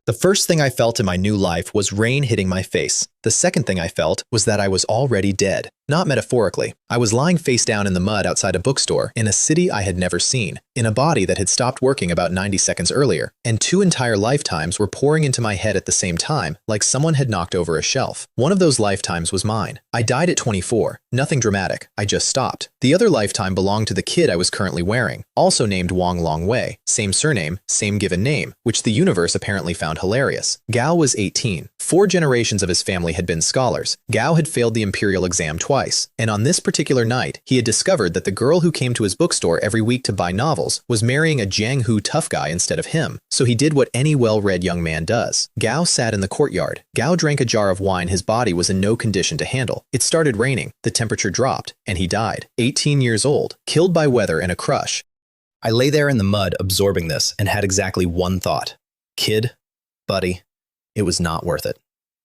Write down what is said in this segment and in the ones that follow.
The first thing I felt in my new life was rain hitting my face. The second thing I felt was that I was already dead. Not metaphorically. I was lying face down in the mud outside a bookstore in a city I had never seen, in a body that had stopped working about 90 seconds earlier, and 2 entire lifetimes were pouring into my head at the same time, like someone had knocked over a shelf. One of those lifetimes was mine. I died at 24. Nothing dramatic. I just stopped. The other lifetime belonged to the kid I was currently wearing, also named Wong Long Wei. Same surname, same given name, which the universe apparently found hilarious. Gao was 18. 4 generations of his family had been scholars. Gao had failed the imperial exam twice, and on this particular night, he had discovered that the girl who came to his bookstore every week to buy novels was marrying a Jianghu tough guy instead of him, so he did what any well-read young man does. Gao sat in the courtyard. Gao drank a jar of wine his body was in no condition to handle. It started raining, the temperature dropped, and he died. 18 years old, killed by weather and a crush. I lay there in the mud absorbing this and had exactly one thought. Kid, buddy, it was not worth it.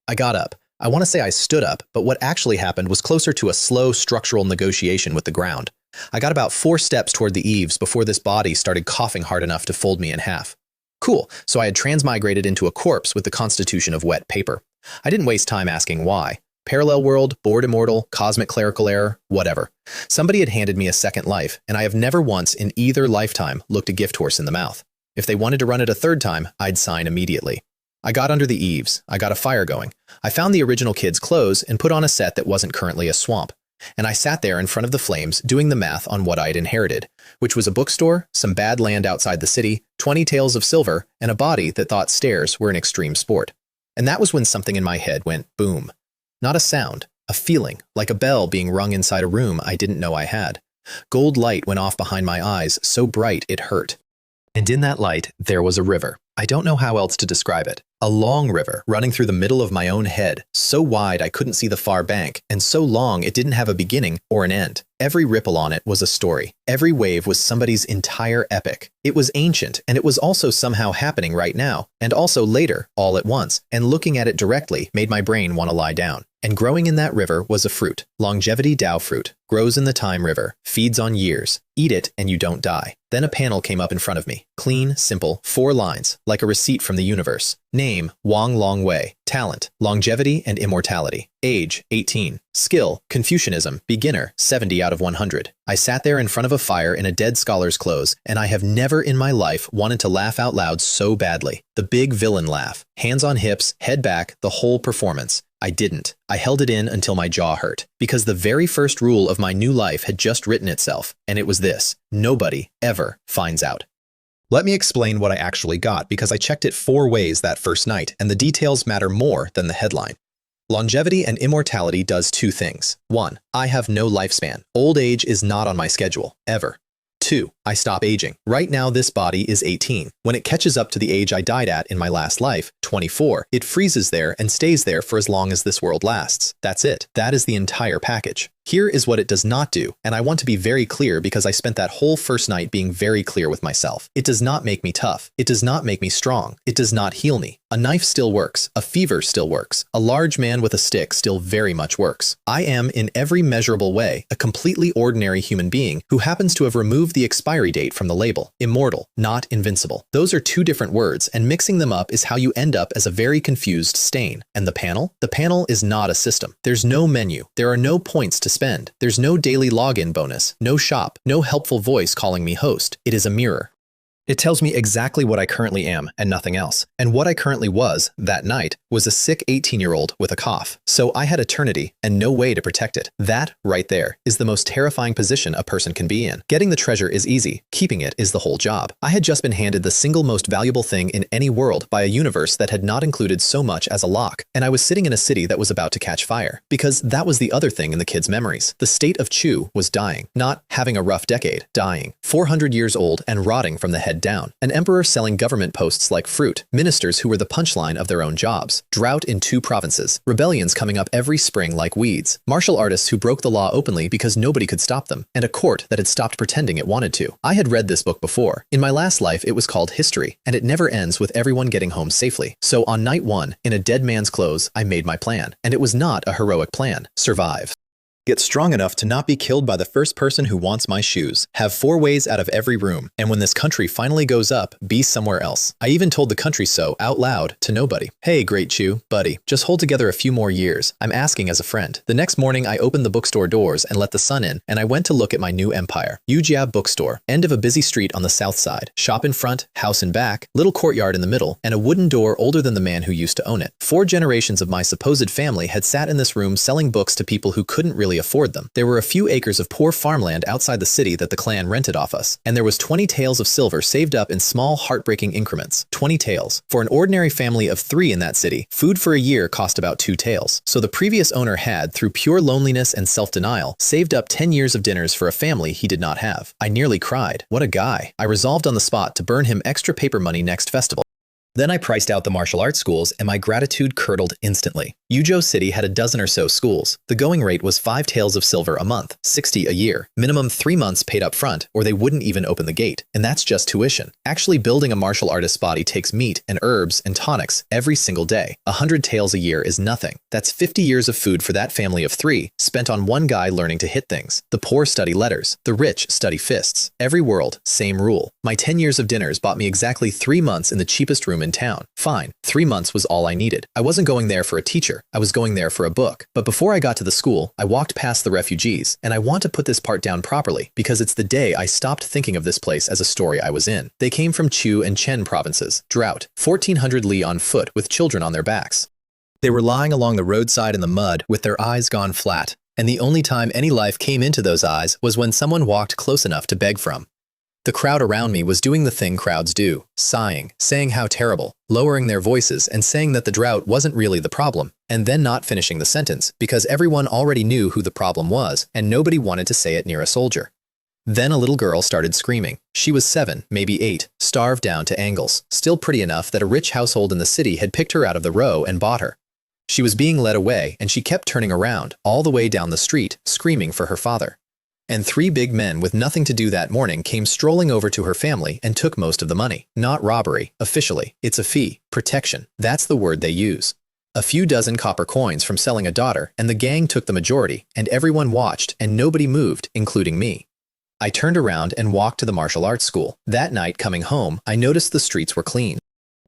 I got up. I want to say I stood up, but what actually happened was closer to a slow structural negotiation with the ground. I got about 4 steps toward the eaves before this body started coughing hard enough to fold me in half. Cool, so I had transmigrated into a corpse with the constitution of wet paper. I didn't waste time asking why. Parallel world, bored immortal, cosmic clerical error, whatever. Somebody had handed me a second life, and I have never once in either lifetime looked a gift horse in the mouth. If they wanted to run it a third time, I'd sign immediately. I got under the eaves. I got a fire going. I found the original kid's clothes and put on a set that wasn't currently a swamp. And I sat there in front of the flames doing the math on what I had inherited, which was a bookstore, some bad land outside the city, 20 taels of silver, and a body that thought stairs were an extreme sport. And that was when something in my head went boom. Not a sound, a feeling, like a bell being rung inside a room I didn't know I had. Gold light went off behind my eyes, so bright it hurt. And in that light, there was a river. I don't know how else to describe it. A long river running through the middle of my own head, so wide I couldn't see the far bank, and so long it didn't have a beginning or an end. Every ripple on it was a story. Every wave was somebody's entire epic. It was ancient, and it was also somehow happening right now, and also later, all at once, and looking at it directly made my brain want to lie down. And growing in that river was a fruit, longevity Tao fruit, grows in the time river, feeds on years. Eat it and you don't die. Then a panel came up in front of me. Clean, simple, 4 lines, like a receipt from the universe. Name, Wong Long Wei. Talent, longevity and immortality. Age, 18. Skill, Confucianism, beginner, 70 out of 100. I sat there in front of a fire in a dead scholar's clothes, and I have never in my life wanted to laugh out loud so badly. The big villain laugh. Hands on hips, head back, the whole performance. I didn't. I held it in until my jaw hurt, because the very first rule of my new life had just written itself, and it was this: nobody ever finds out. Let me explain what I actually got, because I checked it 4 ways that first night, and the details matter more than the headline. Longevity and immortality does 2 things. 1. I have no lifespan. Old age is not on my schedule, ever. 2. I stop aging. Right now, this body is 18. When it catches up to the age I died at in my last life, 24, it freezes there and stays there for as long as this world lasts. That's it. That is the entire package. Here is what it does not do, and I want to be very clear because I spent that whole first night being very clear with myself. It does not make me tough. It does not make me strong. It does not heal me. A knife still works. A fever still works. A large man with a stick still very much works. I am, in every measurable way, a completely ordinary human being who happens to have removed the expiry date from the label. Immortal, not invincible. Those are 2 different words, and mixing them up is how you end up as a very confused stain. And the panel? The panel is not a system. There's no menu. There are no points to spend. There's no daily login bonus, no shop, no helpful voice calling me host. It is a mirror. It tells me exactly what I currently am and nothing else. And what I currently was, that night, was a sick 18-year-old with a cough. So I had eternity and no way to protect it. That, right there, is the most terrifying position a person can be in. Getting the treasure is easy. Keeping it is the whole job. I had just been handed the single most valuable thing in any world by a universe that had not included so much as a lock. And I was sitting in a city that was about to catch fire. Because that was the other thing in the kid's memories. The state of Chu was dying. Not having a rough decade. Dying. 400 years old and rotting from the head down. An emperor selling government posts like fruit, ministers who were the punchline of their own jobs, drought in 2 provinces, rebellions coming up every spring like weeds, martial artists who broke the law openly because nobody could stop them, and a court that had stopped pretending it wanted to. I had read this book before. In my last life, it was called History, and it never ends with everyone getting home safely. So on night 1, in a dead man's clothes, I made my plan. And it was not a heroic plan. Survive. Get strong enough to not be killed by the first person who wants my shoes. Have 4 ways out of every room. And when this country finally goes up, be somewhere else. I even told the country so out loud to nobody. Hey, Great Chew, buddy, just hold together a few more years. I'm asking as a friend. The next morning, I opened the bookstore doors and let the sun in, and I went to look at my new empire. Yujia Bookstore, end of a busy street on the south side. Shop in front, house in back, little courtyard in the middle, and a wooden door older than the man who used to own it. 4 generations of my supposed family had sat in this room selling books to people who couldn't really afford them. There were a few acres of poor farmland outside the city that the clan rented off us, and there was 20 taels of silver saved up in small, heartbreaking increments. 20 taels. For an ordinary family of 3 in that city, food for a year cost about 2 taels. So the previous owner had, through pure loneliness and self-denial, saved up 10 years of dinners for a family he did not have. I nearly cried. What a guy. I resolved on the spot to burn him extra paper money next festival. Then I priced out the martial arts schools, and my gratitude curdled instantly. Yuzhou City had a dozen or so schools. The going rate was 5 taels of silver a month, 60 a year, minimum 3 months paid up front, or they wouldn't even open the gate. And that's just tuition. Actually building a martial artist's body takes meat and herbs and tonics every single day. 100 taels a year is nothing. That's 50 years of food for that family of 3, spent on one guy learning to hit things. The poor study letters. The rich study fists. Every world, same rule. My 10 years of dinners bought me exactly 3 months in the cheapest room in town. Fine, 3 months was all I needed. I wasn't going there for a teacher, I was going there for a book. But before I got to the school, I walked past the refugees, and I want to put this part down properly, because it's the day I stopped thinking of this place as a story I was in. They came from Chu and Chen provinces, drought, 1400 li on foot with children on their backs. They were lying along the roadside in the mud with their eyes gone flat, and the only time any life came into those eyes was when someone walked close enough to beg from. The crowd around me was doing the thing crowds do, sighing, saying how terrible, lowering their voices and saying that the drought wasn't really the problem, and then not finishing the sentence because everyone already knew who the problem was and nobody wanted to say it near a soldier. Then a little girl started screaming. She was 7, maybe 8, starved down to angles, still pretty enough that a rich household in the city had picked her out of the row and bought her. She was being led away and she kept turning around all the way down the street, screaming for her father. And 3 big men with nothing to do that morning came strolling over to her family and took most of the money. Not robbery, officially. It's a fee. Protection. That's the word they use. A few dozen copper coins from selling a daughter, and the gang took the majority, and everyone watched, and nobody moved, including me. I turned around and walked to the martial arts school. That night, coming home, I noticed the streets were clean.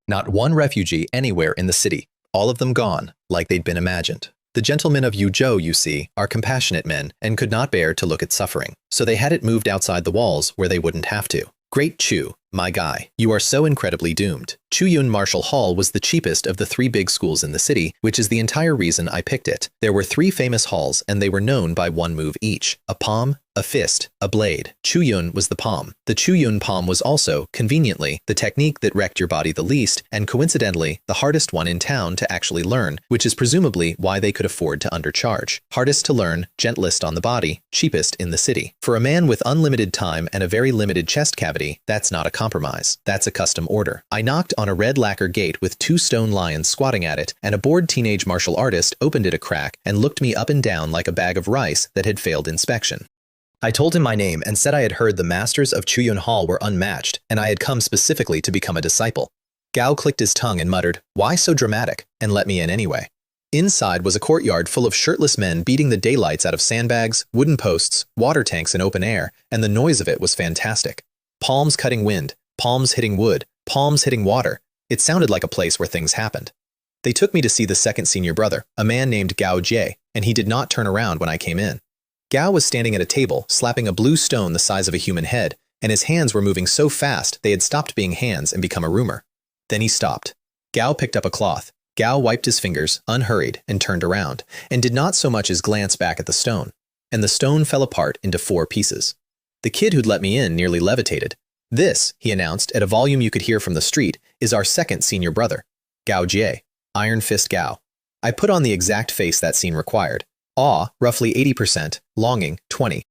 Not one refugee anywhere in the city. All of them gone, like they'd been imagined. The gentlemen of Yuzhou, you see, are compassionate men and could not bear to look at suffering, so they had it moved outside the walls where they wouldn't have to. Great Chu, my guy, you are so incredibly doomed. Chuyun Martial Hall was the cheapest of the 3 big schools in the city, which is the entire reason I picked it. There were 3 famous halls and they were known by one move each: a palm, a fist, a blade. Chuyun was the palm. The Chuyun palm was also, conveniently, the technique that wrecked your body the least, and coincidentally, the hardest one in town to actually learn, which is presumably why they could afford to undercharge. Hardest to learn, gentlest on the body, cheapest in the city. For a man with unlimited time and a very limited chest cavity, that's not a compromise. That's a custom order. I knocked on a red lacquer gate with 2 stone lions squatting at it, and a bored teenage martial artist opened it a crack and looked me up and down like a bag of rice that had failed inspection. I told him my name and said I had heard the masters of Chuyun Hall were unmatched, and I had come specifically to become a disciple. Gao clicked his tongue and muttered, "Why so dramatic?" and let me in anyway. Inside was a courtyard full of shirtless men beating the daylights out of sandbags, wooden posts, water tanks in open air, and the noise of it was fantastic. Palms cutting wind, palms hitting wood, palms hitting water. It sounded like a place where things happened. They took me to see the second senior brother, a man named Gao Jie, and he did not turn around when I came in. Gao was standing at a table, slapping a blue stone the size of a human head, and his hands were moving so fast they had stopped being hands and become a rumor. Then he stopped. Gao picked up a cloth. Gao wiped his fingers, unhurried, and turned around, and did not so much as glance back at the stone. And the stone fell apart into 4 pieces. The kid who'd let me in nearly levitated. "This," he announced at a volume you could hear from the street, "is our second senior brother, Gao Jie, Iron Fist Gao." I put on the exact face that scene required. Awe, roughly 80%, longing, 20.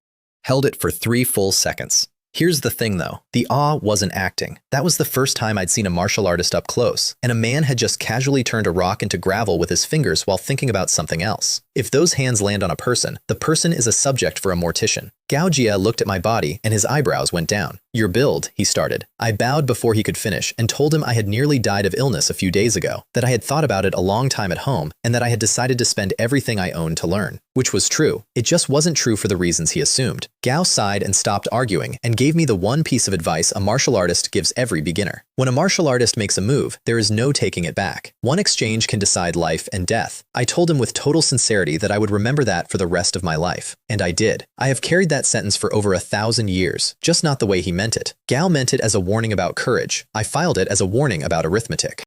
Held it for 3 full seconds. Here's the thing though, the awe wasn't acting. That was the first time I'd seen a martial artist up close, and a man had just casually turned a rock into gravel with his fingers while thinking about something else. If those hands land on a person, the person is a subject for a mortician. Gao Jia looked at my body and his eyebrows went down. Your build, he started. I bowed before he could finish and told him I had nearly died of illness a few days ago, that I had thought about it a long time at home, and that I had decided to spend everything I owned to learn. Which was true. It just wasn't true for the reasons he assumed. Gao sighed and stopped arguing and gave me the one piece of advice a martial artist gives every beginner. When a martial artist makes a move, there is no taking it back. One exchange can decide life and death. I told him with total sincerity that I would remember that for the rest of my life. And I did. I have carried that sentence for over 1,000 years, just not the way he meant it. Gao meant it as a warning about courage. I filed it as a warning about arithmetic.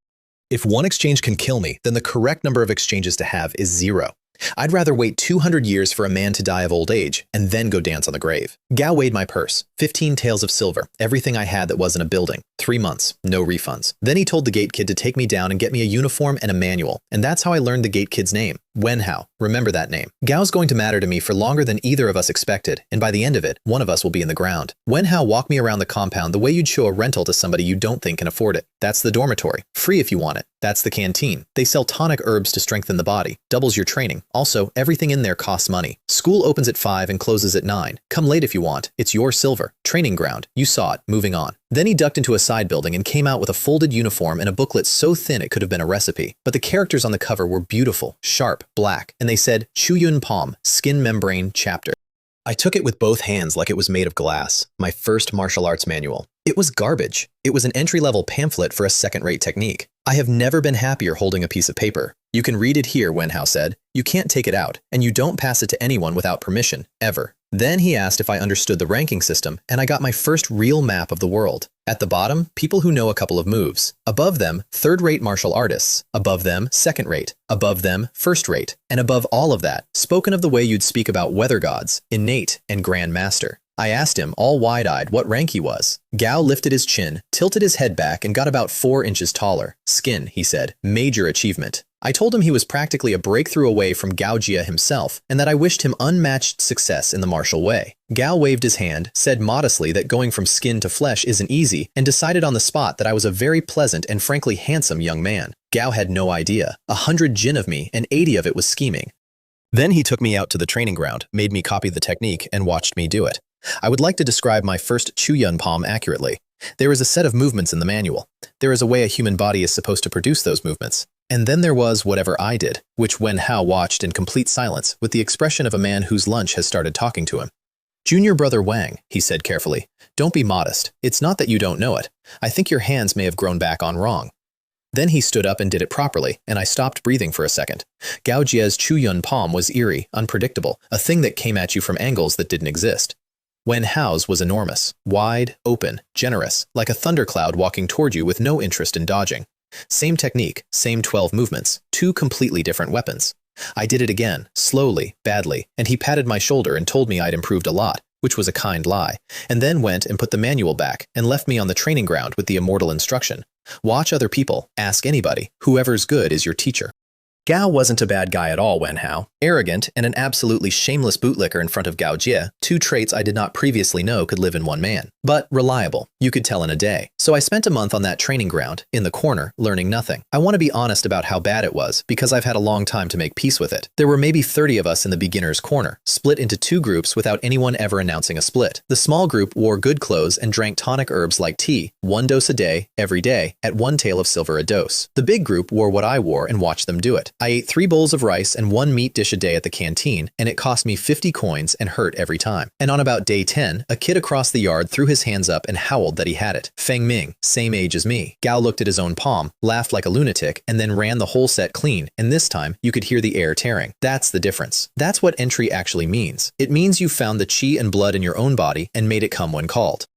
If one exchange can kill me, then the correct number of exchanges to have is 0. I'd rather wait 200 years for a man to die of old age and then go dance on the grave. Gao weighed my purse, 15 taels of silver, everything I had that wasn't a building, 3 months, no refunds. Then he told the gate kid to take me down and get me a uniform and a manual, and that's how I learned the gate kid's name, Wenhao. Remember that name. Gao's going to matter to me for longer than either of us expected, and by the end of it, one of us will be in the ground. Wenhao walked me around the compound the way you'd show a rental to somebody you don't think can afford it. That's the dormitory, free if you want it. That's the canteen. They sell tonic herbs to strengthen the body, doubles your training. Also, everything in there costs money. School opens at 5 and closes at 9. Come late if you want. It's your silver. Training ground. You saw it. Moving on. Then he ducked into a side building and came out with a folded uniform and a booklet so thin it could have been a recipe. But the characters on the cover were beautiful, sharp, black, and they said, Chuyun Palm, Skin Membrane Chapter. I took it with both hands like it was made of glass. My first martial arts manual. It was garbage. It was an entry-level pamphlet for a second-rate technique. I have never been happier holding a piece of paper. You can read it here, Wenhao said. You can't take it out, and you don't pass it to anyone without permission, ever. Then he asked if I understood the ranking system, and I got my first real map of the world. At the bottom, people who know a couple of moves. Above them, third-rate martial artists. Above them, second-rate. Above them, first-rate. And above all of that, spoken of the way you'd speak about weather gods, innate and grand master. I asked him, all wide-eyed, what rank he was. Gao lifted his chin, tilted his head back, and got about 4 inches taller. Skin, he said. Major achievement. I told him he was practically a breakthrough away from Gao Jia himself, and that I wished him unmatched success in the martial way. Gao waved his hand, said modestly that going from skin to flesh isn't easy, and decided on the spot that I was a very pleasant and frankly handsome young man. Gao had no idea. 100 jin of me, and 80 of it was scheming. Then he took me out to the training ground, made me copy the technique, and watched me do it. I would like to describe my first Chuyun Palm accurately. There is a set of movements in the manual. There is a way a human body is supposed to produce those movements. And then there was whatever I did, which Wenhao watched in complete silence with the expression of a man whose lunch has started talking to him. Junior brother Wang, he said carefully, don't be modest. It's not that you don't know it. I think your hands may have grown back on wrong. Then he stood up and did it properly, and I stopped breathing for a second. Gao Jia's Chuyun Palm was eerie, unpredictable, a thing that came at you from angles that didn't exist. Wenhao's was enormous, wide, open, generous, like a thundercloud walking toward you with no interest in dodging. Same technique, same 12 movements, 2 completely different weapons. I did it again, slowly, badly, and he patted my shoulder and told me I'd improved a lot, which was a kind lie, and then went and put the manual back and left me on the training ground with the Immortal instruction. Watch other people, ask anybody, whoever's good is your teacher. Gao wasn't a bad guy at all, Wenhao. Arrogant and an absolutely shameless bootlicker in front of Gao Jia, 2 traits I did not previously know could live in one man. But reliable, you could tell in a day. So I spent a month on that training ground, in the corner, learning nothing. I want to be honest about how bad it was, because I've had a long time to make peace with it. There were maybe 30 of us in the beginner's corner, split into 2 groups without anyone ever announcing a split. The small group wore good clothes and drank tonic herbs like tea, 1 dose a day, every day, at 1 tael of silver a dose. The big group wore what I wore and watched them do it. I ate 3 bowls of rice and 1 meat dish a day at the canteen, and it cost me 50 coins and hurt every time. And on about day 10, a kid across the yard threw his hands up and howled that he had it. Feng Ming, same age as me. Gao looked at his own palm, laughed like a lunatic, and then ran the whole set clean, and this time, you could hear the air tearing. That's the difference. That's what entry actually means. It means you found the qi and blood in your own body and made it come when called.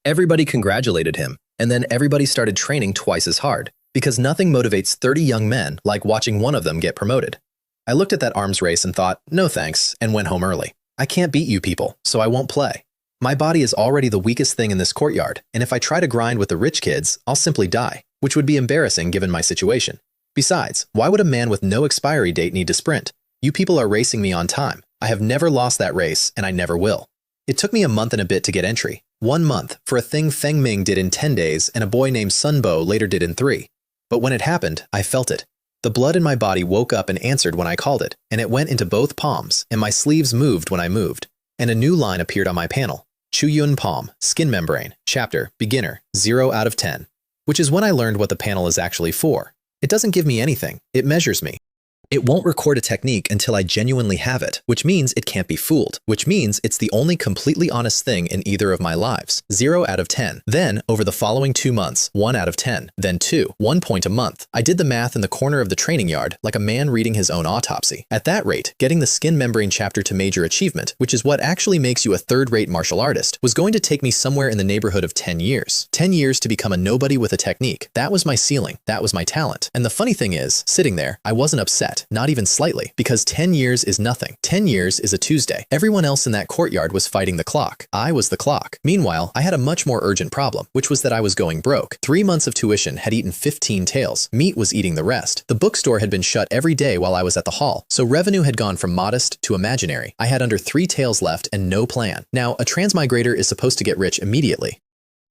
Everybody congratulated him, and then everybody started training twice as hard, because nothing motivates 30 young men like watching one of them get promoted. I looked at that arms race and thought, no thanks, and went home early. I can't beat you people, so I won't play. My body is already the weakest thing in this courtyard, and if I try to grind with the rich kids, I'll simply die, which would be embarrassing given my situation. Besides, why would a man with no expiry date need to sprint? You people are racing me on time. I have never lost that race, and I never will. It took me a month and a bit to get entry. 1 month for a thing Feng Ming did in 10 days and a boy named Sun Bo later did in 3. But when it happened, I felt it. The blood in my body woke up and answered when I called it, and it went into both palms, and my sleeves moved when I moved. And a new line appeared on my panel. Chuyun Palm, Skin Membrane, Chapter, Beginner, 0 out of 10. Which is when I learned what the panel is actually for. It doesn't give me anything, it measures me. It won't record a technique until I genuinely have it, which means it can't be fooled, which means it's the only completely honest thing in either of my lives. 0 out of 10. Then, over the following 2 months, 1 out of 10. Then 2, 1 point a month. I did the math in the corner of the training yard, like a man reading his own autopsy. At that rate, getting the Skin Membrane chapter to major achievement, which is what actually makes you a third-rate martial artist, was going to take me somewhere in the neighborhood of 10 years. 10 years to become a nobody with a technique. That was my ceiling. That was my talent. And the funny thing is, sitting there, I wasn't upset, not even slightly, because 10 years is nothing. 10 years is a Tuesday. Everyone else in that courtyard was fighting the clock. I was the clock. Meanwhile, I had a much more urgent problem, which was that I was going broke. 3 months of tuition had eaten 15 tails. Meat was eating the rest. The bookstore had been shut every day while I was at the hall, so revenue had gone from modest to imaginary. I had under 3 tails left and no plan. Now, a transmigrator is supposed to get rich immediately.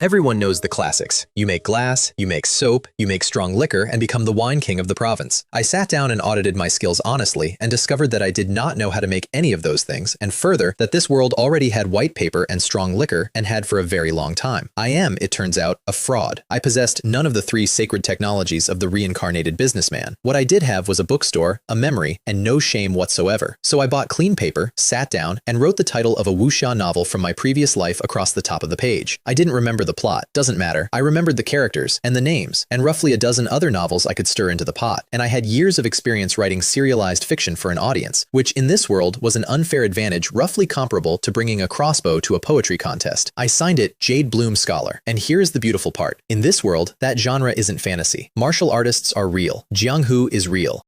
Everyone knows the classics. You make glass, you make soap, you make strong liquor, and become the wine king of the province. I sat down and audited my skills honestly and discovered that I did not know how to make any of those things, and further, that this world already had white paper and strong liquor and had for a very long time. I am, it turns out, a fraud. I possessed none of the 3 sacred technologies of the reincarnated businessman. What I did have was a bookstore, a memory, and no shame whatsoever. So I bought clean paper, sat down, and wrote the title of a wuxia novel from my previous life across the top of the page. I didn't remember the plot. Doesn't matter. I remembered the characters and the names and roughly a dozen other novels I could stir into the pot. And I had years of experience writing serialized fiction for an audience, which in this world was an unfair advantage roughly comparable to bringing a crossbow to a poetry contest. I signed it Jade Bloom Scholar. And here's the beautiful part. In this world, that genre isn't fantasy. Martial artists are real. Jianghu is real.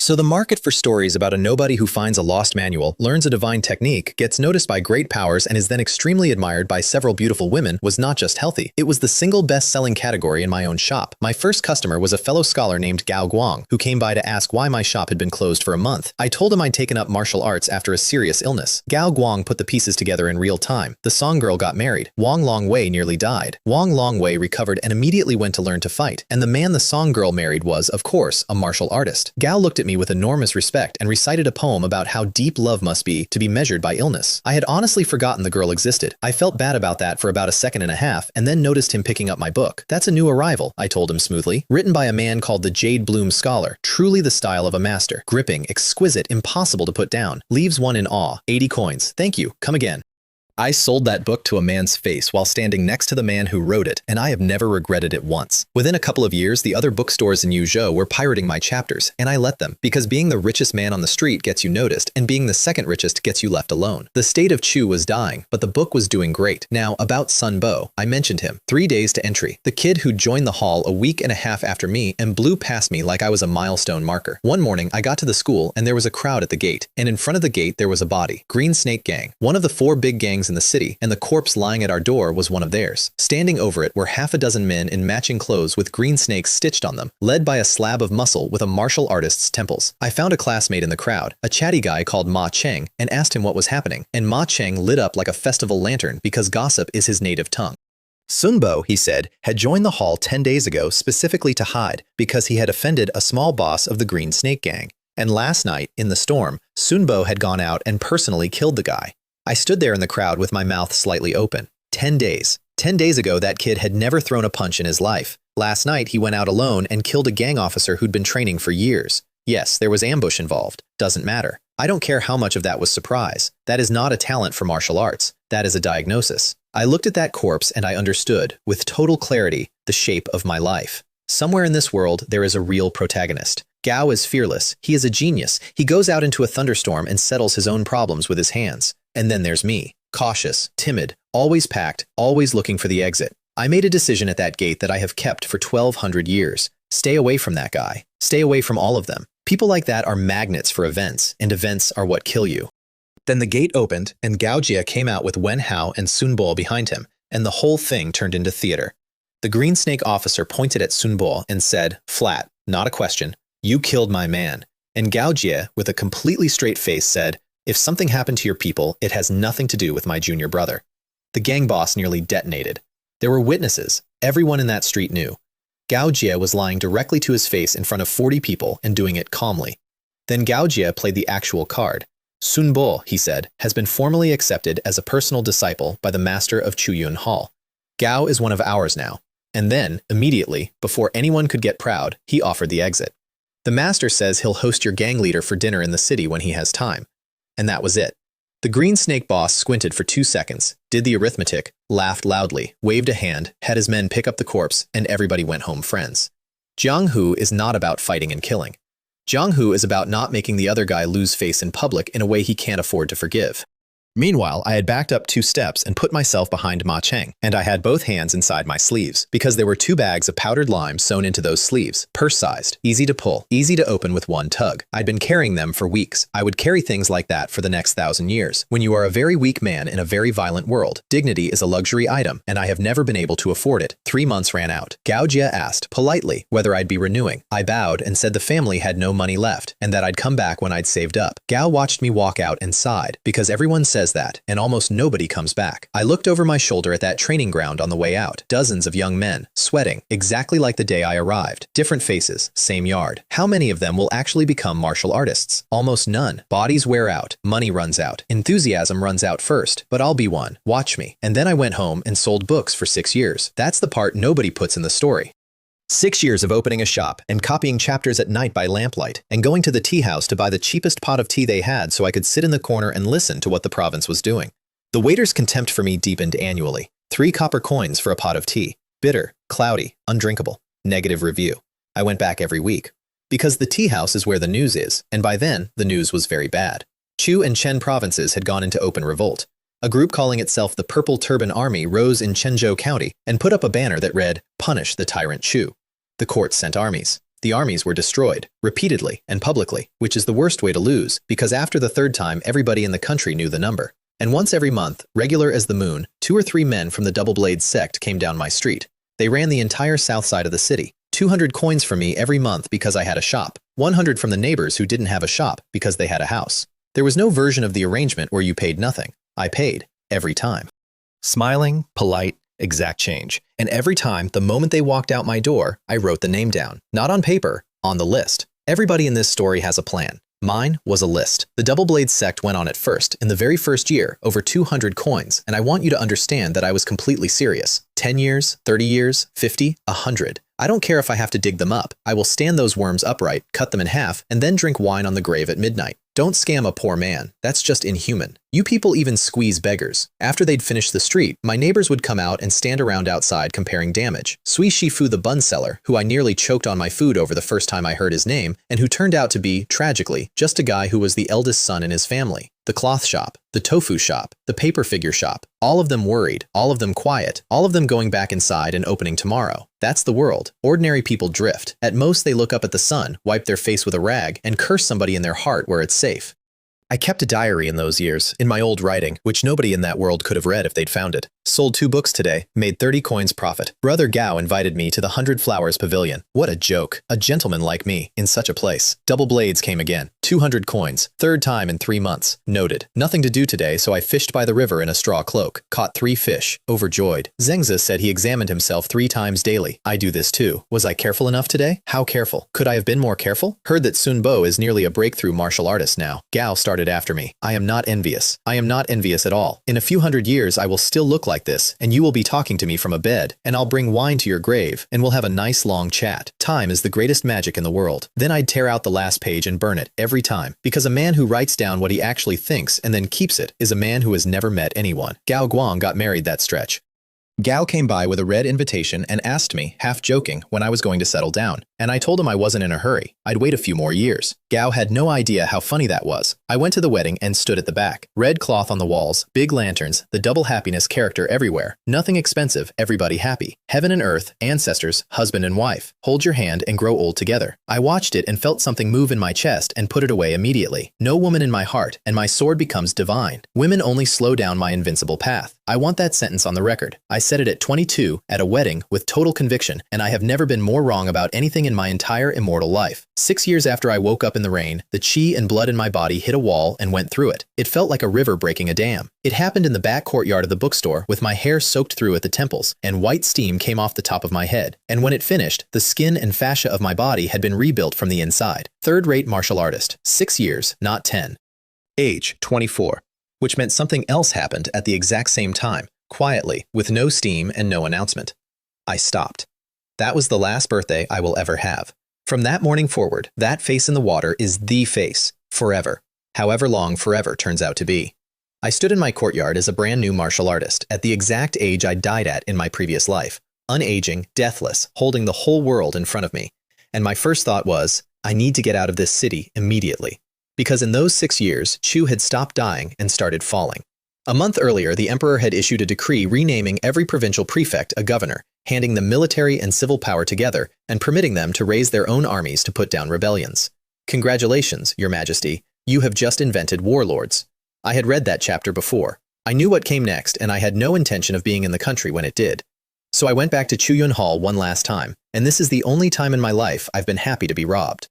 So the market for stories about a nobody who finds a lost manual, learns a divine technique, gets noticed by great powers, and is then extremely admired by several beautiful women was not just healthy. It was the single best-selling category in my own shop. My first customer was a fellow scholar named Gao Guang, who came by to ask why my shop had been closed for a month. I told him I'd taken up martial arts after a serious illness. Gao Guang put the pieces together in real time. The Song girl got married. Wang Longwei nearly died. Wang Longwei recovered and immediately went to learn to fight. And the man the Song girl married was, of course, a martial artist. Gao looked at me with enormous respect and recited a poem about how deep love must be to be measured by illness. I had honestly forgotten the girl existed. I felt bad about that for about a second and a half and then noticed him picking up my book. That's a new arrival, I told him smoothly. Written by a man called the Jade Bloom Scholar. Truly the style of a master. Gripping, exquisite, impossible to put down. Leaves one in awe. 80 coins. Thank you. Come again. I sold that book to a man's face while standing next to the man who wrote it, and I have never regretted it once. Within a couple of years, the other bookstores in Yuzhou were pirating my chapters, and I let them, because being the richest man on the street gets you noticed, and being the second richest gets you left alone. The state of Chu was dying, but the book was doing great. Now, about Sun Bo, I mentioned him. 3 days to entry. The kid who joined the hall a week and a half after me and blew past me like I was a milestone marker. One morning, I got to the school, and there was a crowd at the gate, and in front of the gate there was a body. Green Snake Gang. One of the 4 big gangs in the city, and the corpse lying at our door was one of theirs. Standing over it were half a dozen men in matching clothes with green snakes stitched on them, led by a slab of muscle with a martial artist's temples. I found a classmate in the crowd, a chatty guy called Ma Cheng, and asked him what was happening, and Ma Cheng lit up like a festival lantern because gossip is his native tongue. Sun Bo, he said, had joined the hall 10 days ago specifically to hide because he had offended a small boss of the Green Snake Gang. And last night, in the storm, Sun Bo had gone out and personally killed the guy. I stood there in the crowd with my mouth slightly open. 10 days. 10 days ago, that kid had never thrown a punch in his life. Last night, he went out alone and killed a gang officer who'd been training for years. Yes, there was ambush involved. Doesn't matter. I don't care how much of that was surprise. That is not a talent for martial arts. That is a diagnosis. I looked at that corpse and I understood, with total clarity, the shape of my life. Somewhere in this world, there is a real protagonist. Gao is fearless. He is a genius. He goes out into a thunderstorm and settles his own problems with his hands. And then there's me, cautious, timid, always packed, always looking for the exit. I made a decision at that gate that I have kept for 1,200 years. Stay away from that guy. Stay away from all of them. People like that are magnets for events, and events are what kill you. Then the gate opened, and Gao Jia came out with Wen Hao and Sun Bo behind him, and the whole thing turned into theater. The Green Snake officer pointed at Sun Bo and said, flat, not a question, "You killed my man." And Gao Jia, with a completely straight face, said, "If something happened to your people, it has nothing to do with my junior brother." The gang boss nearly detonated. There were witnesses. Everyone in that street knew. Gao Jie was lying directly to his face in front of 40 people and doing it calmly. Then Gao Jie played the actual card. Sun Bo, he said, has been formally accepted as a personal disciple by the master of Chuyun Hall. Gao is one of ours now. And then, immediately, before anyone could get proud, he offered the exit. The master says he'll host your gang leader for dinner in the city when he has time. And that was it. The green snake boss squinted for 2 seconds, did the arithmetic, laughed loudly, waved a hand, had his men pick up the corpse, and everybody went home friends. Jiang Hu is not about fighting and killing. Jiang Hu is about not making the other guy lose face in public in a way he can't afford to forgive. Meanwhile, I had backed up 2 steps and put myself behind Ma Cheng, and I had both hands inside my sleeves, because there were 2 bags of powdered lime sewn into those sleeves, purse-sized, easy to pull, easy to open with one tug. I'd been carrying them for weeks. I would carry things like that for the next 1,000 years. When you are a very weak man in a very violent world, dignity is a luxury item, and I have never been able to afford it. 3 months ran out. Gao Jie asked, politely, whether I'd be renewing. I bowed and said the family had no money left, and that I'd come back when I'd saved up. Gao watched me walk out and sighed, because everyone says that, and almost nobody comes back. I looked over my shoulder at that training ground on the way out. Dozens of young men, sweating, exactly like the day I arrived. Different faces, same yard. How many of them will actually become martial artists? Almost none. Bodies wear out. Money runs out. Enthusiasm runs out first. But I'll be one. Watch me. And then I went home and sold books for 6 years. That's the part nobody puts in the story. 6 years of opening a shop and copying chapters at night by lamplight and going to the tea house to buy the cheapest pot of tea they had so I could sit in the corner and listen to what the province was doing. The waiter's contempt for me deepened annually. 3 copper coins for a pot of tea. Bitter, cloudy, undrinkable. Negative review. I went back every week. Because the tea house is where the news is, and by then, the news was very bad. Chu and Chen provinces had gone into open revolt. A group calling itself the Purple Turban Army rose in Chenzhou County and put up a banner that read, "Punish the tyrant Chu." The court sent armies. The armies were destroyed, repeatedly and publicly, which is the worst way to lose, because after the 3rd time everybody in the country knew the number. And once every month, regular as the moon, 2 or 3 men from the Double Blade sect came down my street. They ran the entire south side of the city. 200 coins from me every month because I had a shop. 100 from the neighbors who didn't have a shop because they had a house. There was no version of the arrangement where you paid nothing. I paid, every time. Smiling, polite, exact change. And every time, the moment they walked out my door, I wrote the name down. Not on paper, on the list. Everybody in this story has a plan. Mine was a list. The Double Blade sect went on at first, in the very first year, over 200 coins, and I want you to understand that I was completely serious. 10 years, 30 years, 50, 100. I don't care if I have to dig them up. I will stand those worms upright, cut them in half, and then drink wine on the grave at midnight. Don't scam a poor man. That's just inhuman. You people even squeeze beggars. After they'd finished the street, my neighbors would come out and stand around outside comparing damage. Sui Shifu the bun seller, who I nearly choked on my food over the first time I heard his name, and who turned out to be, tragically, just a guy who was the eldest son in his family. The cloth shop, the tofu shop, the paper figure shop, all of them worried, all of them quiet, all of them going back inside and opening tomorrow. That's the world. Ordinary people drift. At most, they look up at the sun, wipe their face with a rag, and curse somebody in their heart where it's safe. I kept a diary in those years, in my old writing, which nobody in that world could have read if they'd found it. Sold 2 books today, made 30 coins profit. Brother Gao invited me to the 100 Flowers Pavilion. What a joke. A gentleman like me, in such a place. Double Blades came again. 200 coins. 3rd time in 3 months. Noted. Nothing to do today, so I fished by the river in a straw cloak. Caught 3 fish. Overjoyed. Zengzi said he examined himself 3 times daily. I do this too. Was I careful enough today? How careful? Could I have been more careful? Heard that Sun Bo is nearly a breakthrough martial artist now. Gao started after me. I am not envious. I am not envious at all. In a few hundred years, I will still look like this, and you will be talking to me from a bed, and I'll bring wine to your grave, and we'll have a nice long chat. Time is the greatest magic in the world. Then I'd tear out the last page and burn it, every time. Because a man who writes down what he actually thinks and then keeps it is a man who has never met anyone. Gao Guang got married that stretch. Gao came by with a red invitation and asked me, half joking, when I was going to settle down, and I told him I wasn't in a hurry. I'd wait a few more years. Gao had no idea how funny that was. I went to the wedding and stood at the back. Red cloth on the walls, big lanterns, the double happiness character everywhere. Nothing expensive, everybody happy. Heaven and earth, ancestors, husband and wife. Hold your hand and grow old together. I watched it and felt something move in my chest and put it away immediately. No woman in my heart, and my sword becomes divine. Women only slow down my invincible path. I want that sentence on the record. I said it at 22, at a wedding, with total conviction, and I have never been more wrong about anything in my entire immortal life. 6 years after I woke up in the rain, the chi and blood in my body hit a wall and went through it. It felt like a river breaking a dam. It happened in the back courtyard of the bookstore, with my hair soaked through at the temples, and white steam came off the top of my head. And when it finished, the skin and fascia of my body had been rebuilt from the inside. Third-rate martial artist. 6 years, not 10. Age, 24. Which meant something else happened at the exact same time, quietly, with no steam and no announcement. I stopped. That was the last birthday I will ever have. From that morning forward, that face in the water is the face, forever. However long forever turns out to be. I stood in my courtyard as a brand new martial artist, at the exact age I died at in my previous life. Unaging, deathless, holding the whole world in front of me. And my first thought was, I need to get out of this city immediately. Because in those 6 years, Chu had stopped dying and started falling. A month earlier, the emperor had issued a decree renaming every provincial prefect a governor, handing them military and civil power together, and permitting them to raise their own armies to put down rebellions. Congratulations, Your Majesty, you have just invented warlords. I had read that chapter before. I knew what came next, and I had no intention of being in the country when it did. So I went back to Chuyun Hall one last time, and this is the only time in my life I've been happy to be robbed.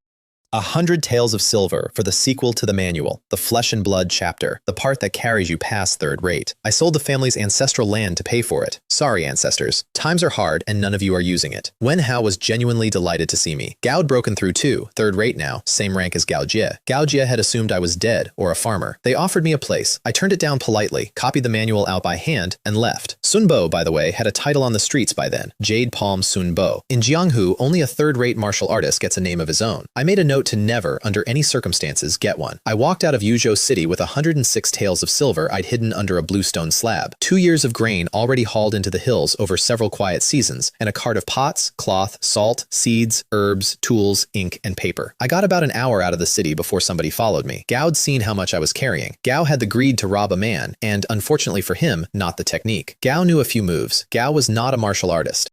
100 Tales of Silver for the sequel to the manual, the Flesh and Blood chapter, the part that carries you past third rate. I sold the family's ancestral land to pay for it. Sorry, ancestors. Times are hard and none of you are using it. Wen Hao was genuinely delighted to see me. Gao had broken through too, third rate now, same rank as Gao Jie. Gao Jie had assumed I was dead or a farmer. They offered me a place. I turned it down politely, copied the manual out by hand, and left. Sun Bo, by the way, had a title on the streets by then, Jade Palm Sun Bo. In Jianghu, only a third-rate martial artist gets a name of his own. I made a note to never, under any circumstances, get one. I walked out of Yuzhou City with 106 taels of silver I'd hidden under a bluestone slab, 2 years of grain already hauled into the hills over several quiet seasons, and a cart of pots, cloth, salt, seeds, herbs, tools, ink, and paper. I got about an hour out of the city before somebody followed me. Gao'd seen how much I was carrying. Gao had the greed to rob a man, and, unfortunately for him, not the technique. Gao knew a few moves. Gao was not a martial artist.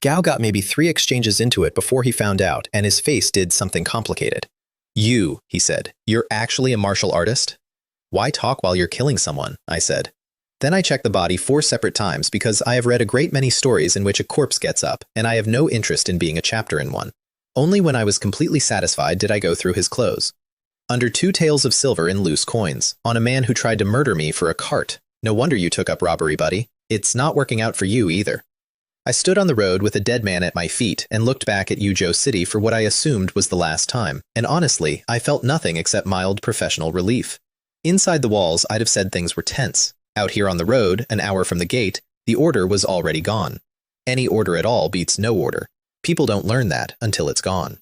Gao got maybe 3 exchanges into it before he found out, and his face did something complicated. You, he said, you're actually a martial artist? Why talk while you're killing someone? I said. Then I checked the body 4 separate times because I have read a great many stories in which a corpse gets up, and I have no interest in being a chapter in one. Only when I was completely satisfied did I go through his clothes. Under 2 taels of silver in loose coins, on a man who tried to murder me for a cart. No wonder you took up robbery, buddy. It's not working out for you either. I stood on the road with a dead man at my feet and looked back at Yuzhou City for what I assumed was the last time, and honestly, I felt nothing except mild professional relief. Inside the walls, I'd have said things were tense. Out here on the road, an hour from the gate, the order was already gone. Any order at all beats no order. People don't learn that until it's gone.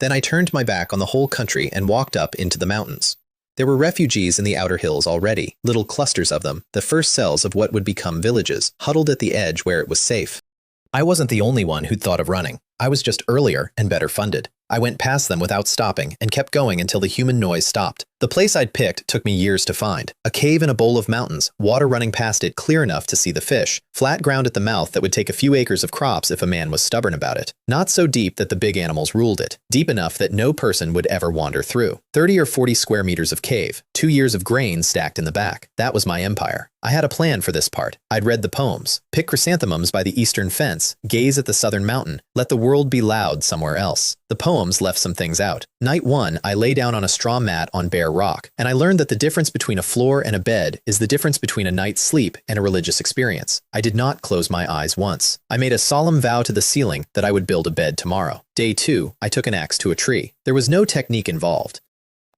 Then I turned my back on the whole country and walked up into the mountains. There were refugees in the outer hills already, little clusters of them, the first cells of what would become villages, huddled at the edge where it was safe. I wasn't the only one who'd thought of running. I was just earlier and better funded. I went past them without stopping and kept going until the human noise stopped. The place I'd picked took me years to find. A cave in a bowl of mountains, water running past it clear enough to see the fish, flat ground at the mouth that would take a few acres of crops if a man was stubborn about it. Not so deep that the big animals ruled it, deep enough that no person would ever wander through. 30 or 40 square meters of cave, 2 years of grain stacked in the back. That was my empire. I had a plan for this part. I'd read the poems, pick chrysanthemums by the eastern fence, gaze at the southern mountain, let the world be loud somewhere else. The poems left some things out. Night 1, I lay down on a straw mat on bare rock, and I learned that the difference between a floor and a bed is the difference between a night's sleep and a religious experience. I did not close my eyes once. I made a solemn vow to the ceiling that I would build a bed tomorrow. Day 2, I took an axe to a tree. There was no technique involved.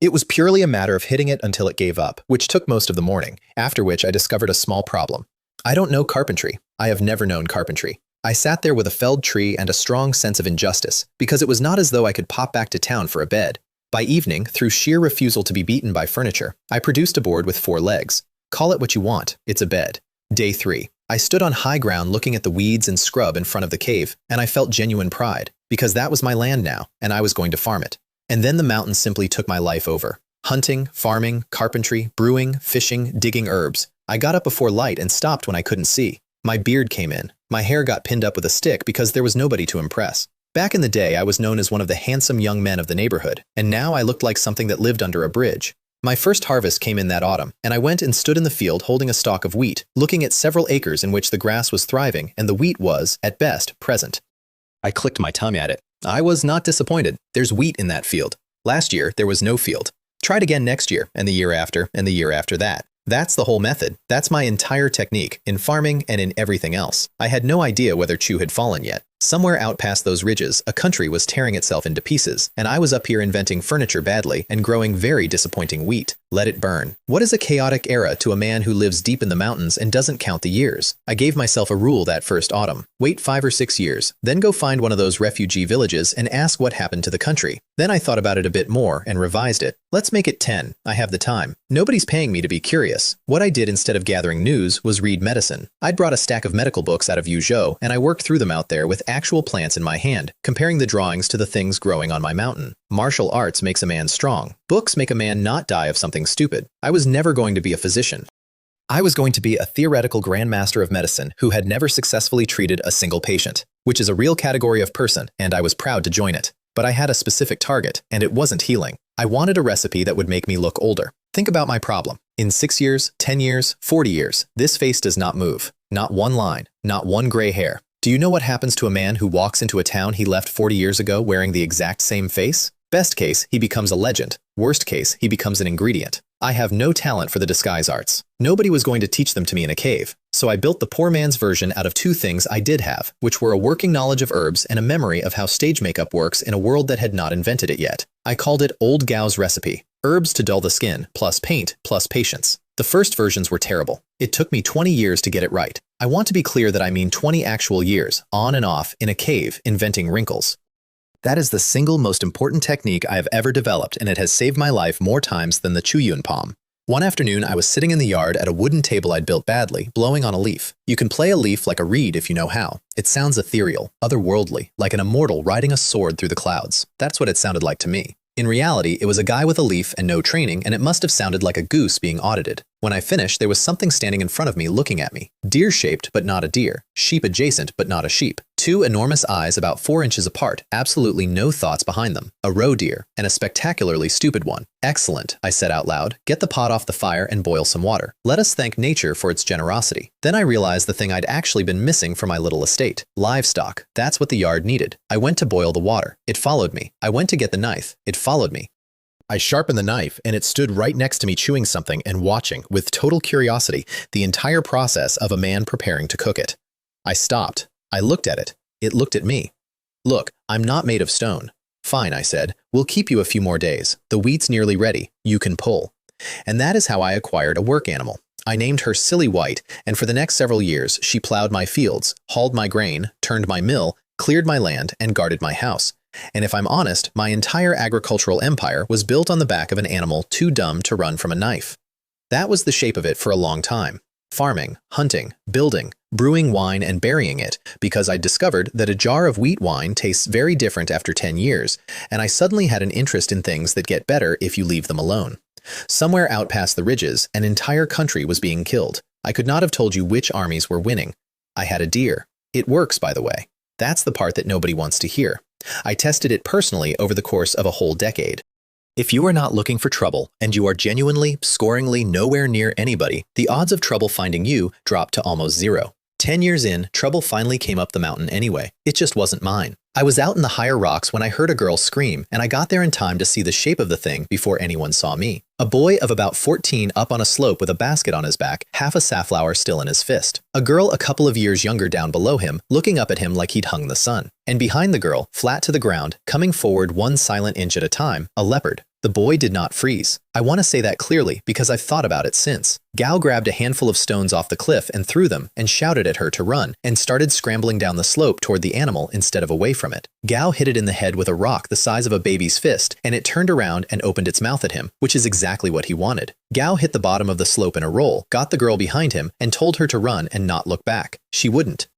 It was purely a matter of hitting it until it gave up, which took most of the morning, after which I discovered a small problem. I don't know carpentry. I have never known carpentry. I sat there with a felled tree and a strong sense of injustice, because it was not as though I could pop back to town for a bed. By evening, through sheer refusal to be beaten by furniture, I produced a board with 4 legs. Call it what you want, it's a bed. Day 3. I stood on high ground looking at the weeds and scrub in front of the cave, and I felt genuine pride, because that was my land now, and I was going to farm it. And then the mountains simply took my life over. Hunting, farming, carpentry, brewing, fishing, digging herbs. I got up before light and stopped when I couldn't see. My beard came in. My hair got pinned up with a stick because there was nobody to impress. Back in the day, I was known as one of the handsome young men of the neighborhood, and now I looked like something that lived under a bridge. My first harvest came in that autumn, and I went and stood in the field holding a stalk of wheat, looking at several acres in which the grass was thriving and the wheat was, at best, present. I clicked my tongue at it. I was not disappointed. There's wheat in that field. Last year, there was no field. Try it again next year, and the year after, and the year after that. That's the whole method. That's my entire technique, in farming and in everything else. I had no idea whether Chu had fallen yet. Somewhere out past those ridges, a country was tearing itself into pieces, and I was up here inventing furniture badly and growing very disappointing wheat. Let it burn. What is a chaotic era to a man who lives deep in the mountains and doesn't count the years? I gave myself a rule that first autumn. Wait 5 or 6 years, then go find one of those refugee villages and ask what happened to the country. Then I thought about it a bit more and revised it. Let's make it 10. I have the time. Nobody's paying me to be curious. What I did instead of gathering news was read medicine. I'd brought a stack of medical books out of Yuzhou, and I worked through them out there with actual plants in my hand, comparing the drawings to the things growing on my mountain. Martial arts makes a man strong. Books make a man not die of something stupid. I was never going to be a physician. I was going to be a theoretical grandmaster of medicine who had never successfully treated a single patient, which is a real category of person, and I was proud to join it. But I had a specific target, and it wasn't healing. I wanted a recipe that would make me look older. Think about my problem. In 6 years, 10 years, 40 years, this face does not move. Not one line, not one gray hair. Do you know what happens to a man who walks into a town he left 40 years ago wearing the exact same face? Best case, he becomes a legend. Worst case, he becomes an ingredient. I have no talent for the disguise arts. Nobody was going to teach them to me in a cave. So I built the poor man's version out of 2 things I did have, which were a working knowledge of herbs and a memory of how stage makeup works in a world that had not invented it yet. I called it Old Gao's Recipe. Herbs to dull the skin, plus paint, plus patience. The first versions were terrible. It took me 20 years to get it right. I want to be clear that I mean 20 actual years, on and off, in a cave, inventing wrinkles. That is the single most important technique I have ever developed, and it has saved my life more times than the Chuyun palm. One afternoon, I was sitting in the yard at a wooden table I'd built badly, blowing on a leaf. You can play a leaf like a reed if you know how. It sounds ethereal, otherworldly, like an immortal riding a sword through the clouds. That's what it sounded like to me. In reality, it was a guy with a leaf and no training, and it must have sounded like a goose being audited. When I finished, there was something standing in front of me looking at me. Deer-shaped, but not a deer. Sheep-adjacent, but not a sheep. 2 enormous eyes about 4 inches apart, absolutely no thoughts behind them. A roe deer, and a spectacularly stupid one. Excellent, I said out loud. Get the pot off the fire and boil some water. Let us thank nature for its generosity. Then I realized the thing I'd actually been missing from my little estate. Livestock. That's what the yard needed. I went to boil the water. It followed me. I went to get the knife. It followed me. I sharpened the knife, and it stood right next to me chewing something and watching, with total curiosity, the entire process of a man preparing to cook it. I stopped. I looked at it. It looked at me. Look, I'm not made of stone. Fine, I said. We'll keep you a few more days. The wheat's nearly ready. You can pull. And that is how I acquired a work animal. I named her Silly White, and for the next several years, she plowed my fields, hauled my grain, turned my mill, cleared my land, and guarded my house. And if I'm honest, my entire agricultural empire was built on the back of an animal too dumb to run from a knife. That was the shape of it for a long time. Farming, hunting, building, brewing wine and burying it, because I discovered that a jar of wheat wine tastes very different after 10 years, and I suddenly had an interest in things that get better if you leave them alone. Somewhere out past the ridges, an entire country was being killed. I could not have told you which armies were winning. I had a deer. It works, by the way. That's the part that nobody wants to hear. I tested it personally over the course of a whole decade. If you are not looking for trouble, and you are genuinely, scoringly nowhere near anybody, the odds of trouble finding you drop to almost 0. 10 years in, trouble finally came up the mountain anyway. It just wasn't mine. I was out in the higher rocks when I heard a girl scream, and I got there in time to see the shape of the thing before anyone saw me. A boy of about 14 up on a slope with a basket on his back, half a safflower still in his fist. A girl a couple of years younger down below him, looking up at him like he'd hung the sun. And behind the girl, flat to the ground, coming forward 1 silent inch at a time, a leopard. The boy did not freeze. I want to say that clearly because I've thought about it since. Gao grabbed a handful of stones off the cliff and threw them and shouted at her to run and started scrambling down the slope toward the animal instead of away from it. Gao hit it in the head with a rock the size of a baby's fist, and it turned around and opened its mouth at him, which is exactly what he wanted. Gao hit the bottom of the slope in a roll, got the girl behind him, and told her to run and not look back. She wouldn't.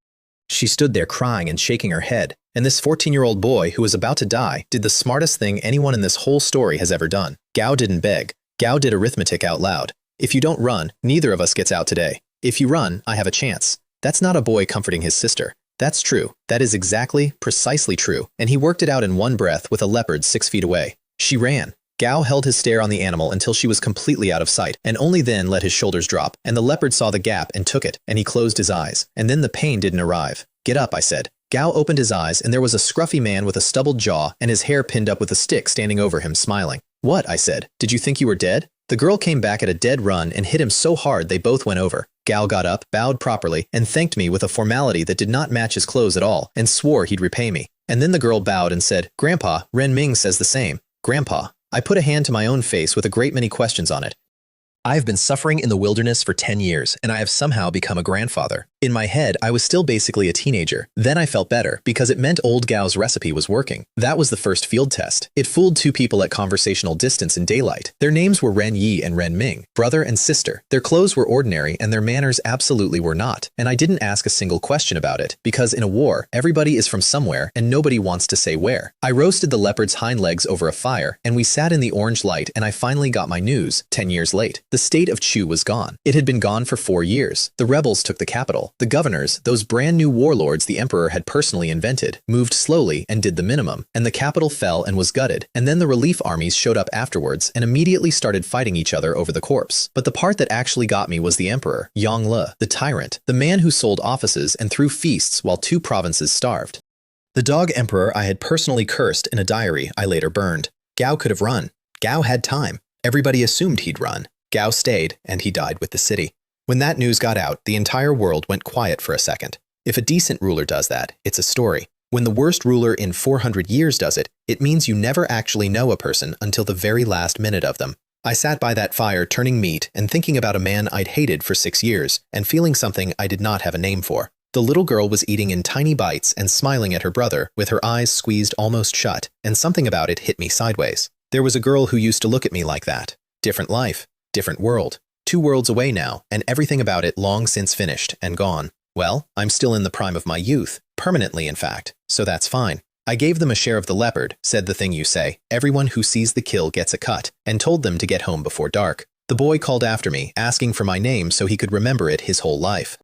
She stood there crying and shaking her head, and this 14-year-old boy who was about to die did the smartest thing anyone in this whole story has ever done. Gao didn't beg. Gao did arithmetic out loud. If you don't run, neither of us gets out today. If you run, I have a chance. That's not a boy comforting his sister. That's true. That is exactly, precisely true. And he worked it out in one breath with a leopard 6 feet away. She ran. Gao held his stare on the animal until she was completely out of sight, and only then let his shoulders drop, and the leopard saw the gap and took it, and he closed his eyes, and then the pain didn't arrive. "Get up," I said. Gao opened his eyes, and there was a scruffy man with a stubbled jaw and his hair pinned up with a stick standing over him, smiling. "What?" I said. "Did you think you were dead?" The girl came back at a dead run and hit him so hard they both went over. Gao got up, bowed properly, and thanked me with a formality that did not match his clothes at all, and swore he'd repay me. And then the girl bowed and said, "Grandpa, Ren Ming says the same." "Grandpa?" I put a hand to my own face with a great many questions on it. I've been suffering in the wilderness for 10 years, and I have somehow become a grandfather. In my head, I was still basically a teenager. Then I felt better, because it meant old Gao's recipe was working. That was the first field test. It fooled two people at conversational distance in daylight. Their names were Ren Yi and Ren Ming, brother and sister. Their clothes were ordinary, and their manners absolutely were not. And I didn't ask a single question about it, because in a war, everybody is from somewhere, and nobody wants to say where. I roasted the leopard's hind legs over a fire, and we sat in the orange light, and I finally got my news, 10 years late. The state of Chu was gone. It had been gone for 4 years. The rebels took the capital. The governors, those brand new warlords the emperor had personally invented, moved slowly and did the minimum, and the capital fell and was gutted. And then the relief armies showed up afterwards and immediately started fighting each other over the corpse. But the part that actually got me was the emperor, Yang Le, the tyrant, the man who sold offices and threw feasts while 2 provinces starved. The dog emperor I had personally cursed in a diary I later burned. Gao could have run. Gao had time. Everybody assumed he'd run. Gao stayed, and he died with the city. When that news got out, the entire world went quiet for a second. If a decent ruler does that, it's a story. When the worst ruler in 400 years does it, it means you never actually know a person until the very last minute of them. I sat by that fire turning meat and thinking about a man I'd hated for 6 years, and feeling something I did not have a name for. The little girl was eating in tiny bites and smiling at her brother with her eyes squeezed almost shut, and something about it hit me sideways. There was a girl who used to look at me like that. Different life. Different world. 2 worlds away now, and everything about it long since finished and gone. Well, I'm still in the prime of my youth, permanently in fact, so that's fine. I gave them a share of the leopard, said the thing you say, everyone who sees the kill gets a cut, and told them to get home before dark. The boy called after me, asking for my name so he could remember it his whole life.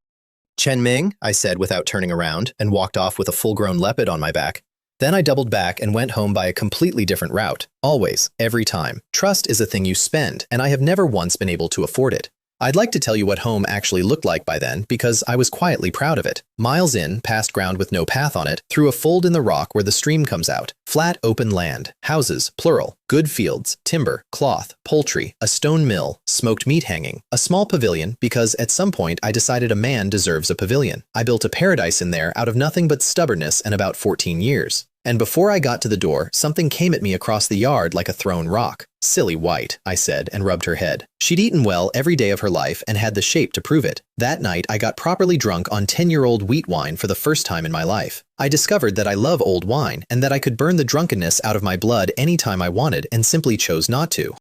"Chen Ming," I said without turning around, and walked off with a full-grown leopard on my back. Then I doubled back and went home by a completely different route. Always, every time. Trust is a thing you spend, and I have never once been able to afford it. I'd like to tell you what home actually looked like by then, because I was quietly proud of it. Miles in, past ground with no path on it, through a fold in the rock where the stream comes out. Flat open land, houses, plural, good fields, timber, cloth, poultry, a stone mill, smoked meat hanging, a small pavilion, because at some point I decided a man deserves a pavilion. I built a paradise in there out of nothing but stubbornness and about 14 years. And before I got to the door, something came at me across the yard like a thrown rock. "Silly white," I said, and rubbed her head. She'd eaten well every day of her life and had the shape to prove it. That night, I got properly drunk on 10-year-old wheat wine for the first time in my life. I discovered that I love old wine and that I could burn the drunkenness out of my blood anytime I wanted and simply chose not to.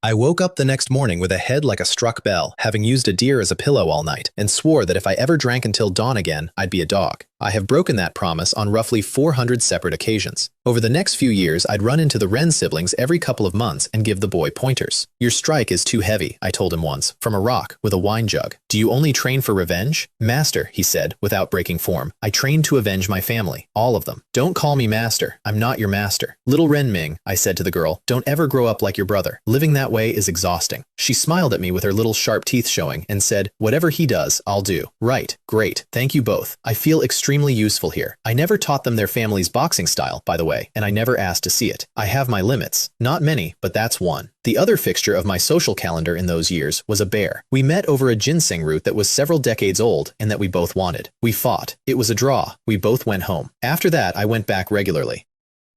I woke up the next morning with a head like a struck bell, having used a deer as a pillow all night, and swore that if I ever drank until dawn again, I'd be a dog. I have broken that promise on roughly 400 separate occasions. Over the next few years, I'd run into the Wren siblings every couple of months and give the boy pointers. "Your strike is too heavy," I told him once, from a rock with a wine jug. "Do you only train for revenge?" "Master," he said, without breaking form, "I train to avenge my family, all of them." "Don't call me master. I'm not your master." "Little Ren Ming," I said to the girl, "don't ever grow up like your brother. Living that way is exhausting." She smiled at me with her little sharp teeth showing and said, "Whatever he does, I'll do." "Right, great, thank you both. I feel extremely useful here." I never taught them their family's boxing style, by the way, and I never asked to see it. I have my limits. Not many, but that's one. The other fixture of my social calendar in those years was a bear. We met over a ginseng root that was several decades old and that we both wanted. We fought. It was a draw. We both went home. After that, I went back regularly.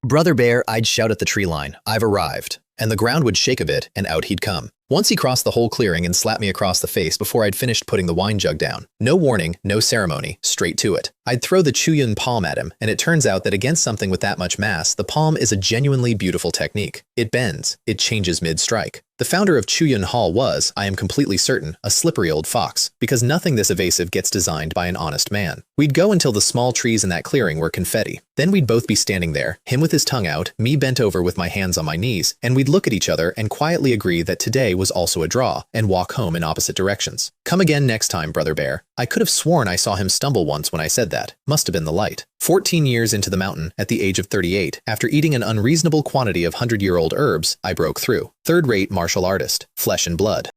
"Brother Bear," I'd shout at the tree line, "I've arrived." And the ground would shake a bit, and out he'd come. Once he crossed the whole clearing and slapped me across the face before I'd finished putting the wine jug down. No warning, no ceremony, straight to it. I'd throw the Chuyun palm at him, and it turns out that against something with that much mass, the palm is a genuinely beautiful technique. It bends. It changes mid-strike. The founder of Chuyun Hall was, I am completely certain, a slippery old fox, because nothing this evasive gets designed by an honest man. We'd go until the small trees in that clearing were confetti. Then we'd both be standing there, him with his tongue out, me bent over with my hands on my knees, and we'd look at each other and quietly agree that today was also a draw, and walk home in opposite directions. Come again next time, Brother Bear. I could have sworn I saw him stumble once when I said that. Must have been the light. 14 years into the mountain, at the age of 38, after eating an unreasonable quantity of 100-year-old herbs, I broke through. Third-rate martial artist, flesh and blood.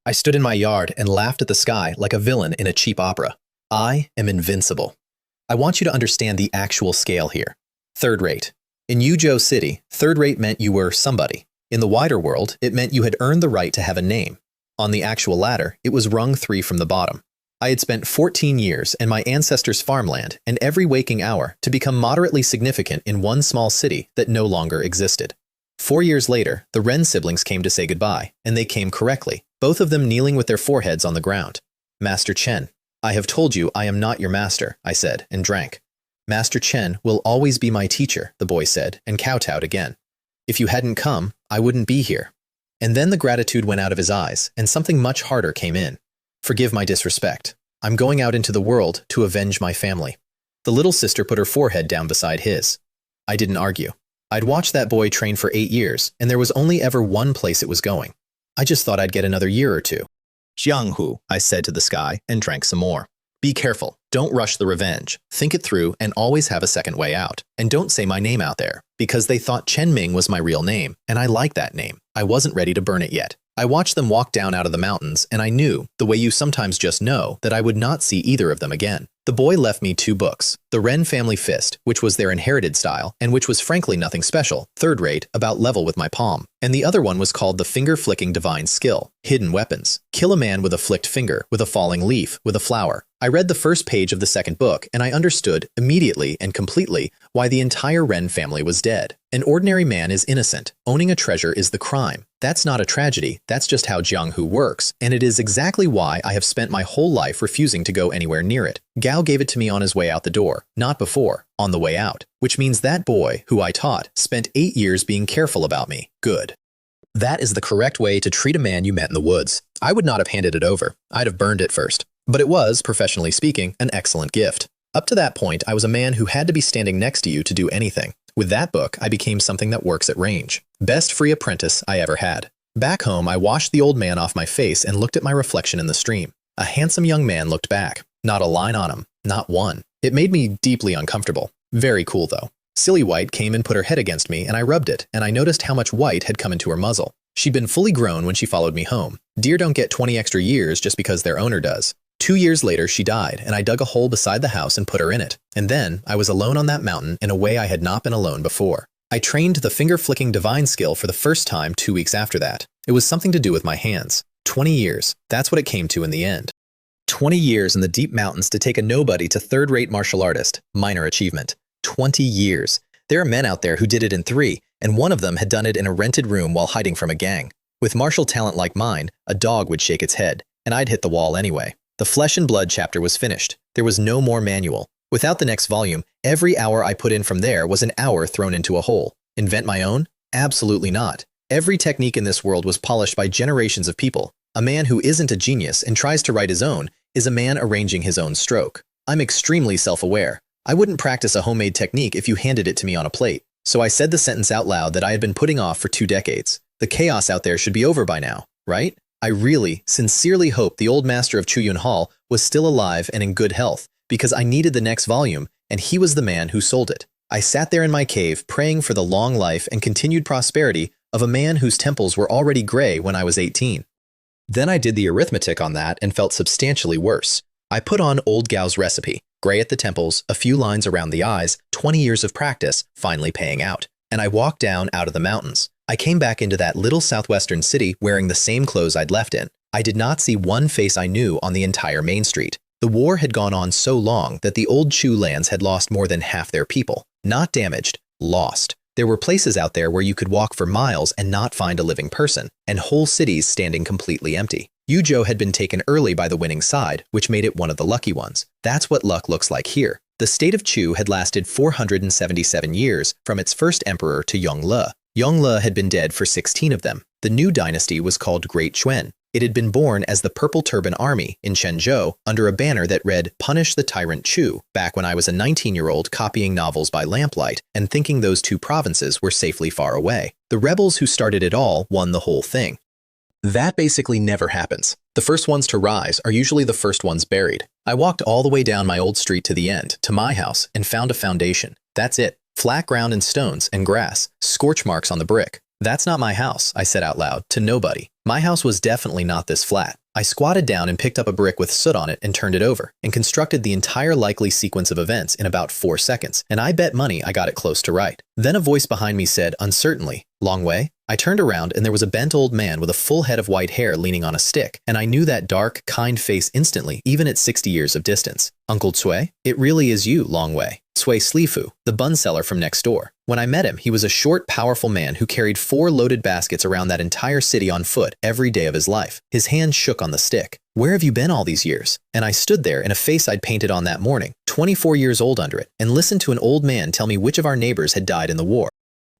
I stood in my yard and laughed at the sky like a villain in a cheap opera. I am invincible. I want you to understand the actual scale here. Third rate. In Yuzhou City, third rate meant you were somebody. In the wider world, it meant you had earned the right to have a name. On the actual ladder, it was rung 3 from the bottom. I had spent 14 years in my ancestors' farmland and every waking hour to become moderately significant in one small city that no longer existed. 4 years later, the Ren siblings came to say goodbye, and they came correctly, both of them kneeling with their foreheads on the ground. Master Chen, I have told you I am not your master, I said, and drank. Master Chen will always be my teacher, the boy said, and kowtowed again. If you hadn't come, I wouldn't be here. And then the gratitude went out of his eyes, and something much harder came in. Forgive my disrespect. I'm going out into the world to avenge my family. The little sister put her forehead down beside his. I didn't argue. I'd watched that boy train for 8 years, and there was only ever one place it was going. I just thought I'd get another year or two. Xianxia, I said to the sky, and drank some more. Be careful. Don't rush the revenge. Think it through and always have a second way out. And don't say my name out there, because they thought Chen Ming was my real name, and I like that name. I wasn't ready to burn it yet. I watched them walk down out of the mountains, and I knew, the way you sometimes just know, that I would not see either of them again. The boy left me 2 books. The Ren Family Fist, which was their inherited style, and which was frankly nothing special, third rate, about level with my palm. And the other one was called The Finger-Flicking Divine Skill, Hidden Weapons. Kill a man with a flicked finger, with a falling leaf, with a flower. I read the first page of the second book, and I understood, immediately and completely, why the entire Ren family was dead. An ordinary man is innocent. Owning a treasure is the crime. That's not a tragedy, that's just how Jianghu works, and it is exactly why I have spent my whole life refusing to go anywhere near it. Gao gave it to me on his way out the door, not before, on the way out, which means that boy, who I taught, spent 8 years being careful about me. Good. That is the correct way to treat a man you met in the woods. I would not have handed it over. I'd have burned it first. But it was, professionally speaking, an excellent gift. Up to that point, I was a man who had to be standing next to you to do anything. With that book, I became something that works at range. Best free apprentice I ever had. Back home, I washed the old man off my face and looked at my reflection in the stream. A handsome young man looked back. Not a line on him. Not one. It made me deeply uncomfortable. Very cool, though. Silly White came and put her head against me, and I rubbed it, and I noticed how much white had come into her muzzle. She'd been fully grown when she followed me home. Deer don't get 20 extra years just because their owner does. 2 years later, she died, and I dug a hole beside the house and put her in it. And then, I was alone on that mountain in a way I had not been alone before. I trained the finger-flicking divine skill for the first time 2 weeks after that. It was something to do with my hands. 20 years. That's what it came to in the end. 20 years in the deep mountains to take a nobody to third-rate martial artist. Minor achievement. 20 years. There are men out there who did it in 3, and one of them had done it in a rented room while hiding from a gang. With martial talent like mine, a dog would shake its head, and I'd hit the wall anyway. The flesh and blood chapter was finished. There was no more manual. Without the next volume, every hour I put in from there was an hour thrown into a hole. Invent my own? Absolutely not. Every technique in this world was polished by generations of people. A man who isn't a genius and tries to write his own is a man arranging his own stroke. I'm extremely self-aware. I wouldn't practice a homemade technique if you handed it to me on a plate. So I said the sentence out loud that I had been putting off for 2 decades. The chaos out there should be over by now, right? I really, sincerely hope the old master of Chuyun Hall was still alive and in good health, because I needed the next volume, and he was the man who sold it. I sat there in my cave praying for the long life and continued prosperity of a man whose temples were already gray when I was 18. Then I did the arithmetic on that and felt substantially worse. I put on old Gao's recipe, gray at the temples, a few lines around the eyes, 20 years of practice, finally paying out. And I walked down out of the mountains. I came back into that little southwestern city wearing the same clothes I'd left in. I did not see one face I knew on the entire main street. The war had gone on so long that the old Chu lands had lost more than half their people. Not damaged, lost. There were places out there where you could walk for miles and not find a living person, and whole cities standing completely empty. Yuzhou had been taken early by the winning side, which made it one of the lucky ones. That's what luck looks like here. The state of Chu had lasted 477 years from its first emperor to Yongle. Yongle had been dead for 16 of them. The new dynasty was called Great Chuan. It had been born as the Purple Turban Army in Quanzhou under a banner that read, "Punish the Tyrant Chu," back when I was a 19-year-old copying novels by lamplight and thinking those two provinces were safely far away. The rebels who started it all won the whole thing. That basically never happens. The first ones to rise are usually the first ones buried. I walked all the way down my old street to the end, to my house, and found a foundation. That's it. Flat ground and stones and grass, scorch marks on the brick. "That's not my house," I said out loud, to nobody. My house was definitely not this flat. I squatted down and picked up a brick with soot on it and turned it over, and constructed the entire likely sequence of events in about 4 seconds, and I bet money I got it close to right. Then a voice behind me said, uncertainly, "Long way?" I turned around and there was a bent old man with a full head of white hair leaning on a stick, and I knew that dark, kind face instantly, even at 60 years of distance. "Uncle Cui? It really is you, Long Wei." Cui Slifu, the bun seller from next door. When I met him, he was a short, powerful man who carried 4 loaded baskets around that entire city on foot every day of his life. His hand shook on the stick. "Where have you been all these years?" And I stood there in a face I'd painted on that morning, 24 years old under it, and listened to an old man tell me which of our neighbors had died in the war.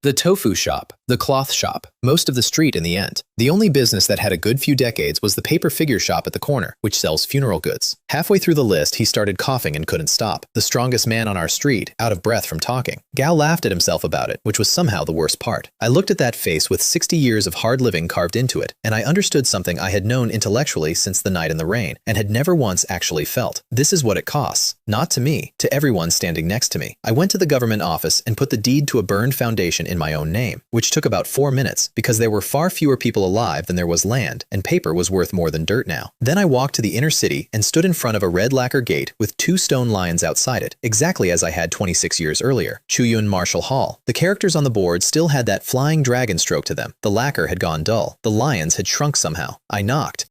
The tofu shop, the cloth shop, most of the street in the end. The only business that had a good few decades was the paper figure shop at the corner, which sells funeral goods. Halfway through the list, he started coughing and couldn't stop. The strongest man on our street, out of breath from talking. Gao laughed at himself about it, which was somehow the worst part. I looked at that face with 60 years of hard living carved into it, and I understood something I had known intellectually since the night in the rain, and had never once actually felt. This is what it costs. Not to me, to everyone standing next to me. I went to the government office and put the deed to a burned foundation in my own name, which took about 4 minutes because there were far fewer people alive than there was land, and paper was worth more than dirt now. Then I walked to the inner city and stood in front of a red lacquer gate with 2 stone lions outside it, exactly as I had 26 years earlier. Chuyun Martial Hall. The characters on the board still had that flying dragon stroke to them. The lacquer had gone dull. The lions had shrunk somehow. I knocked.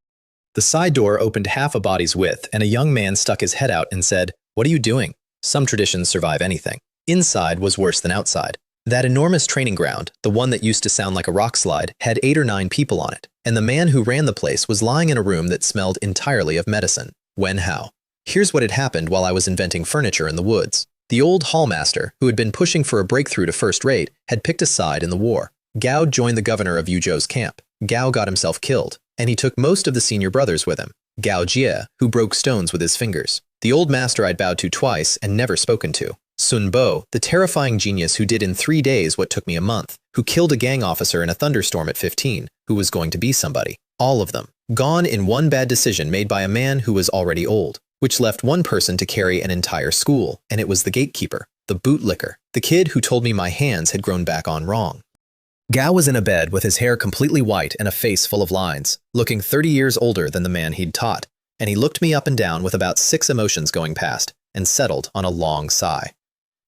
The side door opened half a body's width, and a young man stuck his head out and said, "What are you doing?" Some traditions survive anything. Inside was worse than outside. That enormous training ground, the one that used to sound like a rock slide, had 8 or 9 people on it, and the man who ran the place was lying in a room that smelled entirely of medicine. Wen Hao. Here's what had happened while I was inventing furniture in the woods. The old hallmaster, who had been pushing for a breakthrough to first rate, had picked a side in the war. Gao joined the governor of Yuzhou's camp. Gao got himself killed, and he took most of the senior brothers with him. Gao Jie, who broke stones with his fingers. The old master I'd bowed to twice and never spoken to. Sun Bo, the terrifying genius who did in 3 days what took me a month, who killed a gang officer in a thunderstorm at 15, who was going to be somebody. All of them. Gone in one bad decision made by a man who was already old, which left one person to carry an entire school, and it was the gatekeeper, the bootlicker, the kid who told me my hands had grown back on wrong. Gao was in a bed with his hair completely white and a face full of lines, looking 30 years older than the man he'd taught, and he looked me up and down with about 6 emotions going past, and settled on a long sigh.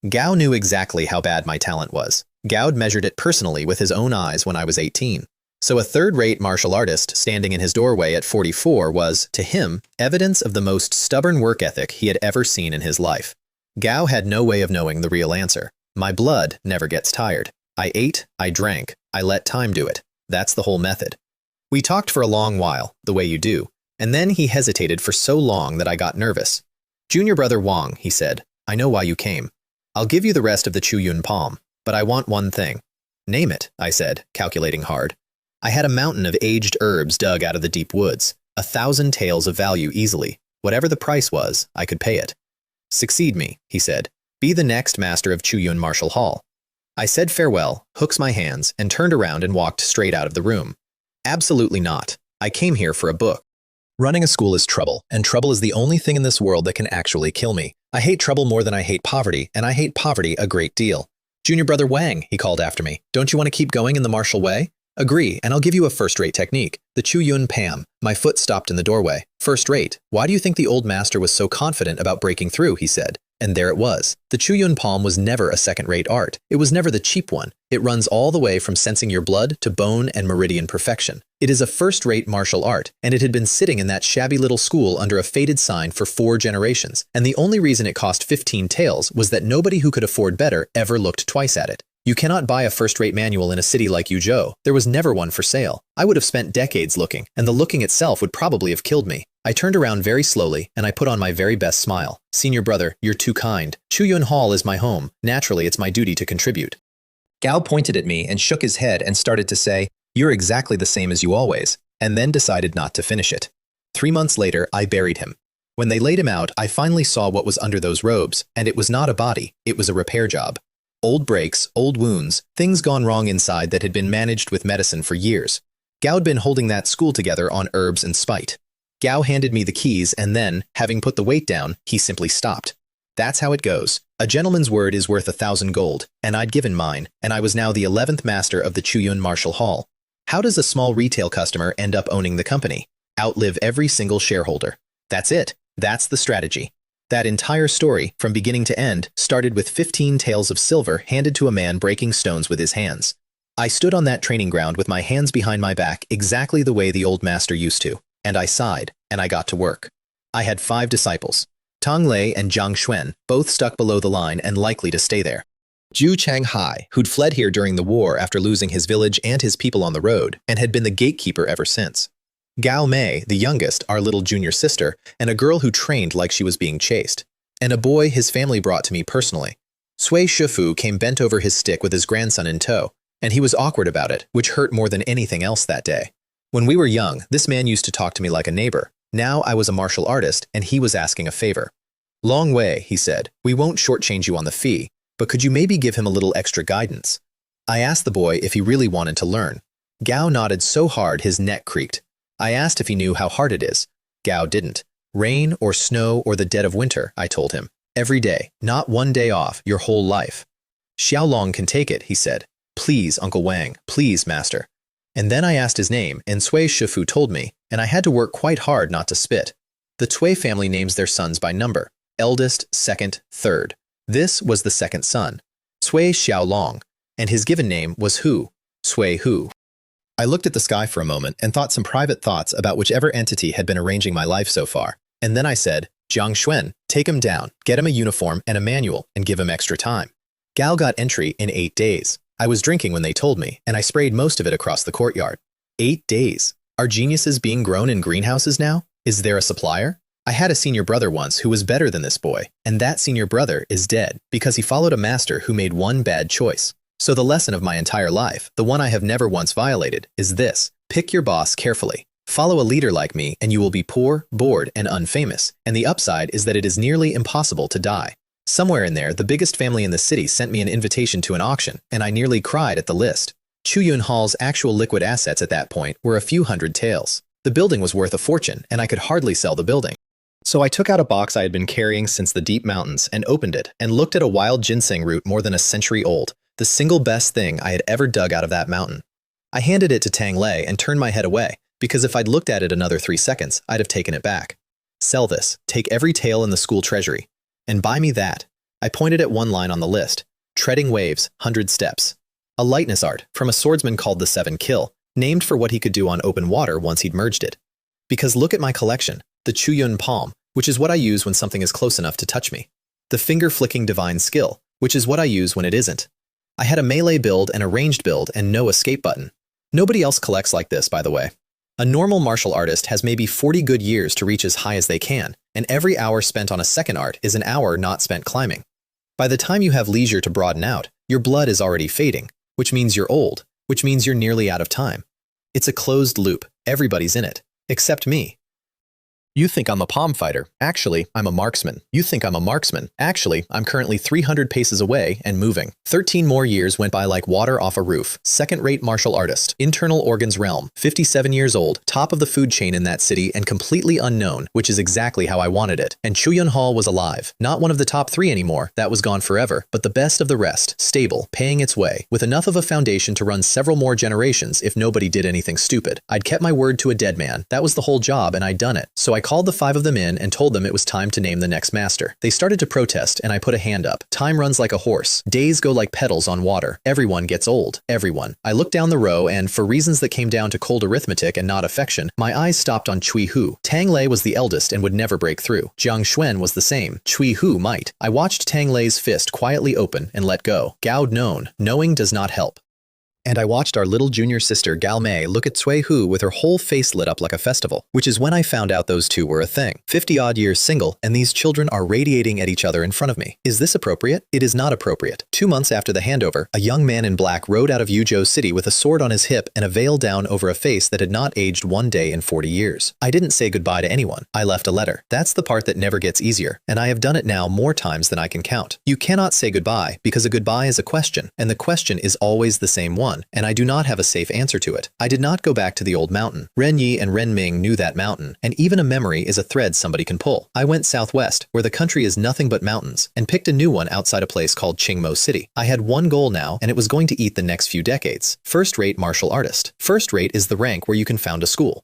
Gao knew exactly how bad my talent was. Gao'd measured it personally with his own eyes when I was 18. So a third-rate martial artist standing in his doorway at 44 was, to him, evidence of the most stubborn work ethic he had ever seen in his life. Gao had no way of knowing the real answer. My blood never gets tired. I ate, I drank, I let time do it. That's the whole method. We talked for a long while, the way you do, and then he hesitated for so long that I got nervous. "Junior brother Wang," he said, "I know why you came. I'll give you the rest of the Chuyun palm, but I want one thing." "Name it," I said, calculating hard. I had a mountain of aged herbs dug out of the deep woods, 1,000 taels of value easily. Whatever the price was, I could pay it. "Succeed me," he said. "Be the next master of Chuyun Martial Hall." I said farewell, hooks my hands, and turned around and walked straight out of the room. Absolutely not. I came here for a book. Running a school is trouble, and trouble is the only thing in this world that can actually kill me. I hate trouble more than I hate poverty, and I hate poverty a great deal. "Junior brother Wang," he called after me. "Don't you want to keep going in the martial way?" "Agree, and I'll give you a first-rate technique. The Chuyun Pam." My foot stopped in the doorway. "First-rate? Why do you think the old master was so confident about breaking through?" he said. And there it was. The Chuyun palm was never a second-rate art. It was never the cheap one. It runs all the way from sensing your blood to bone and meridian perfection. It is a first-rate martial art, and it had been sitting in that shabby little school under a faded sign for 4 generations, and the only reason it cost 15 taels was that nobody who could afford better ever looked twice at it. You cannot buy a first-rate manual in a city like Yuzhou. There was never one for sale. I would have spent decades looking, and the looking itself would probably have killed me. I turned around very slowly, and I put on my very best smile. "Senior brother, you're too kind. Chuyun Hall is my home. Naturally, it's my duty to contribute." Gao pointed at me and shook his head and started to say, You're exactly the same as you always, and then decided not to finish it. 3 months later, I buried him. When they laid him out, I finally saw what was under those robes, and it was not a body, it was a repair job. Old breaks, old wounds, things gone wrong inside that had been managed with medicine for years. Gao'd been holding that school together on herbs and spite. Gao handed me the keys and then, having put the weight down, he simply stopped. That's how it goes. A gentleman's word is worth 1,000 gold, and I'd given mine, and I was now the 11th master of the Chuyun Martial Hall. How does a small retail customer end up owning the company? Outlive every single shareholder. That's it. That's the strategy. That entire story, from beginning to end, started with 15 taels of silver handed to a man breaking stones with his hands. I stood on that training ground with my hands behind my back exactly the way the old master used to, and I sighed, and I got to work. I had 5 disciples. Tang Lei and Jiang Xuan, both stuck below the line and likely to stay there. Zhu Changhai, who'd fled here during the war after losing his village and his people on the road, and had been the gatekeeper ever since. Gao Mei, the youngest, our little junior sister, and a girl who trained like she was being chased. And a boy his family brought to me personally. Cui Shifu came bent over his stick with his grandson in tow, and he was awkward about it, which hurt more than anything else that day. When we were young, this man used to talk to me like a neighbor. Now I was a martial artist, and he was asking a favor. Long Wei, he said, we won't shortchange you on the fee, but could you maybe give him a little extra guidance? I asked the boy if he really wanted to learn. Gao nodded so hard his neck creaked. I asked if he knew how hard it is. Gao didn't. Rain or snow or the dead of winter, I told him. Every day, not one day off, your whole life. Xiaolong can take it, he said. Please, Uncle Wang, please, master. And then I asked his name, and Cui Shifu told me, and I had to work quite hard not to spit. The Cui family names their sons by number. Eldest, second, third. This was the second son, Cui Xiaolong, and his given name was Hu, Cui Hu. I looked at the sky for a moment and thought some private thoughts about whichever entity had been arranging my life so far. And then I said, Jiang Xuan, take him down, get him a uniform and a manual, and give him extra time. Gao got entry in 8 days. I was drinking when they told me, and I sprayed most of it across the courtyard. 8 days. Are geniuses being grown in greenhouses now? Is there a supplier? I had a senior brother once who was better than this boy, and that senior brother is dead because he followed a master who made one bad choice. So the lesson of my entire life, the one I have never once violated, is this. Pick your boss carefully. Follow a leader like me and you will be poor, bored, and unfamous, and the upside is that it is nearly impossible to die. Somewhere in there, the biggest family in the city sent me an invitation to an auction, and I nearly cried at the list. Chuyun Hall's actual liquid assets at that point were a few hundred taels. The building was worth a fortune, and I could hardly sell the building. So I took out a box I had been carrying since the deep mountains and opened it and looked at a wild ginseng root more than a century old, the single best thing I had ever dug out of that mountain. I handed it to Tang Lei and turned my head away, because if I'd looked at it another 3 seconds, I'd have taken it back. Sell this, take every tael in the school treasury, and buy me that. I pointed at one line on the list, treading waves, 100 steps. A lightness art from a swordsman called the 7 Kill, named for what he could do on open water once he'd merged it. Because look at my collection, the Chuyun palm, which is what I use when something is close enough to touch me. The finger-flicking divine skill, which is what I use when it isn't. I had a melee build and a ranged build and no escape button. Nobody else collects like this, by the way. A normal martial artist has maybe 40 good years to reach as high as they can, and every hour spent on a second art is an hour not spent climbing. By the time you have leisure to broaden out, your blood is already fading, which means you're old, which means you're nearly out of time. It's a closed loop. Everybody's in it, except me. You think I'm a palm fighter. Actually, I'm a marksman. You think I'm a marksman. Actually, I'm currently 300 paces away and moving. 13 more years went by like water off a roof. Second-rate martial artist. Internal organs realm. 57 years old. Top of the food chain in that city and completely unknown, which is exactly how I wanted it. And Chuyun Hall was alive. Not one of the top 3 anymore. That was gone forever. But the best of the rest. Stable. Paying its way. With enough of a foundation to run several more generations if nobody did anything stupid. I'd kept my word to a dead man. That was the whole job and I'd done it. So I called the 5 of them in and told them it was time to name the next master. They started to protest and I put a hand up. Time runs like a horse. Days go like petals on water. Everyone gets old. Everyone. I looked down the row and, for reasons that came down to cold arithmetic and not affection, my eyes stopped on Cui Hu. Tang Lei was the eldest and would never break through. Jiang Xuan was the same. Cui Hu might. I watched Tang Lei's fist quietly open and let go. Gao'd known. Knowing does not help. And I watched our little junior sister Gal Mei look at Cui Hu with her whole face lit up like a festival, which is when I found out those two were a thing. 50-odd years single, and these children are radiating at each other in front of me. Is this appropriate? It is not appropriate. 2 months after the handover, a young man in black rode out of Yuzhou City with a sword on his hip and a veil down over a face that had not aged 1 day in 40 years. I didn't say goodbye to anyone. I left a letter. That's the part that never gets easier, and I have done it now more times than I can count. You cannot say goodbye because a goodbye is a question, and the question is always the same one, and I do not have a safe answer to it. I did not go back to the old mountain. Ren Yi and Ren Ming knew that mountain, and even a memory is a thread somebody can pull. I went southwest, where the country is nothing but mountains, and picked a new one outside a place called Qingmo City. I had one goal now, and it was going to eat the next few decades. First-rate martial artist. First-rate is the rank where you can found a school.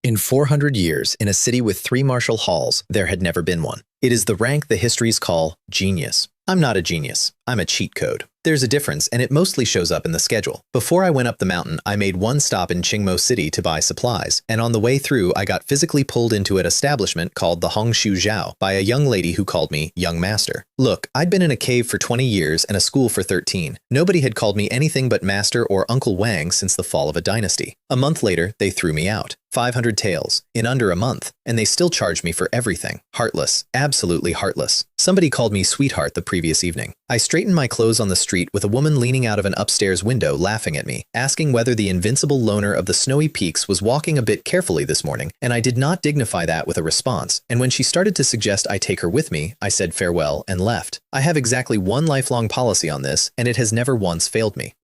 In 400 years, in a city with 3 martial halls, there had never been one. It is the rank the histories call genius. I'm not a genius. I'm a cheat code. There's a difference, and it mostly shows up in the schedule. Before I went up the mountain, I made one stop in Qingmo City to buy supplies, and on the way through, I got physically pulled into an establishment called the Hongshu Zhao by a young lady who called me Young Master. Look, I'd been in a cave for 20 years and a school for 13. Nobody had called me anything but Master or Uncle Wang since the fall of a dynasty. A month later, they threw me out. 500 taels, in under a month, and they still charged me for everything. Heartless. Absolutely heartless. Somebody called me sweetheart the previous evening. I straightened my clothes on the street with a woman leaning out of an upstairs window laughing at me, asking whether the invincible loner of the snowy peaks was walking a bit carefully this morning, and I did not dignify that with a response, and when she started to suggest I take her with me, I said farewell and left. I have exactly one lifelong policy on this, and it has never once failed me.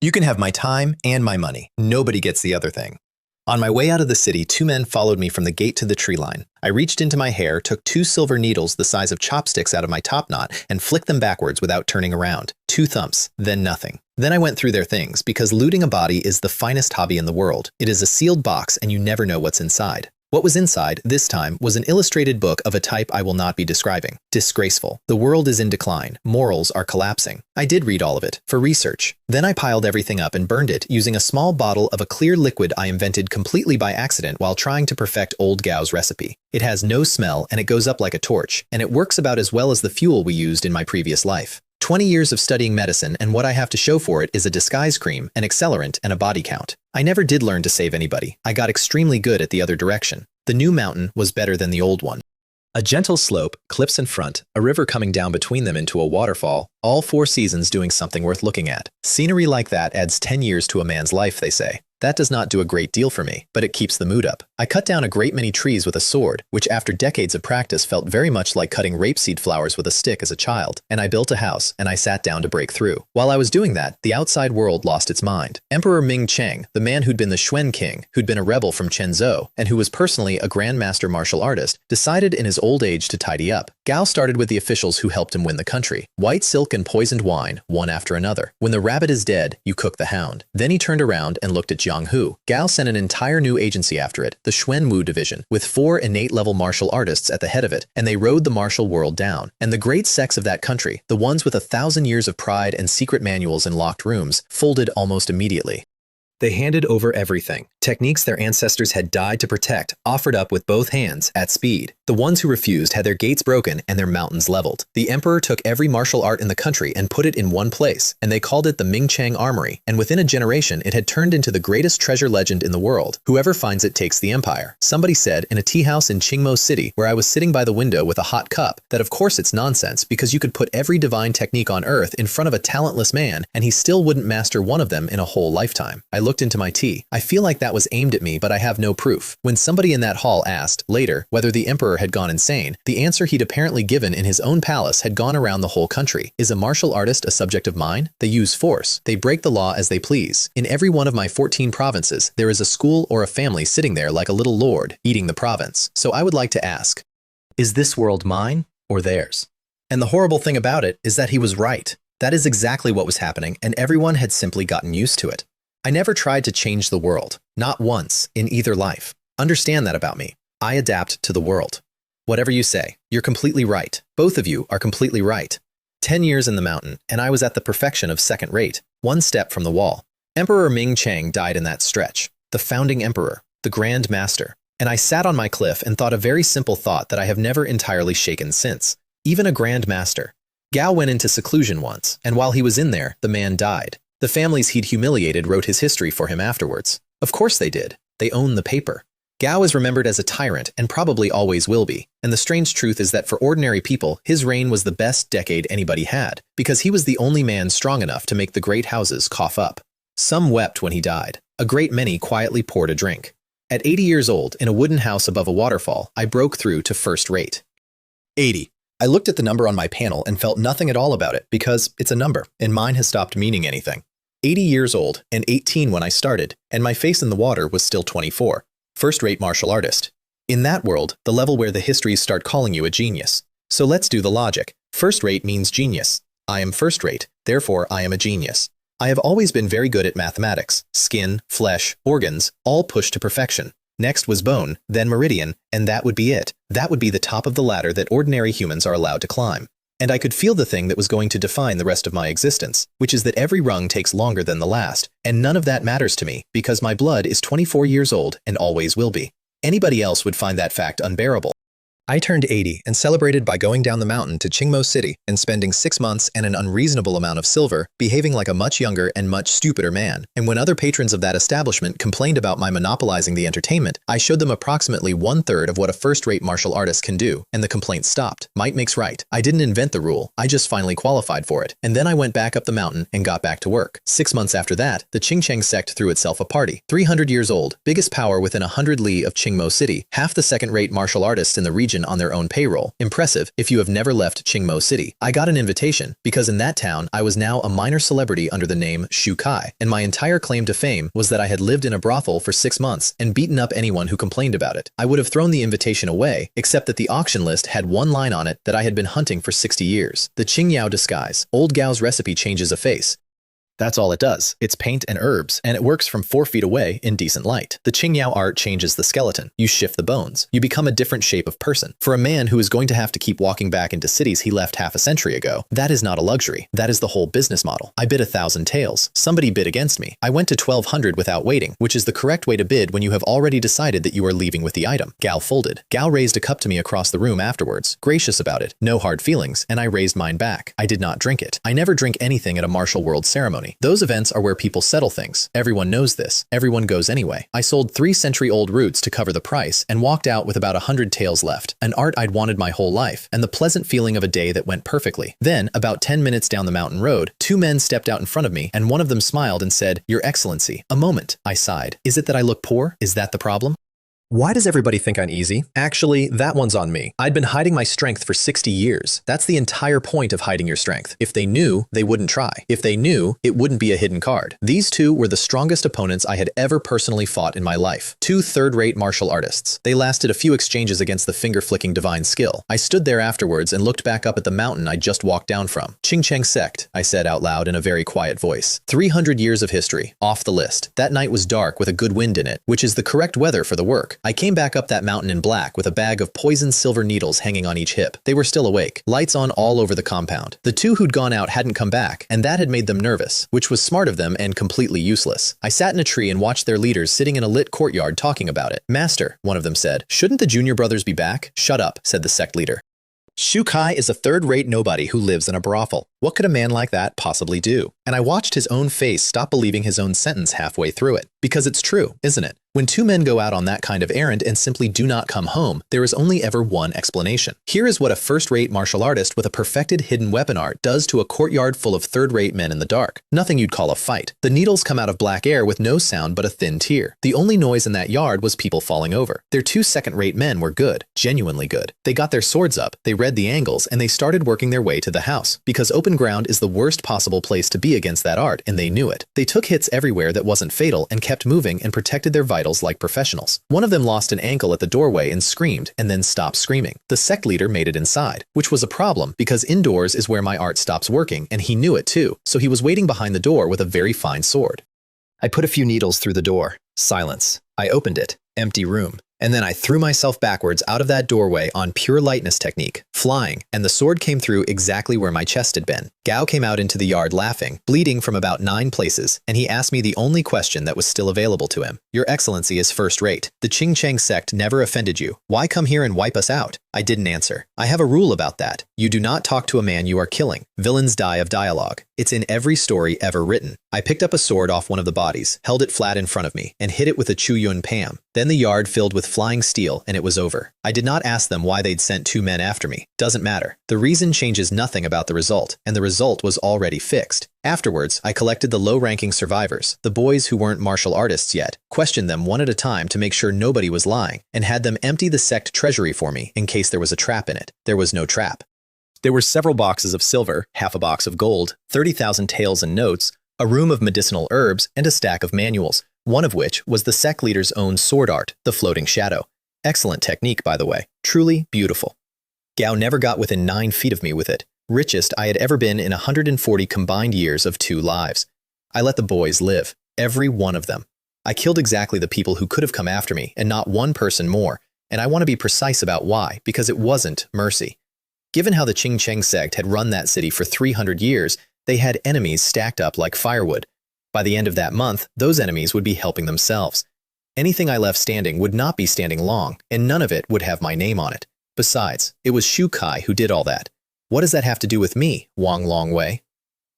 You can have my time and my money. Nobody gets the other thing. On my way out of the city, 2 men followed me from the gate to the tree line. I reached into my hair, took 2 silver needles the size of chopsticks out of my top knot, and flicked them backwards without turning around. 2 thumps, then nothing. Then I went through their things, because looting a body is the finest hobby in the world. It is a sealed box, and you never know what's inside. What was inside, this time, was an illustrated book of a type I will not be describing. Disgraceful. The world is in decline. Morals are collapsing. I did read all of it, for research. Then I piled everything up and burned it, using a small bottle of a clear liquid I invented completely by accident while trying to perfect old Gao's recipe. It has no smell, and it goes up like a torch, and it works about as well as the fuel we used in my previous life. 20 years of studying medicine, and what I have to show for it is a disguise cream, an accelerant, and a body count. I never did learn to save anybody. I got extremely good at the other direction. The new mountain was better than the old one. A gentle slope, cliffs in front, a river coming down between them into a waterfall, all 4 seasons doing something worth looking at. Scenery like that adds 10 years to a man's life, they say. That does not do a great deal for me, but it keeps the mood up. I cut down a great many trees with a sword, which after decades of practice felt very much like cutting rapeseed flowers with a stick as a child, and I built a house, and I sat down to break through. While I was doing that, the outside world lost its mind. Emperor Ming Cheng, the man who'd been the Xuan king, who'd been a rebel from Chenzhou, and who was personally a grandmaster martial artist, decided in his old age to tidy up. Gao started with the officials who helped him win the country. White silk and poisoned wine, one after another. When the rabbit is dead, you cook the hound. Then he turned around and looked at Jiang Hu. Gao sent an entire new agency after it, the Xuanwu Division, with 4 innate-level martial artists at the head of it, and they rode the martial world down. And the great sects of that country, the ones with 1,000 years of pride and secret manuals in locked rooms, folded almost immediately. They handed over everything. Techniques their ancestors had died to protect, offered up with both hands, at speed. The ones who refused had their gates broken and their mountains leveled. The emperor took every martial art in the country and put it in one place, and they called it the Mingchang Armory, and within a generation it had turned into the greatest treasure legend in the world. Whoever finds it takes the empire. Somebody said in a tea house in Qingmo City, where I was sitting by the window with a hot cup, that of course it's nonsense because you could put every divine technique on earth in front of a talentless man and he still wouldn't master one of them in a whole lifetime. I looked into my tea. I feel like that was aimed at me, but I have no proof. When somebody in that hall asked, later, whether the emperor had gone insane, the answer he'd apparently given in his own palace had gone around the whole country. Is a martial artist a subject of mine? They use force. They break the law as they please. In every one of my 14 provinces, there is a school or a family sitting there like a little lord, eating the province. So I would like to ask, is this world mine or theirs? And the horrible thing about it is that he was right. That is exactly what was happening, and everyone had simply gotten used to it. I never tried to change the world, not once, in either life. Understand that about me. I adapt to the world. Whatever you say, you're completely right. Both of you are completely right. 10 years in the mountain, and I was at the perfection of second rate, one step from the wall. Emperor Ming Cheng died in that stretch. The founding emperor, the grand master. And I sat on my cliff and thought a very simple thought that I have never entirely shaken since. Even a grand master. Gao went into seclusion once, and while he was in there, the man died. The families he'd humiliated wrote his history for him afterwards. Of course they did. They own the paper. Gao is remembered as a tyrant and probably always will be. And the strange truth is that for ordinary people, his reign was the best decade anybody had, because he was the only man strong enough to make the great houses cough up. Some wept when he died. A great many quietly poured a drink. At 80 years old, in a wooden house above a waterfall, I broke through to first rate. 80. I looked at the number on my panel and felt nothing at all about it because it's a number, and mine has stopped meaning anything. 80 years old and 18 when I started, and my face in the water was still 24. First-rate martial artist. In that world, the level where the histories start calling you a genius. So let's do the logic. First-rate means genius. I am first-rate, therefore I am a genius. I have always been very good at mathematics. Skin, flesh, organs, all pushed to perfection. Next was bone, then meridian, and that would be it. That would be the top of the ladder that ordinary humans are allowed to climb. And I could feel the thing that was going to define the rest of my existence, which is that every rung takes longer than the last, and none of that matters to me because my blood is 24 years old and always will be. Anybody else would find that fact unbearable. I turned 80 and celebrated by going down the mountain to Qingmo City and spending 6 months and an unreasonable amount of silver, behaving like a much younger and much stupider man. And when other patrons of that establishment complained about my monopolizing the entertainment, I showed them approximately 1/3 of what a first-rate martial artist can do, and the complaints stopped. Might makes right. I didn't invent the rule, I just finally qualified for it. And then I went back up the mountain and got back to work. 6 months after that, the Qingcheng sect threw itself a party. 300 years old, biggest power within 100 li of Qingmo City, half the second-rate martial artists in the region on their own payroll. Impressive if you have never left Qingmo City. I got an invitation because in that town I was now a minor celebrity under the name Shu Kai, and my entire claim to fame was that I had lived in a brothel for 6 months and beaten up anyone who complained about it. I would have thrown the invitation away, except that the auction list had one line on it that I had been hunting for 60 years. The Qingyao disguise. Old Gao's recipe changes a face. That's all it does. It's paint and herbs, and it works from 4 feet away in decent light. The Qingyao art changes the skeleton. You shift the bones. You become a different shape of person. For a man who is going to have to keep walking back into cities he left half a century ago, that is not a luxury. That is the whole business model. I bid 1,000 taels. Somebody bid against me. I went to 1,200 without waiting, which is the correct way to bid when you have already decided that you are leaving with the item. Gao folded. Gao raised a cup to me across the room afterwards, gracious about it, no hard feelings, and I raised mine back. I did not drink it. I never drink anything at a martial world ceremony. Those events are where people settle things. Everyone knows this. Everyone goes anyway. I sold 3-century-old roots to cover the price and walked out with about 100 taels left, an art I'd wanted my whole life, and the pleasant feeling of a day that went perfectly. Then, about 10 minutes down the mountain road, 2 men stepped out in front of me, and one of them smiled and said, "Your Excellency." A moment. I sighed. Is it that I look poor? Is that the problem? Why does everybody think I'm easy? Actually, that one's on me. I'd been hiding my strength for 60 years. That's the entire point of hiding your strength. If they knew, they wouldn't try. If they knew, it wouldn't be a hidden card. These two were the strongest opponents I had ever personally fought in my life. 2 third-rate martial artists. They lasted a few exchanges against the finger-flicking divine skill. I stood there afterwards and looked back up at the mountain I just walked down from. Qingcheng sect, I said out loud in a very quiet voice. 300 years of history. Off the list. That night was dark with a good wind in it, which is the correct weather for the work. I came back up that mountain in black with a bag of poisoned silver needles hanging on each hip. They were still awake. Lights on all over the compound. The 2 who'd gone out hadn't come back, and that had made them nervous, which was smart of them and completely useless. I sat in a tree and watched their leaders sitting in a lit courtyard talking about it. "Master," one of them said, "shouldn't the junior brothers be back?" "Shut up," said the sect leader. Shu Kai is a third-rate nobody who lives in a brothel. What could a man like that possibly do? And I watched his own face stop believing his own sentence halfway through it. Because it's true, isn't it? When 2 men go out on that kind of errand and simply do not come home, there is only ever one explanation. Here is what a first-rate martial artist with a perfected hidden weapon art does to a courtyard full of third-rate men in the dark. Nothing you'd call a fight. The needles come out of black air with no sound but a thin tear. The only noise in that yard was people falling over. Their 2 second-rate men were good, genuinely good. They got their swords up, they read the angles, and they started working their way to the house. Because open ground is the worst possible place to be against that art, and they knew it. They took hits everywhere that wasn't fatal and kept moving and protected their vitals like professionals. One of them lost an ankle at the doorway and screamed, and then stopped screaming. The sect leader made it inside, which was a problem because indoors is where my art stops working, and he knew it too, so he was waiting behind the door with a very fine sword. I put a few needles through the door. Silence. I opened it. Empty room. And then I threw myself backwards out of that doorway on pure lightness technique, flying, and the sword came through exactly where my chest had been. Gao came out into the yard laughing, bleeding from about 9 places, and he asked me the only question that was still available to him. "Your Excellency is first rate. The Qingcheng sect never offended you. Why come here and wipe us out?" I didn't answer. I have a rule about that. You do not talk to a man you are killing. Villains die of dialogue. It's in every story ever written. I picked up a sword off one of the bodies, held it flat in front of me, and hit it with a Chuyun Pam. Then the yard filled with flying steel, and it was over. I did not ask them why they'd sent 2 men after me. Doesn't matter. The reason changes nothing about the result, and the result was already fixed. Afterwards, I collected the low-ranking survivors, the boys who weren't martial artists yet, questioned them one at a time to make sure nobody was lying, and had them empty the sect treasury for me in case there was a trap in it. There was no trap. There were several boxes of silver, half a box of gold, 30,000 taels and notes, a room of medicinal herbs, and a stack of manuals, one of which was the sect leader's own sword art, the floating shadow. Excellent technique, by the way. Truly beautiful. Gao never got within 9 feet of me with it. Richest I had ever been in 140 combined years of 2 lives. I let the boys live. Every one of them. I killed exactly the people who could have come after me, and not one person more. And I want to be precise about why, because it wasn't mercy. Given how the Qingcheng sect had run that city for 300 years, they had enemies stacked up like firewood. By the end of that month, those enemies would be helping themselves. Anything I left standing would not be standing long, and none of it would have my name on it. Besides, it was Shu Kai who did all that. What does that have to do with me, Wang Longwei?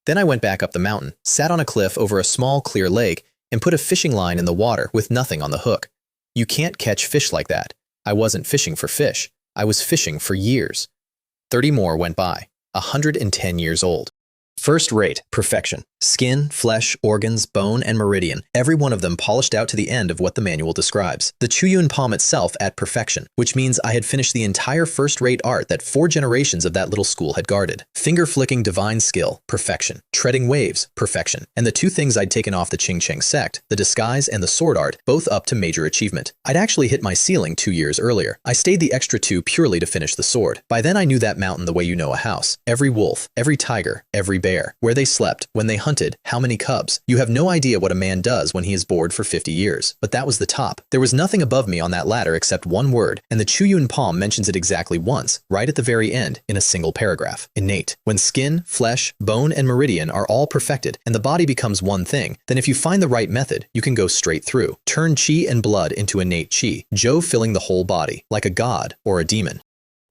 Then I went back up the mountain, sat on a cliff over a small clear lake, and put a fishing line in the water with nothing on the hook. You can't catch fish like that. I wasn't fishing for fish. I was fishing for years. 30 more went by, 110 years old. First rate, perfection. Skin, flesh, organs, bone, and meridian, every one of them polished out to the end of what the manual describes. The Chuyun palm itself at perfection, which means I had finished the entire first-rate art that 4 generations of that little school had guarded. Finger-flicking divine skill, perfection. Treading waves, perfection. And the 2 things I'd taken off the Qingcheng sect, the disguise and the sword art, both up to major achievement. I'd actually hit my ceiling 2 years earlier. I stayed the extra 2 purely to finish the sword. By then I knew that mountain the way you know a house. Every wolf, every tiger, every bear, where they slept, when they hunted, how many cubs. You have no idea what a man does when he is bored for 50 years. But that was the top. There was nothing above me on that ladder except one word, and the Chuyun palm mentions it exactly once, right at the very end, in a single paragraph. Innate. When skin, flesh, bone, and meridian are all perfected, and the body becomes one thing, then if you find the right method, you can go straight through. Turn chi and blood into innate chi, Zhou filling the whole body, like a god or a demon.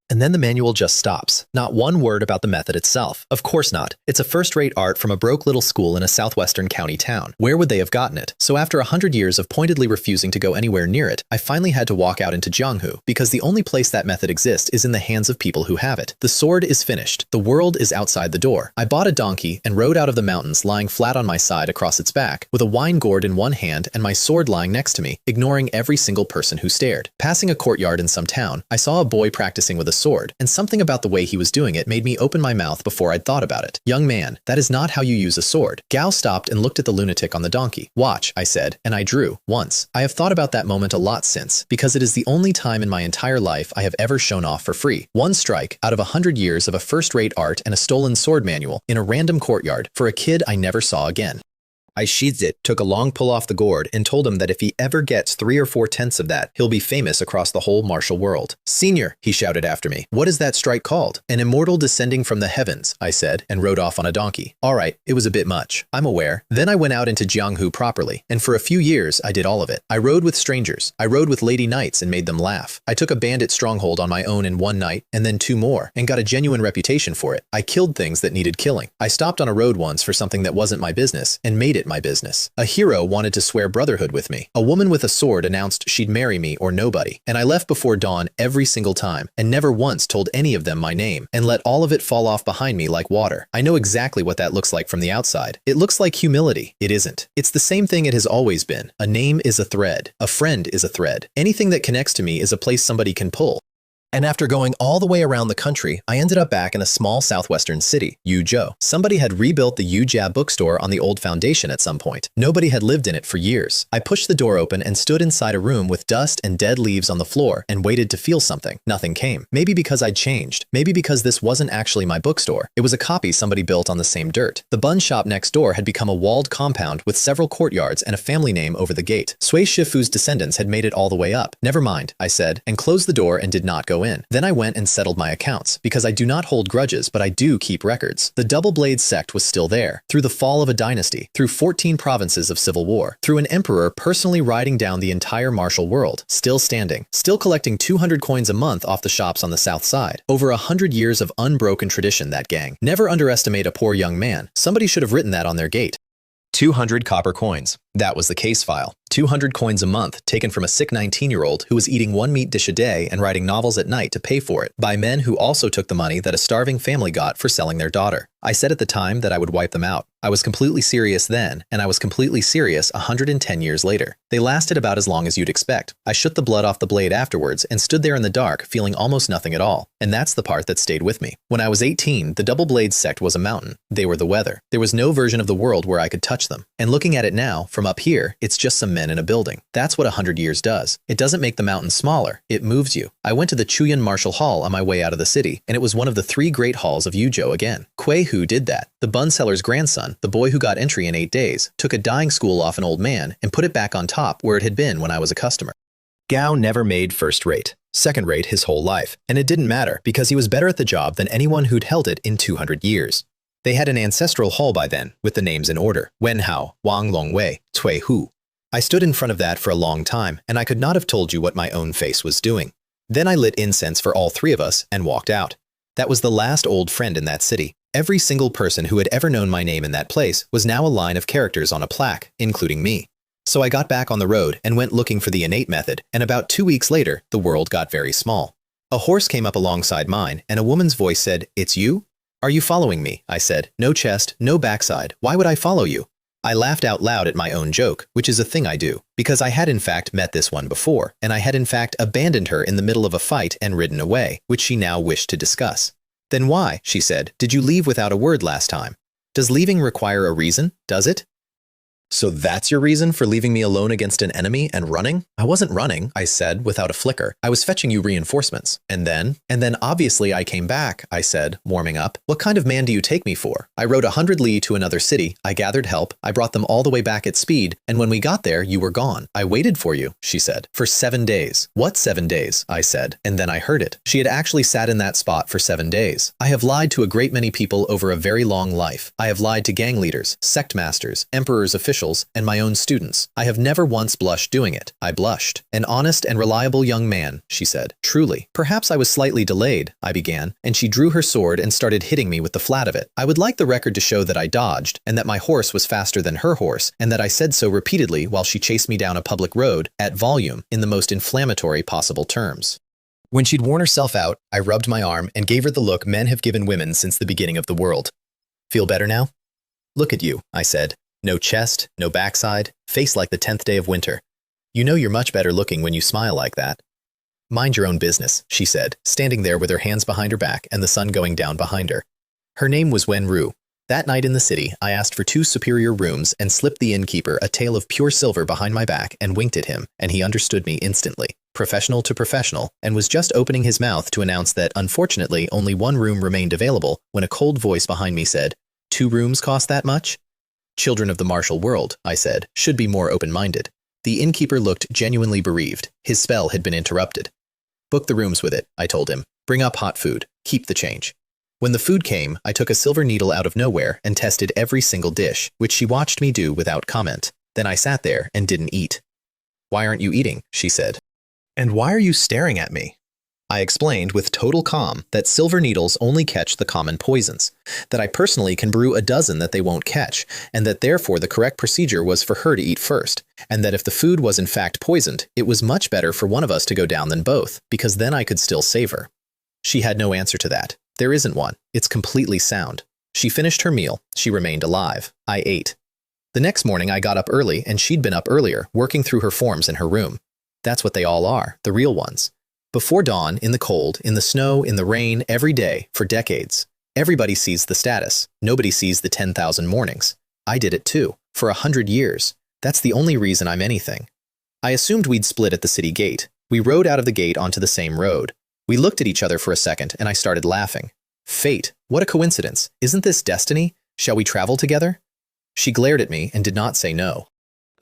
And then the manual just stops. Not one word about the method itself. Of course not. It's a first-rate art from a broke little school in a southwestern county town. Where would they have gotten it? So after 100 years of pointedly refusing to go anywhere near it, I finally had to walk out into Jianghu, because the only place that method exists is in the hands of people who have it. The sword is finished. The world is outside the door. I bought a donkey and rode out of the mountains lying flat on my side across its back, with a wine gourd in one hand and my sword lying next to me, ignoring every single person who stared. Passing a courtyard in some town, I saw a boy practicing with a sword, and something about the way he was doing it made me open my mouth before I'd thought about it. Young man, that is not how you use a sword. Gao stopped and looked at the lunatic on the donkey. Watch, I said, and I drew, once. I have thought about that moment a lot since, because it is the only time in my entire life I have ever shown off for free. One strike, out of 100 years of a first-rate art and a stolen sword manual, in a random courtyard, for a kid I never saw again. I sheathed it, took a long pull off the gourd, and told him that if he ever gets 3 or 4/10 of that, he'll be famous across the whole martial world. Senior, he shouted after me. What is that strike called? An immortal descending from the heavens, I said, and rode off on a donkey. All right, it was a bit much. I'm aware. Then I went out into Jianghu properly, and for a few years I did all of it. I rode with strangers. I rode with lady knights and made them laugh. I took a bandit stronghold on my own in one night, and then 2 more, and got a genuine reputation for it. I killed things that needed killing. I stopped on a road once for something that wasn't my business, and made it my business. A hero wanted to swear brotherhood with me. A woman with a sword announced she'd marry me or nobody, and I left before dawn every single time, and never once told any of them my name, and let all of it fall off behind me like water. I know exactly what that looks like from the outside. It looks like humility. It isn't. It's the same thing it has always been. A name is a thread. A friend is a thread. Anything that connects to me is a place somebody can pull. And after going all the way around the country, I ended up back in a small southwestern city, Yuzhou. Somebody had rebuilt the Yujia bookstore on the old foundation at some point. Nobody had lived in it for years. I pushed the door open and stood inside a room with dust and dead leaves on the floor and waited to feel something. Nothing came. Maybe because I'd changed. Maybe because this wasn't actually my bookstore. It was a copy somebody built on the same dirt. The bun shop next door had become a walled compound with several courtyards and a family name over the gate. Sui Shifu's descendants had made it all the way up. Never mind, I said, and closed the door and did not go go in. Then I went and settled my accounts, because I do not hold grudges, but I do keep records. The Double Blade sect was still there, through the fall of a dynasty, through 14 provinces of civil war, through an emperor personally riding down the entire martial world, still standing, still collecting 200 coins a month off the shops on the south side. Over 100 years of unbroken tradition, that gang. Never underestimate a poor young man. Somebody should have written that on their gate. 200 copper coins. That was the case file. 200 coins a month, taken from a sick 19-year-old who was eating one meat dish a day and writing novels at night to pay for it, by men who also took the money that a starving family got for selling their daughter. I said at the time that I would wipe them out. I was completely serious then, and I was completely serious 110 years later. They lasted about as long as you'd expect. I shook the blood off the blade afterwards and stood there in the dark, feeling almost nothing at all. And that's the part that stayed with me. When I was 18, the Double Blade sect was a mountain. They were the weather. There was no version of the world where I could touch them. And looking at it now, from up here, it's just some men in a building. That's what 100 years does. It doesn't make the mountain smaller. It moves you. I went to the Chuyan Martial Hall on my way out of the city, and it was one of the 3 great halls of Yuzhou again. Kuei Hu did that. The bun seller's grandson, the boy who got entry in 8 days, took a dying school off an old man and put it back on top where it had been when I was a customer. Gao never made first rate. Second rate his whole life, and it didn't matter because he was better at the job than anyone who'd held it in 200 years. They had an ancestral hall by then, with the names in order: Wen Hao, Wang Longwei, Cui Hu. I stood in front of that for a long time, and I could not have told you what my own face was doing. Then I lit incense for all 3 of us and walked out. That was the last old friend in that city. Every single person who had ever known my name in that place was now a line of characters on a plaque, including me. So I got back on the road and went looking for the innate method, and about 2 weeks later, the world got very small. A horse came up alongside mine, and a woman's voice said, "It's you? Are you following me?" I said, "No chest, no backside. Why would I follow you?" I laughed out loud at my own joke, which is a thing I do, because I had in fact met this one before, and I had in fact abandoned her in the middle of a fight and ridden away, which she now wished to discuss. "Then why," she said, "did you leave without a word last time? Does leaving require a reason, does it?" "So that's your reason for leaving me alone against an enemy and running?" "I wasn't running," I said without a flicker. "I was fetching you reinforcements. And then obviously I came back," I said, warming up. "What kind of man do you take me for? I rode 100 li to another city. I gathered help. I brought them all the way back at speed. And when we got there, you were gone. I waited for you," she said, "for 7 days. "What 7 days?" I said. And then I heard it. She had actually sat in that spot for 7 days. I have lied to a great many people over a very long life. I have lied to gang leaders, sect masters, emperors' officials, and my own students. I have never once blushed doing it. I blushed. "An honest and reliable young man," she said. "Truly." "Perhaps I was slightly delayed," I began, and she drew her sword and started hitting me with the flat of it. I would like the record to show that I dodged, and that my horse was faster than her horse, and that I said so repeatedly while she chased me down a public road, at volume, in the most inflammatory possible terms. When she'd worn herself out, I rubbed my arm and gave her the look men have given women since the beginning of the world. "Feel better now?" "Look at you," I said. "No chest, no backside, face like the 10th day of winter. You know you're much better looking when you smile like that." "Mind your own business," she said, standing there with her hands behind her back and the sun going down behind her. Her name was Wen Ru. That night in the city, I asked for 2 superior rooms and slipped the innkeeper a tail of pure silver behind my back and winked at him, and he understood me instantly, professional to professional, and was just opening his mouth to announce that, unfortunately, only 1 room remained available when a cold voice behind me said, "2 rooms cost that much?" "Children of the martial world," I said, "should be more open-minded." The innkeeper looked genuinely bereaved. His spell had been interrupted. "Book the rooms with it," I told him. "Bring up hot food. Keep the change." When the food came, I took a silver needle out of nowhere and tested every single dish, which she watched me do without comment. Then I sat there and didn't eat. "Why aren't you eating?" she said. "And why are you staring at me?" I explained with total calm that silver needles only catch the common poisons, that I personally can brew a dozen that they won't catch, and that therefore the correct procedure was for her to eat first, and that if the food was in fact poisoned, it was much better for one of us to go down than both, because then I could still save her. She had no answer to that. There isn't one. It's completely sound. She finished her meal. She remained alive. I ate. The next morning I got up early, and she'd been up earlier, working through her forms in her room. That's what they all are, the real ones. Before dawn, in the cold, in the snow, in the rain, every day, for decades. Everybody sees the status. Nobody sees the 10,000 mornings. I did it too, for 100 years. That's the only reason I'm anything. I assumed we'd split at the city gate. We rode out of the gate onto the same road. We looked at each other for a second, and I started laughing. Fate, what a coincidence. Isn't this destiny? Shall we travel together? She glared at me and did not say no.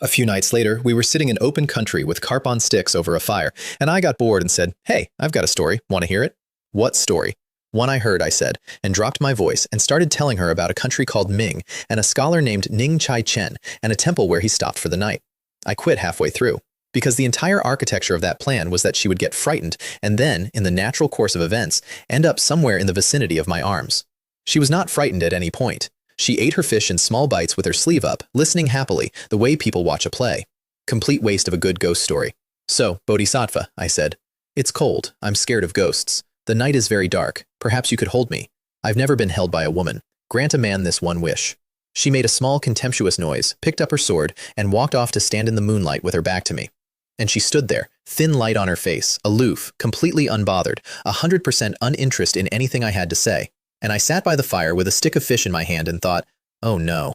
A few nights later, we were sitting in open country with carp on sticks over a fire, and I got bored and said, "Hey, I've got a story. Want to hear it?" "What story?" "One I heard," I said, and dropped my voice and started telling her about a country called Ming and a scholar named Ning Chai Chen and a temple where he stopped for the night. I quit halfway through, because the entire architecture of that plan was that she would get frightened and then, in the natural course of events, end up somewhere in the vicinity of my arms. She was not frightened at any point. She ate her fish in small bites with her sleeve up, listening happily, the way people watch a play. Complete waste of a good ghost story. "So, Bodhisattva," I said. "It's cold. I'm scared of ghosts. The night is very dark. Perhaps you could hold me. I've never been held by a woman. Grant a man this one wish." She made a small contemptuous noise, picked up her sword, and walked off to stand in the moonlight with her back to me. And she stood there, thin light on her face, aloof, completely unbothered, 100% uninterest in anything I had to say. And I sat by the fire with a stick of fish in my hand and thought, oh no.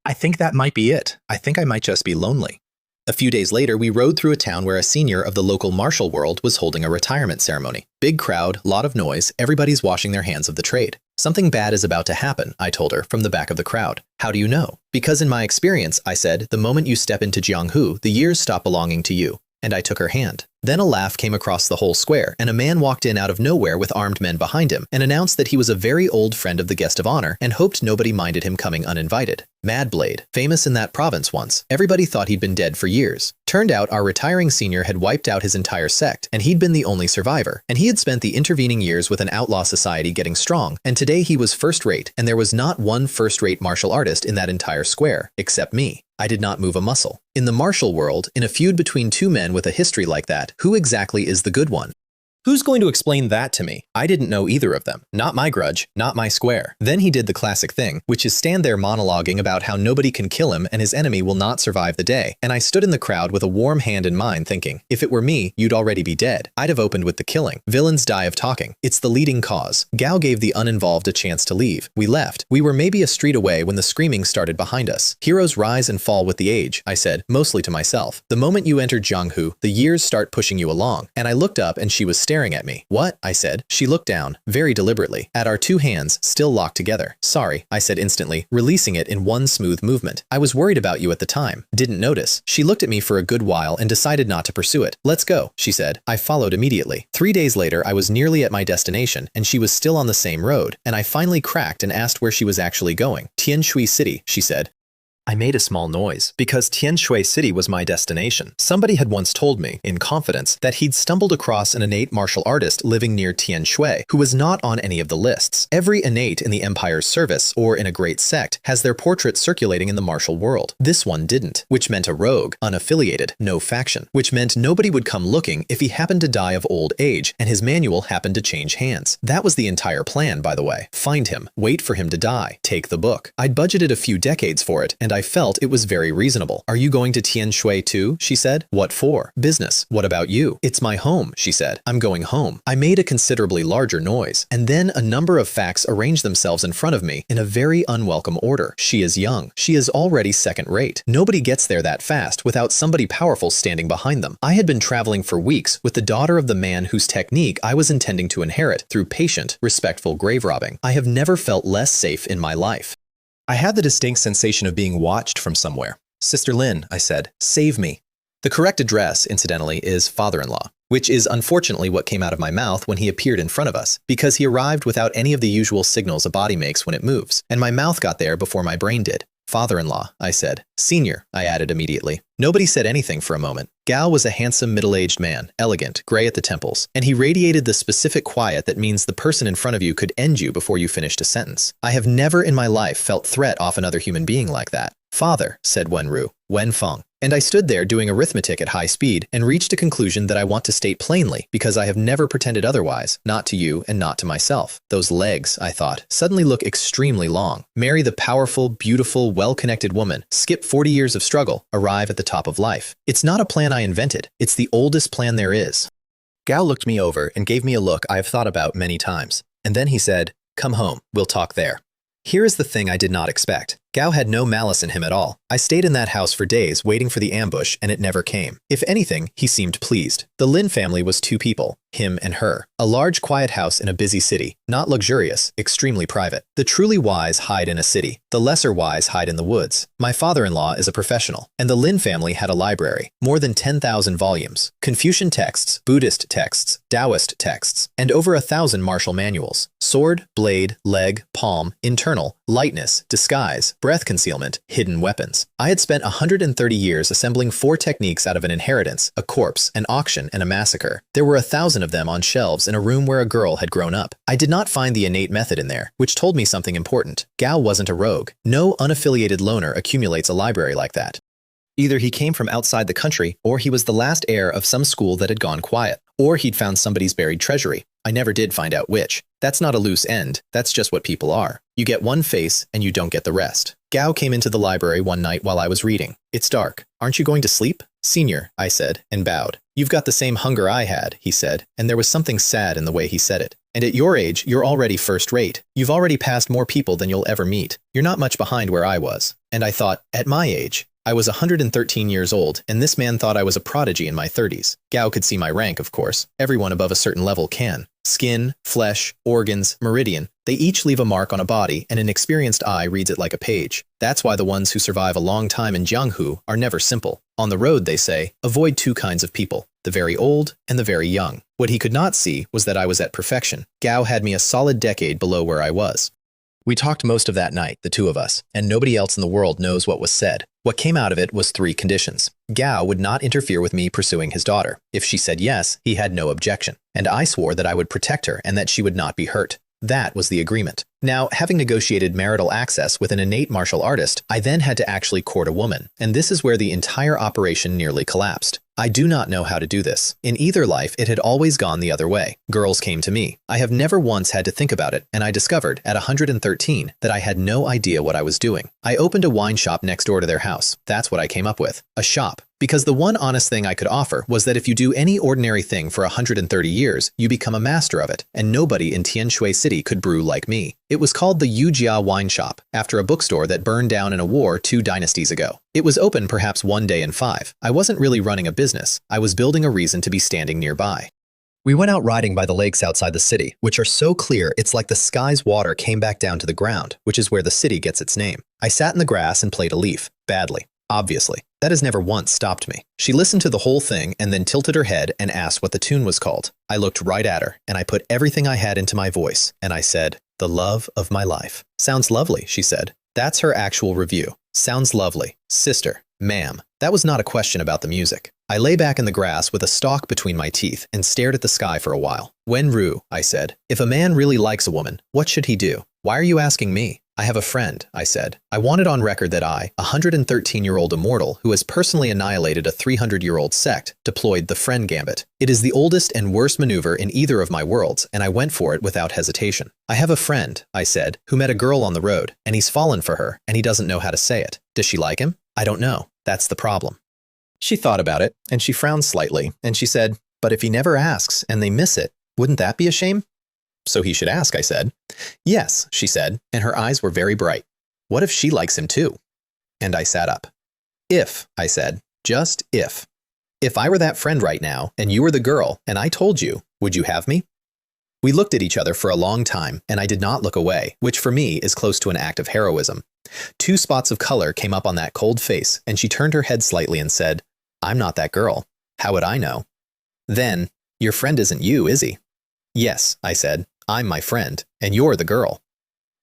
I think that might be it. I think I might just be lonely. A few days later, we rode through a town where a senior of the local martial world was holding a retirement ceremony. Big crowd, lot of noise, everybody's washing their hands of the trade. "Something bad is about to happen," I told her from the back of the crowd. "How do you know?" "Because in my experience," I said, "the moment you step into Jianghu, the years stop belonging to you." And I took her hand. Then a laugh came across the whole square, and a man walked in out of nowhere with armed men behind him and announced that he was a very old friend of the guest of honor and hoped nobody minded him coming uninvited. Mad Blade, famous in that province once. Everybody thought he'd been dead for years. Turned out our retiring senior had wiped out his entire sect, and he'd been the only survivor. And he had spent the intervening years with an outlaw society getting strong, and today he was first-rate, and there was not one first-rate martial artist in that entire square, except me. I did not move a muscle. In the martial world, in a feud between two men with a history like that, who exactly is the good one? Who's going to explain that to me? I didn't know either of them. Not my grudge, not my square. Then he did the classic thing, which is stand there monologuing about how nobody can kill him and his enemy will not survive the day. And I stood in the crowd with a warm hand in mine thinking, if it were me, you'd already be dead. I'd have opened with the killing. Villains die of talking. It's the leading cause. Gao gave the uninvolved a chance to leave. We left. We were maybe a street away when the screaming started behind us. Heroes rise and fall with the age, I said, mostly to myself. The moment you enter Jianghu, the years start pushing you along. And I looked up and she was staring at me. "What?" I said. She looked down, very deliberately, at our two hands, still locked together. "Sorry," I said instantly, releasing it in one smooth movement. "I was worried about you at the time. Didn't notice." She looked at me for a good while and decided not to pursue it. "Let's go," she said. I followed immediately. 3 days later, I was nearly at my destination, and she was still on the same road, and I finally cracked and asked where she was actually going. "Tianshui City," she said. I made a small noise, because Tianshui City was my destination. Somebody had once told me, in confidence, that he'd stumbled across an innate martial artist living near Tianshui, who was not on any of the lists. Every innate in the Empire's service, or in a great sect, has their portrait circulating in the martial world. This one didn't, which meant a rogue, unaffiliated, no faction, which meant nobody would come looking if he happened to die of old age, and his manual happened to change hands. That was the entire plan, by the way. Find him, wait for him to die, take the book. I'd budgeted a few decades for it, and I felt it was very reasonable. "Are you going to Tianshui too?" she said. "What for?" "Business." "What about you?" "It's my home," she said. "I'm going home." I made a considerably larger noise, and then a number of facts arranged themselves in front of me in a very unwelcome order. She is young. She is already second-rate. Nobody gets there that fast without somebody powerful standing behind them. I had been traveling for weeks with the daughter of the man whose technique I was intending to inherit through patient, respectful grave robbing. I have never felt less safe in my life. I had the distinct sensation of being watched from somewhere. "Sister Lin," I said, "save me." The correct address, incidentally, is father-in-law, which is unfortunately what came out of my mouth when he appeared in front of us, because he arrived without any of the usual signals a body makes when it moves, and my mouth got there before my brain did. "Father-in-law," I said. "Senior," I added immediately. Nobody said anything for a moment. Gao was a handsome middle-aged man, elegant, gray at the temples, and he radiated the specific quiet that means the person in front of you could end you before you finished a sentence. I have never in my life felt threat off another human being like that. "Father," said Wenru, Wenfeng. And I stood there doing arithmetic at high speed and reached a conclusion that I want to state plainly because I have never pretended otherwise, not to you and not to myself. Those legs, I thought, suddenly look extremely long. Marry the powerful, beautiful, well-connected woman, skip 40 years of struggle, arrive at the top of life. It's not a plan I invented. It's the oldest plan there is. Gao looked me over and gave me a look I have thought about many times. And then he said, "Come home, we'll talk there." Here is the thing I did not expect. Gao had no malice in him at all. I stayed in that house for days waiting for the ambush and it never came. If anything, he seemed pleased. The Lin family was two people, him and her. A large quiet house in a busy city, not luxurious, extremely private. The truly wise hide in a city. The lesser wise hide in the woods. My father-in-law is a professional, and the Lin family had a library, more than 10,000 volumes, Confucian texts, Buddhist texts, Taoist texts, and over 1,000 martial manuals. Sword, blade, leg, palm, internal, lightness, disguise, breath concealment, hidden weapons. I had spent 130 years assembling 4 techniques out of an inheritance, a corpse, an auction, and a massacre. There were 1,000 of them on shelves in a room where a girl had grown up. I did not find the innate method in there, which told me something important. Gao wasn't a rogue. No unaffiliated loner accumulates a library like that. Either he came from outside the country, or he was the last heir of some school that had gone quiet, or he'd found somebody's buried treasury. I never did find out which. That's not a loose end, that's just what people are. You get one face, and you don't get the rest. Gao came into the library one night while I was reading. It's dark. Aren't you going to sleep? Senior, I said, and bowed. You've got the same hunger I had, he said, and there was something sad in the way he said it. And at your age, you're already first-rate. You've already passed more people than you'll ever meet. You're not much behind where I was. And I thought, at my age, I was 113 years old, and this man thought I was a prodigy in my 30s. Gao could see my rank, of course. Everyone above a certain level can. Skin, flesh, organs, meridian, they each leave a mark on a body, and an experienced eye reads it like a page. That's why the ones who survive a long time in Jianghu are never simple. On the road, they say, avoid 2 kinds of people, the very old and the very young. What he could not see was that I was at perfection. Gao had me a solid decade below where I was. We talked most of that night, the 2 of us, and nobody else in the world knows what was said. What came out of it was 3 conditions. Gao would not interfere with me pursuing his daughter. If she said yes, he had no objection. And I swore that I would protect her and that she would not be hurt. That was the agreement. Now, having negotiated marital access with an innate martial artist, I then had to actually court a woman, and this is where the entire operation nearly collapsed. I do not know how to do this. In either life, it had always gone the other way. Girls came to me. I have never once had to think about it, and I discovered, at 113, that I had no idea what I was doing. I opened a wine shop next door to their house. That's what I came up with. A shop. Because the one honest thing I could offer was that if you do any ordinary thing for 130 years, you become a master of it, and nobody in Tianshui City could brew like me. It was called the Yujia Wine Shop, after a bookstore that burned down in a war 2 dynasties ago. It was open perhaps 1 day in 5. I wasn't really running a business. I was building a reason to be standing nearby. We went out riding by the lakes outside the city, which are so clear it's like the sky's water came back down to the ground, which is where the city gets its name. I sat in the grass and played a leaf. Badly. Obviously. That has never once stopped me. She listened to the whole thing and then tilted her head and asked what the tune was called. I looked right at her, and I put everything I had into my voice, and I said, "The love of my life." Sounds lovely, she said. That's her actual review. Sounds lovely. Sister, ma'am. That was not a question about the music. I lay back in the grass with a stalk between my teeth and stared at the sky for a while. Wen-Ru, I said, if a man really likes a woman, what should he do? Why are you asking me? I have a friend, I said. I want it on record that I, a 113-year-old immortal who has personally annihilated a 300-year-old sect, deployed the friend gambit. It is the oldest and worst maneuver in either of my worlds, and I went for it without hesitation. I have a friend, I said, who met a girl on the road, and he's fallen for her, and he doesn't know how to say it. Does she like him? I don't know. That's the problem. She thought about it, and she frowned slightly, and she said, but if he never asks, and they miss it, wouldn't that be a shame? So he should ask, I said. Yes, she said, and her eyes were very bright. What if she likes him too? And I sat up. If, I said, just if. If I were that friend right now, and you were the girl, and I told you, would you have me? We looked at each other for a long time, and I did not look away, which for me is close to an act of heroism. 2 spots of color came up on that cold face, and she turned her head slightly and said, I'm not that girl. How would I know? Then, your friend isn't you, is he? Yes, I said. I'm my friend, and you're the girl.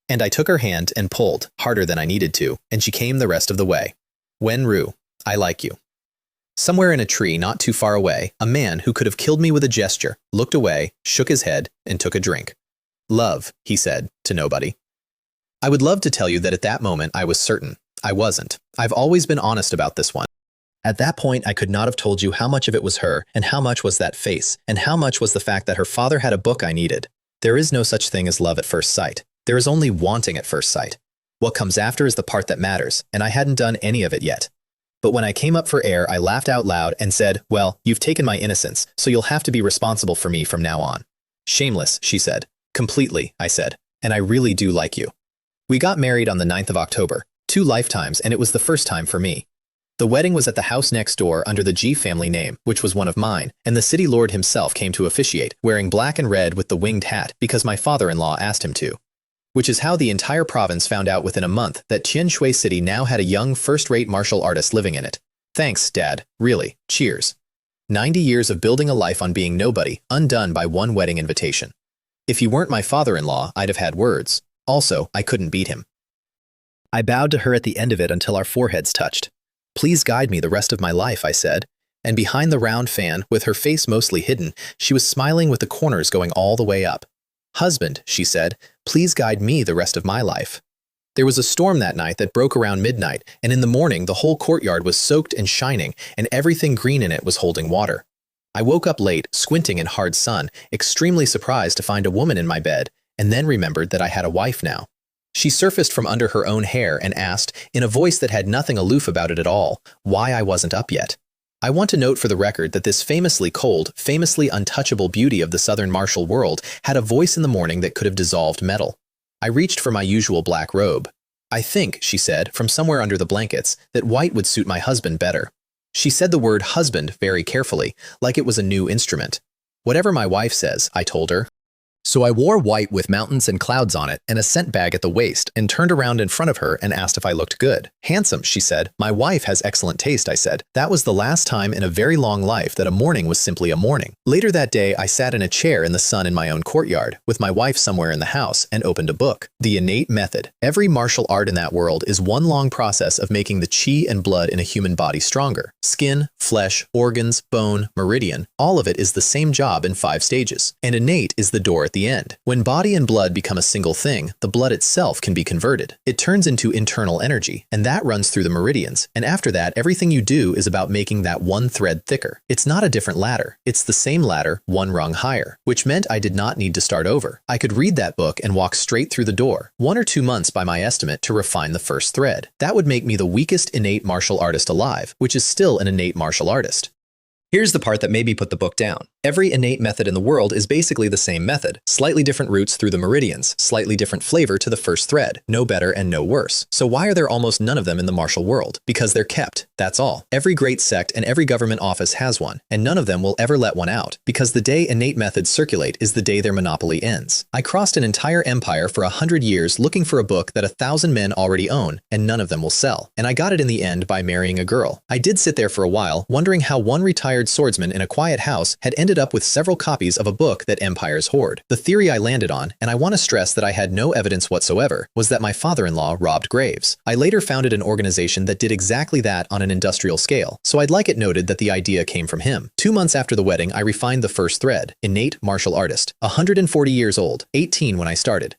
And I took her hand and pulled, harder than I needed to, and she came the rest of the way. Wen-Ru, I like you. Somewhere in a tree not too far away, a man who could have killed me with a gesture looked away, shook his head, and took a drink. Love, he said, to nobody. I would love to tell you that at that moment I was certain. I wasn't. I've always been honest about this one. At that point, I could not have told you how much of it was her, and how much was that face, and how much was the fact that her father had a book I needed. There is no such thing as love at first sight. There is only wanting at first sight. What comes after is the part that matters, and I hadn't done any of it yet. But when I came up for air, I laughed out loud and said, well, you've taken my innocence, so you'll have to be responsible for me from now on. Shameless, she said. Completely, I said, and I really do like you. We got married on the 9th of October, 2 lifetimes, and it was the first time for me. The wedding was at the house next door under the G family name, which was one of mine, and the city lord himself came to officiate, wearing black and red with the winged hat because my father-in-law asked him to. Which is how the entire province found out within a month that Xianxia City now had a young first-rate martial artist living in it. Thanks, Dad. Really. Cheers. 90 years of building a life on being nobody, undone by one wedding invitation. If you weren't my father-in-law, I'd have had words. Also, I couldn't beat him. I bowed to her at the end of it until our foreheads touched. Please guide me the rest of my life, I said. And behind the round fan, with her face mostly hidden, she was smiling with the corners going all the way up. Husband, she said, please guide me the rest of my life. There was a storm that night that broke around midnight, and in the morning the whole courtyard was soaked and shining, and everything green in it was holding water. I woke up late, squinting in hard sun, extremely surprised to find a woman in my bed, and then remembered that I had a wife now. She surfaced from under her own hair and asked, in a voice that had nothing aloof about it at all, why I wasn't up yet. I want to note for the record that this famously cold, famously untouchable beauty of the southern martial world had a voice in the morning that could have dissolved metal. I reached for my usual black robe. I think, she said, from somewhere under the blankets, that white would suit my husband better. She said the word husband very carefully, like it was a new instrument. Whatever my wife says, I told her. So I wore white with mountains and clouds on it and a scent bag at the waist and turned around in front of her and asked if I looked good. Handsome, she said. My wife has excellent taste, I said. That was the last time in a very long life that a morning was simply a morning. Later that day, I sat in a chair in the sun in my own courtyard, with my wife somewhere in the house, and opened a book. The innate method. Every martial art in that world is one long process of making the chi and blood in a human body stronger. Skin, flesh, organs, bone, meridian, all of it is the same job in 5 stages. And innate is the door at the end. When body and blood become a single thing, the blood itself can be converted. It turns into internal energy, and that runs through the meridians. And after that, everything you do is about making that one thread thicker. It's not a different ladder. It's the same ladder, one rung higher, which meant I did not need to start over. I could read that book and walk straight through the door, 1 or 2 months by my estimate to refine the first thread. That would make me the weakest innate martial artist alive, which is still an innate martial artist. Here's the part that made me put the book down. Every innate method in the world is basically the same method. Slightly different routes through the meridians, slightly different flavor to the first thread, no better and no worse. So why are there almost none of them in the martial world? Because they're kept, that's all. Every great sect and every government office has one, and none of them will ever let one out, because the day innate methods circulate is the day their monopoly ends. I crossed an entire empire for 100 years looking for a book that 1,000 men already own, and none of them will sell. And I got it in the end by marrying a girl. I did sit there for a while, wondering how one retired swordsman in a quiet house had ended up with several copies of a book that empires hoard. The theory I landed on, and I want to stress that I had no evidence whatsoever, was that my father-in-law robbed graves. I later founded an organization that did exactly that on an industrial scale, so I'd like it noted that the idea came from him. 2 months after the wedding, I refined the first thread, innate martial artist. 140 years old, 18 when I started.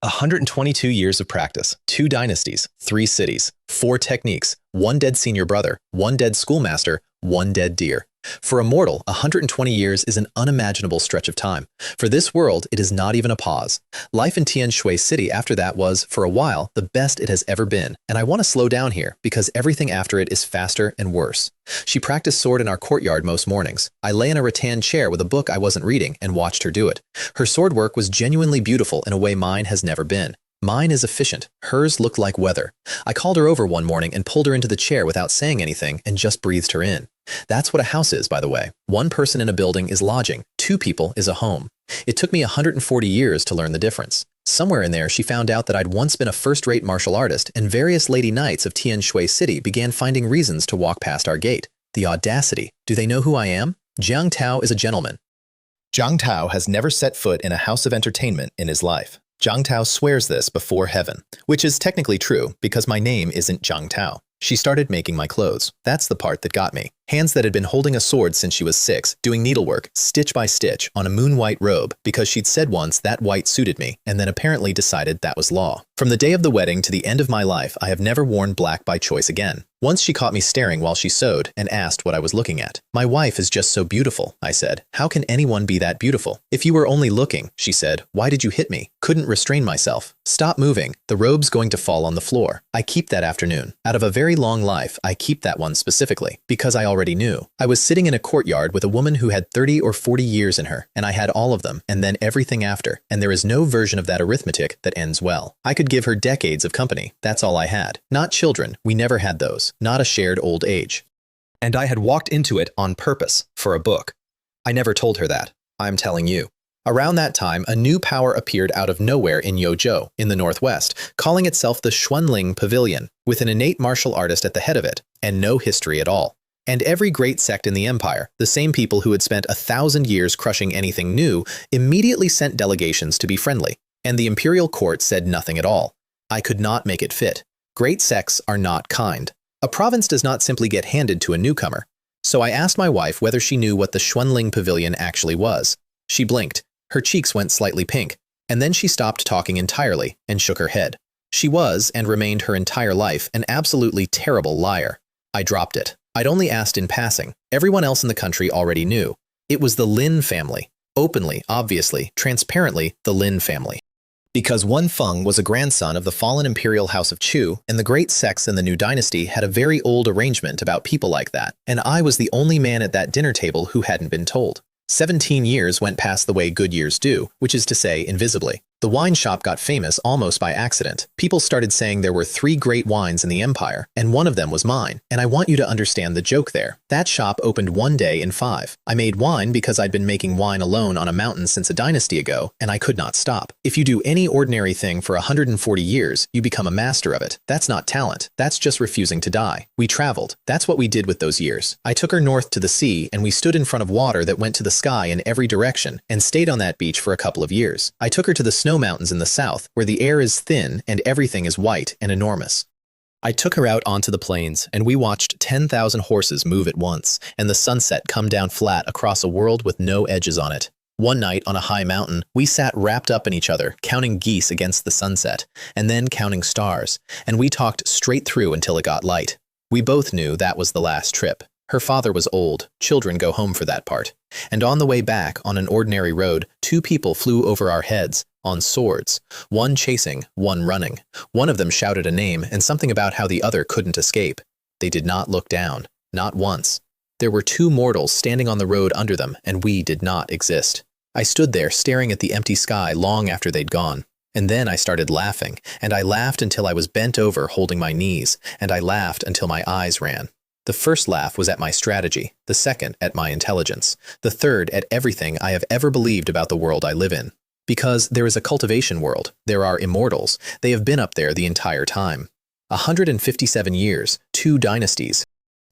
122 years of practice, 2 dynasties, 3 cities, 4 techniques, 1 dead senior brother, 1 dead schoolmaster, 1 dead deer. For Immortal, 120 years is an unimaginable stretch of time. For this world, it is not even a pause. Life in Xianxia City after that was, for a while, the best it has ever been. And I want to slow down here, because everything after it is faster and worse. She practiced sword in our courtyard most mornings. I lay in a rattan chair with a book I wasn't reading and watched her do it. Her sword work was genuinely beautiful in a way mine has never been. Mine is efficient. Hers looked like weather. I called her over one morning and pulled her into the chair without saying anything and just breathed her in. That's what a house is, by the way. 1 person in a building is lodging. 2 people is a home. It took me 140 years to learn the difference. Somewhere in there, she found out that I'd once been a first-rate martial artist, and various lady knights of Xianxia City began finding reasons to walk past our gate. The audacity. Do they know who I am? Jiang Tao is a gentleman. Jiang Tao has never set foot in a house of entertainment in his life. Jiang Tao swears this before heaven, which is technically true because my name isn't Jiang Tao. She started making my clothes. That's the part that got me. Hands that had been holding a sword since she was 6, doing needlework, stitch by stitch, on a moon-white robe, because she'd said once that white suited me, and then apparently decided that was law. From the day of the wedding to the end of my life, I have never worn black by choice again. Once she caught me staring while she sewed and asked what I was looking at. My wife is just so beautiful, I said. How can anyone be that beautiful? If you were only looking, she said. Why did you hit me? Couldn't restrain myself. Stop moving. The robe's going to fall on the floor. I keep that afternoon. Out of a very long life, I keep that one specifically, because I already knew. I was sitting in a courtyard with a woman who had 30 or 40 years in her, and I had all of them, and then everything after, and there is no version of that arithmetic that ends well. I could could give her decades of company. That's all I had. Not children. We never had those. Not a shared old age. And I had walked into it on purpose, for a book. I never told her that. I'm telling you. Around that time, a new power appeared out of nowhere in Yozhou, in the northwest, calling itself the Xuanling Pavilion, with an innate martial artist at the head of it, and no history at all. And every great sect in the empire, the same people who had spent 1,000 years crushing anything new, immediately sent delegations to be friendly, and the imperial court said nothing at all. I could not make it fit. Great sects are not kind. A province does not simply get handed to a newcomer. So I asked my wife whether she knew what the Xuanling Pavilion actually was. She blinked. Her cheeks went slightly pink, and then she stopped talking entirely and shook her head. She was, and remained her entire life, an absolutely terrible liar. I dropped it. I'd only asked in passing. Everyone else in the country already knew. It was the Lin family. Openly, obviously, transparently, the Lin family. Because Wen Feng was a grandson of the fallen imperial house of Chu, and the great sects in the new dynasty had a very old arrangement about people like that, and I was the only man at that dinner table who hadn't been told. 17 years went past the way good years do, which is to say, invisibly. The wine shop got famous almost by accident. People started saying there were 3 great wines in the empire, and one of them was mine. And I want you to understand the joke there. That shop opened one day in 5. I made wine because I'd been making wine alone on a mountain since a dynasty ago, and I could not stop. If you do any ordinary thing for 140 years, you become a master of it. That's not talent. That's just refusing to die. We traveled. That's what we did with those years. I took her north to the sea, and we stood in front of water that went to the sky in every direction, and stayed on that beach for a couple of years. I took her to the snow mountains in the south, where the air is thin and everything is white and enormous. I took her out onto the plains, and we watched 10,000 horses move at once, and the sunset come down flat across a world with no edges on it. One night on a high mountain, we sat wrapped up in each other, counting geese against the sunset, and then counting stars, and we talked straight through until it got light. We both knew that was the last trip. Her father was old. Children go home for that part. And on the way back, on an ordinary road, 2 people flew over our heads, on swords. One chasing, one running. One of them shouted a name and something about how the other couldn't escape. They did not look down. Not once. There were 2 mortals standing on the road under them, and we did not exist. I stood there staring at the empty sky long after they'd gone. And then I started laughing, and I laughed until I was bent over holding my knees, and I laughed until my eyes ran. The first laugh was at my strategy, the second at my intelligence, the third at everything I have ever believed about the world I live in. Because there is a cultivation world, there are immortals, they have been up there the entire time. 157 years, 2 dynasties,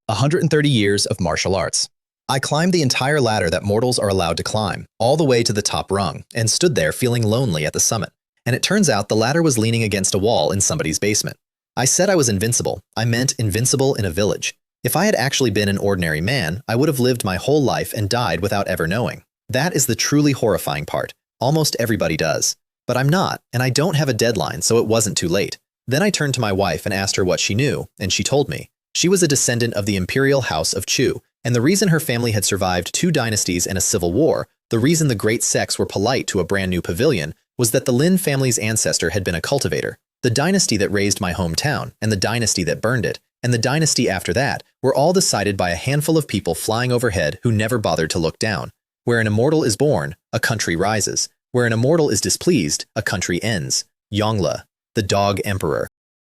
130 years of martial arts. I climbed the entire ladder that mortals are allowed to climb, all the way to the top rung, and stood there feeling lonely at the summit. And it turns out the ladder was leaning against a wall in somebody's basement. I said I was invincible. I meant invincible in a village. If I had actually been an ordinary man, I would have lived my whole life and died without ever knowing. That is the truly horrifying part. Almost everybody does. But I'm not, and I don't have a deadline, so it wasn't too late. Then I turned to my wife and asked her what she knew, and she told me. She was a descendant of the imperial house of Chu, and the reason her family had survived 2 dynasties and a civil war, the reason the great sects were polite to a brand new pavilion, was that the Lin family's ancestor had been a cultivator. The dynasty that raised my hometown, and the dynasty that burned it, and the dynasty after that, were all decided by a handful of people flying overhead who never bothered to look down. Where an immortal is born, a country rises. Where an immortal is displeased, a country ends. Yongle, the dog emperor.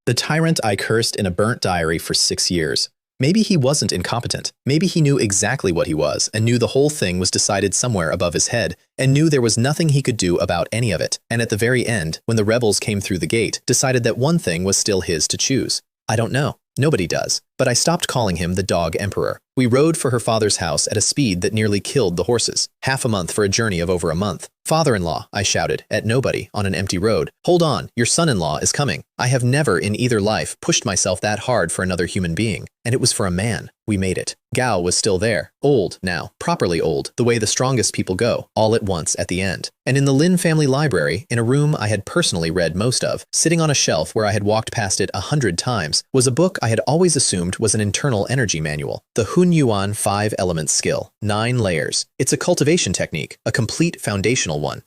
The tyrant I cursed in a burnt diary for 6 years. Maybe he wasn't incompetent. Maybe he knew exactly what he was, and knew the whole thing was decided somewhere above his head, and knew there was nothing he could do about any of it, and at the very end, when the rebels came through the gate, decided that one thing was still his to choose. I don't know. Nobody does. But I stopped calling him the dog emperor. We rode for her father's house at a speed that nearly killed the horses. Half a month for a journey of over a month. Father-in-law, I shouted, at nobody, on an empty road. Hold on, your son-in-law is coming. I have never in either life pushed myself that hard for another human being. And it was for a man. We made it. Gao was still there. Old now. Properly old. The way the strongest people go. All at once at the end. And in the Lin family library, in a room I had personally read most of, sitting on a shelf where I had walked past it 100 times, was a book I had always assumed was an internal energy manual. The Hun Yuan 5 Elements Skill. 9 layers. It's a cultivation technique. A complete foundational one.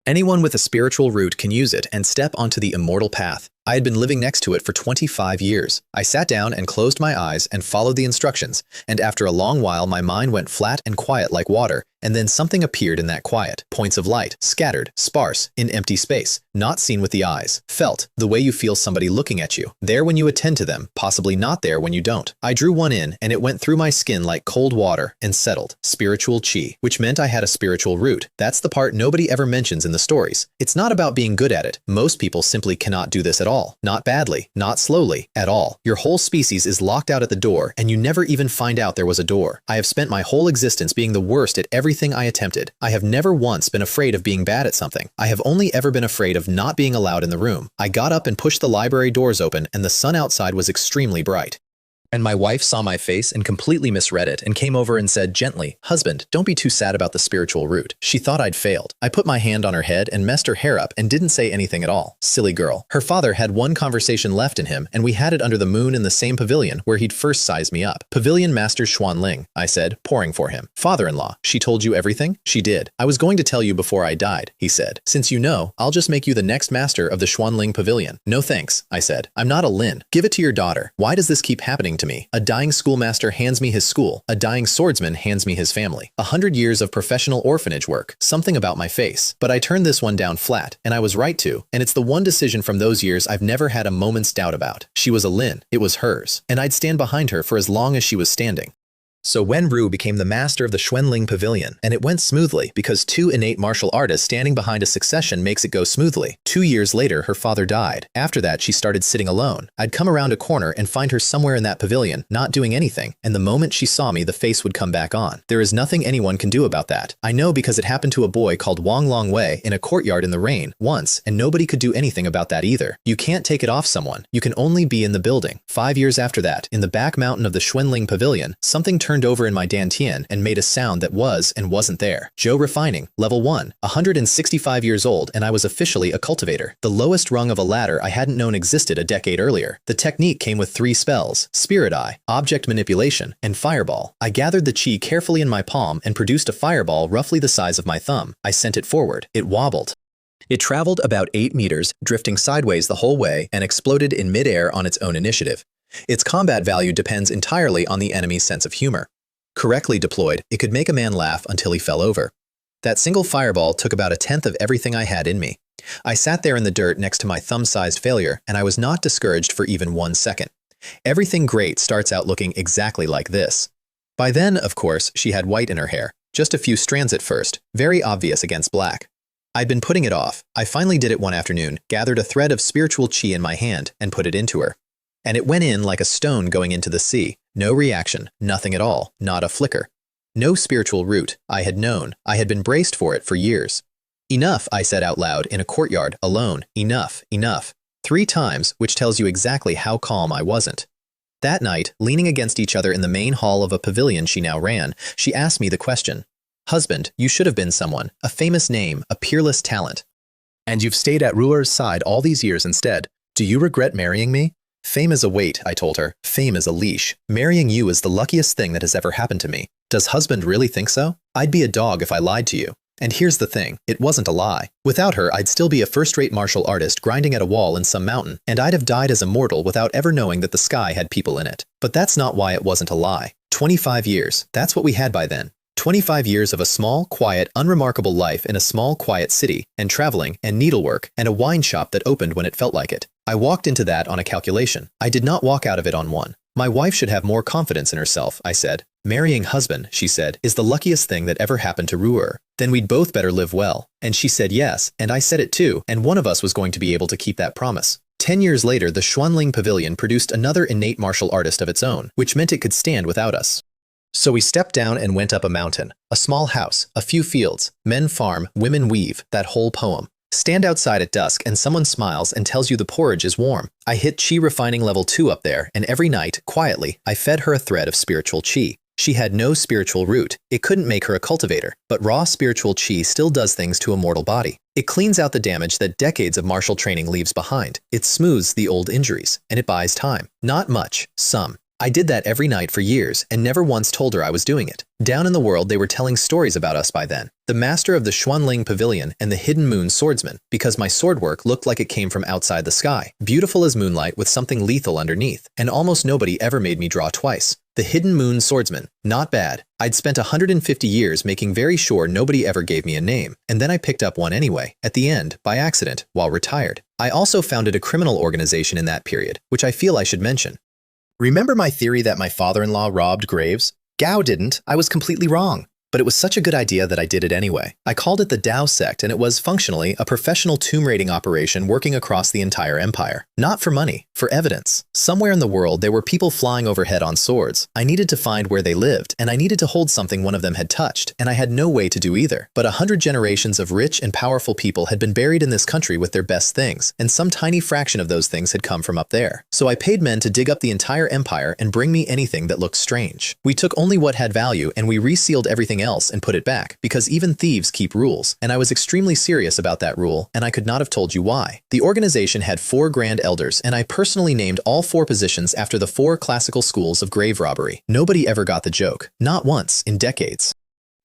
Anyone with a spiritual root can use it and step onto the immortal path. I had been living next to it for 25 years. I sat down and closed my eyes and followed the instructions, and after a long while my mind went flat and quiet like water, and then something appeared in that quiet. Points of light, scattered, sparse, in empty space, not seen with the eyes. Felt, the way you feel somebody looking at you. There when you attend to them, possibly not there when you don't. I drew one in, and it went through my skin like cold water, and settled. Spiritual chi, which meant I had a spiritual root. That's the part nobody ever mentions in the stories. It's not about being good at it. Most people simply cannot do this at all. Not badly, not slowly, at all. Your whole species is locked out at the door, and you never even find out there was a door. I have spent my whole existence being the worst at everything I attempted. I have never once been afraid of being bad at something. I have only ever been afraid of not being allowed in the room. I got up and pushed the library doors open, and the sun outside was extremely bright. And my wife saw my face and completely misread it and came over and said gently, "Husband, don't be too sad about the spiritual root." She thought I'd failed. I put my hand on her head and messed her hair up and didn't say anything at all. Silly girl. Her father had one conversation left in him, and we had it under the moon in the same pavilion where he'd first sized me up. "Pavilion Master Xuanling," I said, pouring for him. "Father-in-law, she told you everything?" "She did. I was going to tell you before I died," he said. "Since you know, I'll just make you the next master of the Xuanling Pavilion." "No thanks," I said. "I'm not a Lin. Give it to your daughter." Why does this keep happening to me? A dying schoolmaster hands me his school. A dying swordsman hands me his family. 100 years of professional orphanage work. Something about my face. But I turned this one down flat, and I was right to, and it's the one decision from those years I've never had a moment's doubt about. She was a Lin. It was hers. And I'd stand behind her for as long as she was standing. So Wen Ru became the master of the Xuanling Pavilion, and it went smoothly because two innate martial artists standing behind a succession makes it go smoothly. 2 years later, her father died. After that, she started sitting alone. I'd come around a corner and find her somewhere in that pavilion, not doing anything, and the moment she saw me, the face would come back on. There is nothing anyone can do about that. I know because it happened to a boy called Wang Longwei in a courtyard in the rain once, and nobody could do anything about that either. You can't take it off someone. You can only be in the building. 5 years after that, in the back mountain of the Xuanling Pavilion, something turned over in my dantian and made a sound that was and wasn't there. Joe refining, level 1, 165 years old, and I was officially a cultivator. The lowest rung of a ladder I hadn't known existed a decade earlier. The technique came with 3 spells: Spirit Eye, Object Manipulation, and Fireball. I gathered the chi carefully in my palm and produced a fireball roughly the size of my thumb. I sent it forward. It wobbled. It traveled about 8 meters, drifting sideways the whole way, and exploded in midair on its own initiative. Its combat value depends entirely on the enemy's sense of humor. Correctly deployed, it could make a man laugh until he fell over. That single fireball took about 1/10 of everything I had in me. I sat there in the dirt next to my thumb-sized failure, and I was not discouraged for even 1 second. Everything great starts out looking exactly like this. By then, of course, she had white in her hair, just a few strands at first, very obvious against black. I'd been putting it off. I finally did it one afternoon, gathered a thread of spiritual chi in my hand, and put it into her. And it went in like a stone going into the sea. No reaction, nothing at all, not a flicker. No spiritual root. I had known. I had been braced for it for years. "Enough," I said out loud in a courtyard, alone. "Enough, enough." 3 times, which tells you exactly how calm I wasn't. That night, leaning against each other in the main hall of a pavilion she now ran, she asked me the question. "Husband, you should have been someone, a famous name, a peerless talent. And you've stayed at Ruer's side all these years instead. Do you regret marrying me?" "Fame is a weight," I told her. "Fame is a leash. Marrying you is the luckiest thing that has ever happened to me. Does husband really think so? I'd be a dog if I lied to you. And here's the thing, it wasn't a lie. Without her, I'd still be a first-rate martial artist grinding at a wall in some mountain, and I'd have died as a mortal without ever knowing that the sky had people in it. But that's not why it wasn't a lie. 25 years, that's what we had by then. 25 years of a small, quiet, unremarkable life in a small, quiet city, and traveling, and needlework, and a wine shop that opened when it felt like it. I walked into that on a calculation. I did not walk out of it on one. My wife should have more confidence in herself, I said. Marrying husband, she said, is the luckiest thing that ever happened to Ruer. Then we'd both better live well. And she said yes, and I said it too, and one of us was going to be able to keep that promise. 10 years later, the Xuanling Pavilion produced another innate martial artist of its own, which meant it could stand without us. So we stepped down and went up a mountain, a small house, a few fields, men farm, women weave, that whole poem. Stand outside at dusk and someone smiles and tells you the porridge is warm. I hit chi refining level 2 up there, and every night, quietly, I fed her a thread of spiritual chi. She had no spiritual root. It couldn't make her a cultivator, but raw spiritual chi still does things to a mortal body. It cleans out the damage that decades of martial training leaves behind. It smooths the old injuries, and it buys time. Not much, some. I did that every night for years and never once told her I was doing it. Down in the world, they were telling stories about us by then. The master of the Xuanling Pavilion and the Hidden Moon Swordsman, because my swordwork looked like it came from outside the sky, beautiful as moonlight with something lethal underneath, and almost nobody ever made me draw twice. The Hidden Moon Swordsman, not bad. I'd spent 150 years making very sure nobody ever gave me a name, and then I picked up one anyway, at the end, by accident, while retired. I also founded a criminal organization in that period, which I feel I should mention. Remember my theory that my father-in-law robbed graves? Gao didn't. I was completely wrong. But it was such a good idea that I did it anyway. I called it the Dao sect, and it was, functionally, a professional tomb raiding operation working across the entire empire. Not for money, for evidence. Somewhere in the world, there were people flying overhead on swords. I needed to find where they lived, and I needed to hold something one of them had touched, and I had no way to do either. But 100 generations of rich and powerful people had been buried in this country with their best things, and some tiny fraction of those things had come from up there. So I paid men to dig up the entire empire and bring me anything that looked strange. We took only what had value, and we resealed everything else and put it back, because even thieves keep rules, and I was extremely serious about that rule, and I could not have told you why. The organization had 4 grand elders, and I personally named all 4 positions after the 4 classical schools of grave robbery. Nobody ever got the joke. Not once, in decades.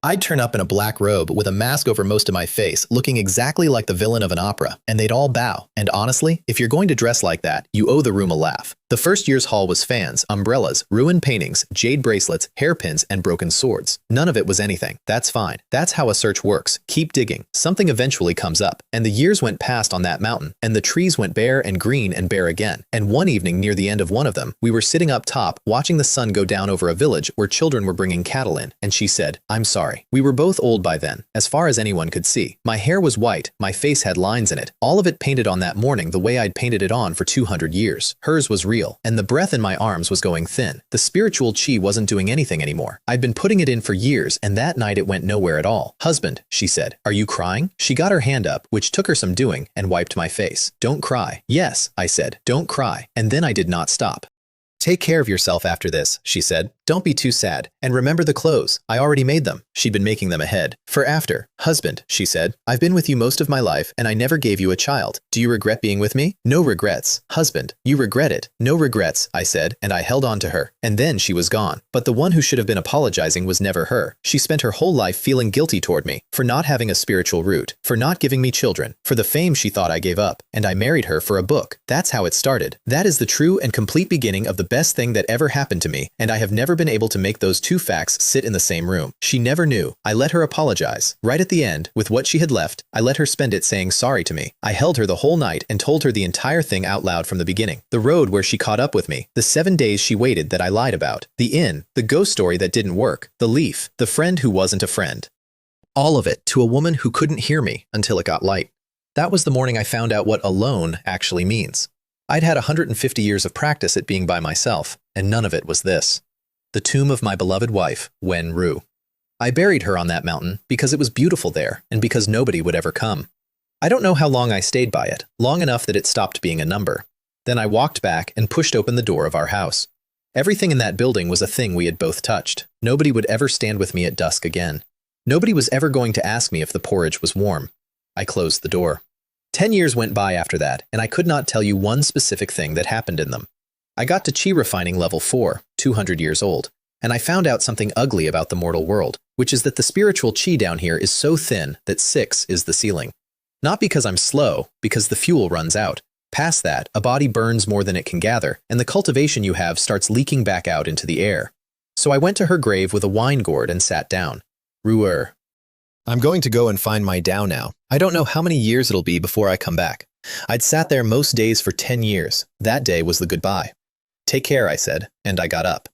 I'd turn up in a black robe with a mask over most of my face, looking exactly like the villain of an opera, and they'd all bow. And honestly, if you're going to dress like that, you owe the room a laugh. The first year's haul was fans, umbrellas, ruined paintings, jade bracelets, hairpins, and broken swords. None of it was anything. That's fine. That's how a search works. Keep digging. Something eventually comes up. And the years went past on that mountain, and the trees went bare and green and bare again. And one evening near the end of one of them, we were sitting up top, watching the sun go down over a village where children were bringing cattle in, and she said, "I'm sorry." We were both old by then, as far as anyone could see. My hair was white, my face had lines in it, all of it painted on that morning the way I'd painted it on for 200 years. Hers was real. And the breath in my arms was going thin. The spiritual chi wasn't doing anything anymore. I'd been putting it in for years, and that night it went nowhere at all. "Husband," she said, "are you crying?" She got her hand up, which took her some doing, and wiped my face. "Don't cry." "Yes," I said, "don't cry." And then I did not stop. "Take care of yourself after this," she said. "Don't be too sad. And remember the clothes. I already made them." She'd been making them ahead. "For after." "Husband," she said, "I've been with you most of my life, and I never gave you a child. Do you regret being with me?" "No regrets." "Husband, you regret it." "No regrets," I said, and I held on to her. And then she was gone. But the one who should have been apologizing was never her. She spent her whole life feeling guilty toward me, for not having a spiritual root, for not giving me children, for the fame she thought I gave up. And I married her for a book. That's how it started. That is the true and complete beginning of the best thing that ever happened to me, and I have never been able to make those two facts sit in the same room. She never knew. I let her apologize. Right at the end, with what she had left, I let her spend it saying sorry to me. I held her the whole night and told her the entire thing out loud from the beginning. The road where she caught up with me, the 7 days she waited that I lied about, the inn, the ghost story that didn't work, the leaf, the friend who wasn't a friend. All of it to a woman who couldn't hear me until it got light. That was the morning I found out what alone actually means. I'd had 150 years of practice at being by myself, and none of it was this. The tomb of my beloved wife, Wen Ru. I buried her on that mountain because it was beautiful there and because nobody would ever come. I don't know how long I stayed by it, long enough that it stopped being a number. Then I walked back and pushed open the door of our house. Everything in that building was a thing we had both touched. Nobody would ever stand with me at dusk again. Nobody was ever going to ask me if the porridge was warm. I closed the door. 10 years went by after that, and I could not tell you one specific thing that happened in them. I got to chi refining level 4, 200 years old, and I found out something ugly about the mortal world, which is that the spiritual chi down here is so thin that 6 is the ceiling. Not because I'm slow, because the fuel runs out. Past that, a body burns more than it can gather, and the cultivation you have starts leaking back out into the air. So I went to her grave with a wine gourd and sat down. Ruer. I'm going to go and find my Dao now. I don't know how many years it'll be before I come back. I'd sat there most days for 10 years. That day was the goodbye. Take care, I said, and I got up.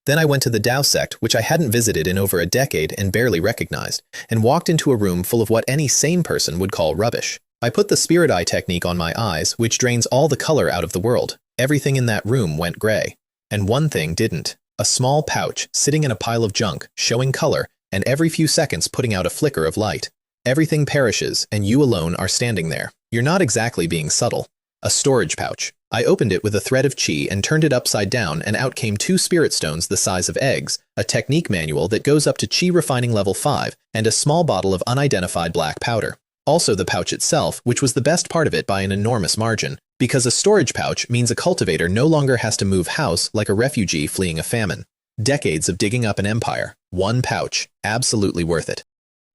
Then I went to the Dao sect, which I hadn't visited in over a decade and barely recognized, and walked into a room full of what any sane person would call rubbish. I put the spirit eye technique on my eyes, which drains all the color out of the world. Everything in that room went gray. And one thing didn't. A small pouch, sitting in a pile of junk, showing color, and every few seconds putting out a flicker of light. Everything perishes, and you alone are standing there. You're not exactly being subtle. A storage pouch. I opened it with a thread of chi and turned it upside down, and out came 2 spirit stones the size of eggs, a technique manual that goes up to chi refining level 5, and a small bottle of unidentified black powder. Also the pouch itself, which was the best part of it by an enormous margin, because a storage pouch means a cultivator no longer has to move house like a refugee fleeing a famine. Decades of digging up an empire. One pouch. Absolutely worth it.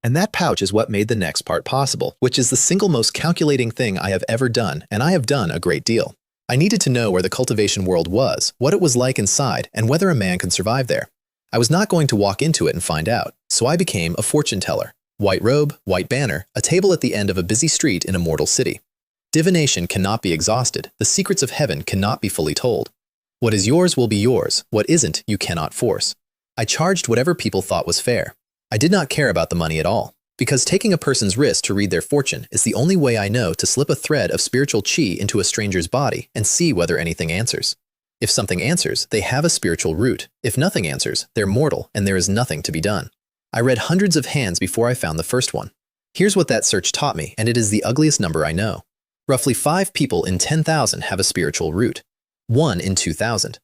And that pouch is what made the next part possible, which is the single most calculating thing I have ever done, and I have done a great deal. I needed to know where the cultivation world was, what it was like inside, and whether a man could survive there. I was not going to walk into it and find out, so I became a fortune teller. White robe, white banner, a table at the end of a busy street in Immortal City. Divination cannot be exhausted, the secrets of heaven cannot be fully told. What is yours will be yours, what isn't you cannot force. I charged whatever people thought was fair. I did not care about the money at all, because taking a person's wrist to read their fortune is the only way I know to slip a thread of spiritual chi into a stranger's body and see whether anything answers. If something answers, they have a spiritual root. If nothing answers, they're mortal and there is nothing to be done. I read hundreds of hands before I found the first one. Here's what that search taught me, and it is the ugliest number I know. Roughly 5 people in 10,000 have a spiritual root. 1 in 2,000.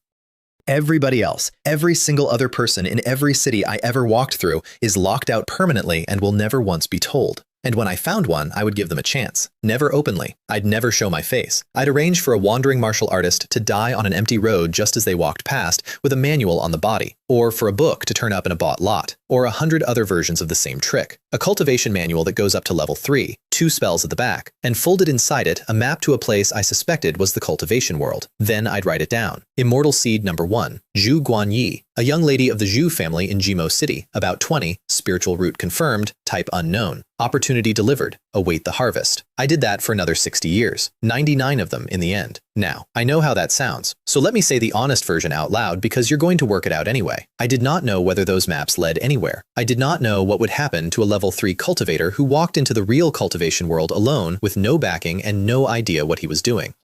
Everybody else, every single other person in every city I ever walked through is locked out permanently and will never once be told. And when I found one, I would give them a chance. Never openly. I'd never show my face. I'd arrange for a wandering martial artist to die on an empty road just as they walked past with a manual on the body, or for a book to turn up in a bought lot, or 100 other versions of the same trick. A cultivation manual that goes up to level 3, 2 spells at the back, and folded inside it a map to a place I suspected was the cultivation world. Then I'd write it down. Immortal Seed number 1, Zhu Guanyi, a young lady of the Zhu family in Jimo City, about 20, spiritual root confirmed, type unknown. Opportunity delivered, await the harvest. I did that for another 60 years, 99 of them in the end. Now, I know how that sounds, so let me say the honest version out loud because you're going to work it out anyway. I did not know whether those maps led anywhere. I did not know what would happen to a level 3 cultivator who walked into the real cultivation world alone with no backing and no idea what he was doing.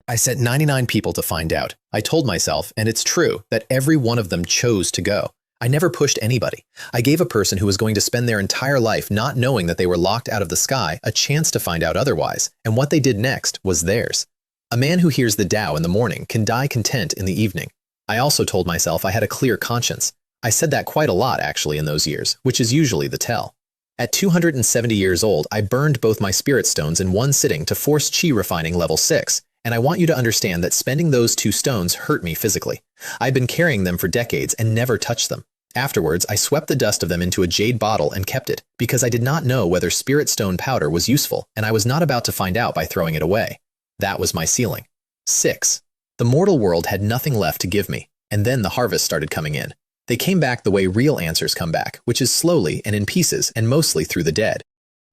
I sent 99 people to find out. I told myself, and it's true, that every one of them chose to go. I never pushed anybody. I gave a person who was going to spend their entire life not knowing that they were locked out of the sky a chance to find out otherwise, and what they did next was theirs. A man who hears the Tao in the morning can die content in the evening. I also told myself I had a clear conscience. I said that quite a lot actually in those years, which is usually the tell. At 270 years old, I burned both my spirit stones in one sitting to force chi refining level 6, and I want you to understand that spending those 2 stones hurt me physically. I've been carrying them for decades and never touched them. Afterwards, I swept the dust of them into a jade bottle and kept it, because I did not know whether spirit stone powder was useful, and I was not about to find out by throwing it away. That was my ceiling. 6. The mortal world had nothing left to give me, and then the harvest started coming in. They came back the way real answers come back, which is slowly and in pieces and mostly through the dead.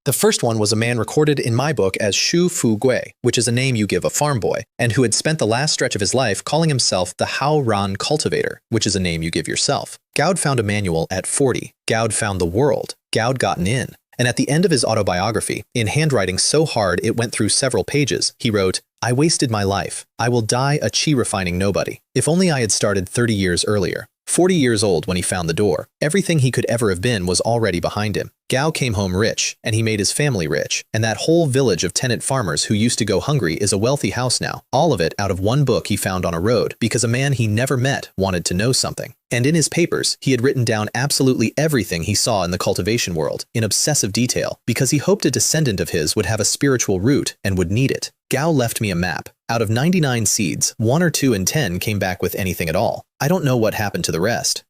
The first one was a man recorded in my book as Shu Fu Gui, which is a name you give a farm boy, and who had spent the last stretch of his life calling himself the Hao Ran Cultivator, which is a name you give yourself. Gaud found a manual at 40. Gaud found the world. Gaud gotten in. And at the end of his autobiography, in handwriting so hard it went through several pages, he wrote, "I wasted my life. I will die a chi-refining nobody. If only I had started 30 years earlier." 40 years old when he found the door. Everything he could ever have been was already behind him. Gao came home rich, and he made his family rich, and that whole village of tenant farmers who used to go hungry is a wealthy house now. All of it out of one book he found on a road because a man he never met wanted to know something. And in his papers, he had written down absolutely everything he saw in the cultivation world, in obsessive detail, because he hoped a descendant of his would have a spiritual root and would need it. Gao left me a map. Out of 99 seeds, 1 or 2 in 10 came back with anything at all. I don't know what happened to the rest.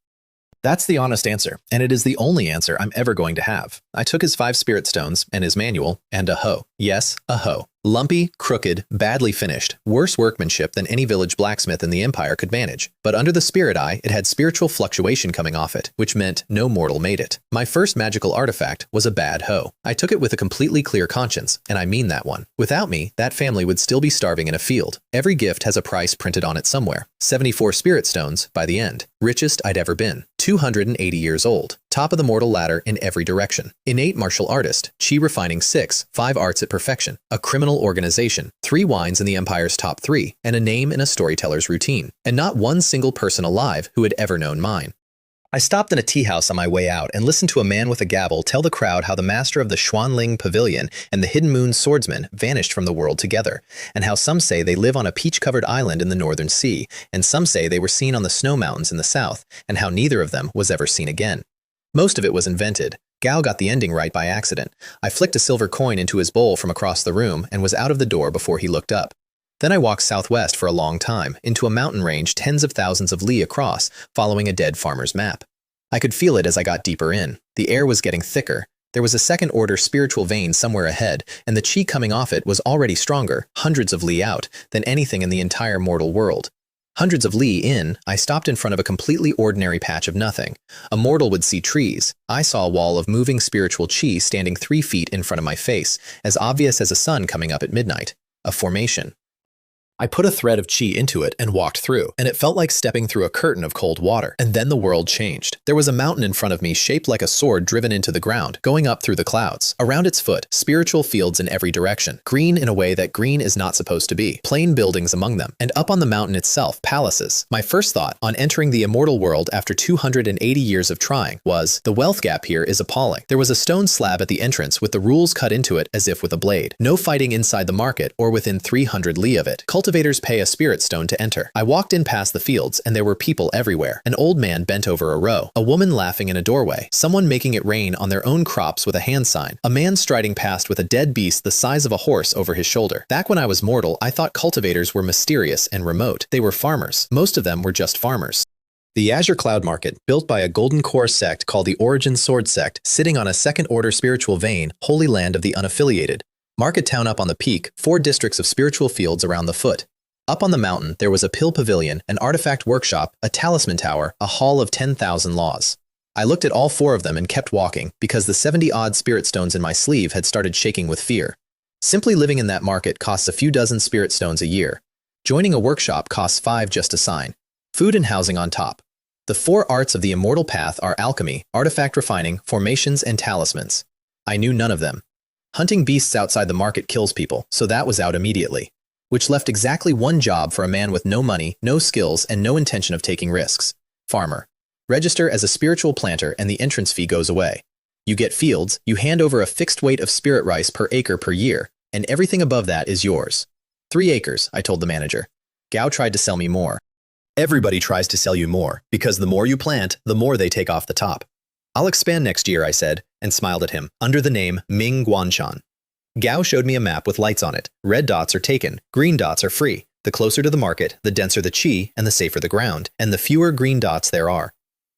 That's the honest answer, and it is the only answer I'm ever going to have. I took his 5 spirit stones and his manual and a hoe. Yes, a hoe. Lumpy, crooked, badly finished, worse workmanship than any village blacksmith in the empire could manage. But under the spirit eye, it had spiritual fluctuation coming off it, which meant no mortal made it. My first magical artifact was a bad hoe. I took it with a completely clear conscience, and I mean that one. Without me, that family would still be starving in a field. Every gift has a price printed on it somewhere. 74 spirit stones by the end. Richest I'd ever been. 280 years old. Top of the mortal ladder in every direction. Innate martial artist. Chi refining 6. 5 arts at perfection. A criminal organization. 3 wines in the empire's top 3. And a name in a storyteller's routine. And not one single person alive who had ever known mine. I stopped in a tea house on my way out and listened to a man with a gavel tell the crowd how the master of the Xuanling Pavilion and the Hidden Moon swordsman vanished from the world together, and how some say they live on a peach-covered island in the northern sea, and some say they were seen on the snow mountains in the south, and how neither of them was ever seen again. Most of it was invented. Gao got the ending right by accident. I flicked a silver coin into his bowl from across the room and was out of the door before he looked up. Then I walked southwest for a long time, into a mountain range tens of thousands of li across, following a dead farmer's map. I could feel it as I got deeper in. The air was getting thicker. There was a second-order spiritual vein somewhere ahead, and the chi coming off it was already stronger, hundreds of li out, than anything in the entire mortal world. Hundreds of li in, I stopped in front of a completely ordinary patch of nothing. A mortal would see trees. I saw a wall of moving spiritual chi standing 3 feet in front of my face, as obvious as a sun coming up at midnight. A formation. I put a thread of chi into it and walked through, and it felt like stepping through a curtain of cold water. And then the world changed. There was a mountain in front of me shaped like a sword driven into the ground, going up through the clouds. Around its foot, spiritual fields in every direction, green in a way that green is not supposed to be, plain buildings among them, and up on the mountain itself, palaces. My first thought, on entering the immortal world after 280 years of trying, was, the wealth gap here is appalling. There was a stone slab at the entrance with the rules cut into it as if with a blade. No fighting inside the market or within 300 li of it. Cultivators pay a spirit stone to enter. I walked in past the fields and there were people everywhere. An old man bent over a row, a woman laughing in a doorway, someone making it rain on their own crops with a hand sign, a man striding past with a dead beast the size of a horse over his shoulder. Back when I was mortal, I thought cultivators were mysterious and remote. They were farmers. Most of them were just farmers. The Azure Cloud Market, built by a golden core sect called the Origin Sword Sect, sitting on a second-order spiritual vein, holy land of the unaffiliated. Market town up on the peak, 4 districts of spiritual fields around the foot. Up on the mountain, there was a pill pavilion, an artifact workshop, a talisman tower, a hall of 10,000 laws. I looked at all 4 of them and kept walking, because the 70-odd spirit stones in my sleeve had started shaking with fear. Simply living in that market costs a few dozen spirit stones a year. Joining a workshop costs 5 just to sign. Food and housing on top. The 4 arts of the immortal path are alchemy, artifact refining, formations, and talismans. I knew none of them. Hunting beasts outside the market kills people, so that was out immediately. Which left exactly one job for a man with no money, no skills, and no intention of taking risks. Farmer. Register as a spiritual planter and the entrance fee goes away. You get fields, you hand over a fixed weight of spirit rice per acre per year, and everything above that is yours. 3 acres, I told the manager. Gao tried to sell me more. Everybody tries to sell you more, because the more you plant, the more they take off the top. I'll expand next year, I said, and smiled at him, under the name Ming Guanshan. Gao showed me a map with lights on it. Red dots are taken, green dots are free. The closer to the market, the denser the chi and the safer the ground, and the fewer green dots there are.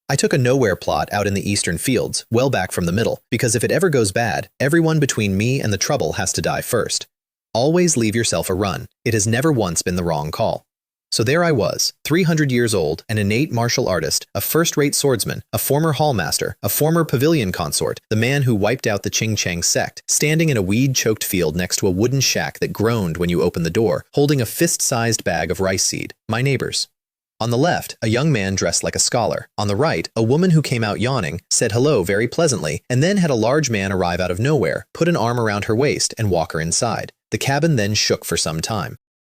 I took a nowhere plot out in the eastern fields, well back from the middle, because if it ever goes bad, everyone between me and the trouble has to die first. Always leave yourself a run. It has never once been the wrong call. So there I was, 300 years old, an innate martial artist, a first-rate swordsman, a former hallmaster, a former pavilion consort, the man who wiped out the Qing Chang sect, standing in a weed-choked field next to a wooden shack that groaned when you opened the door, holding a fist-sized bag of rice seed, my neighbors. On the left, a young man dressed like a scholar. On the right, a woman who came out yawning, said hello very pleasantly, and then had a large man arrive out of nowhere, put an arm around her waist, and walk her inside. The cabin then shook for some time.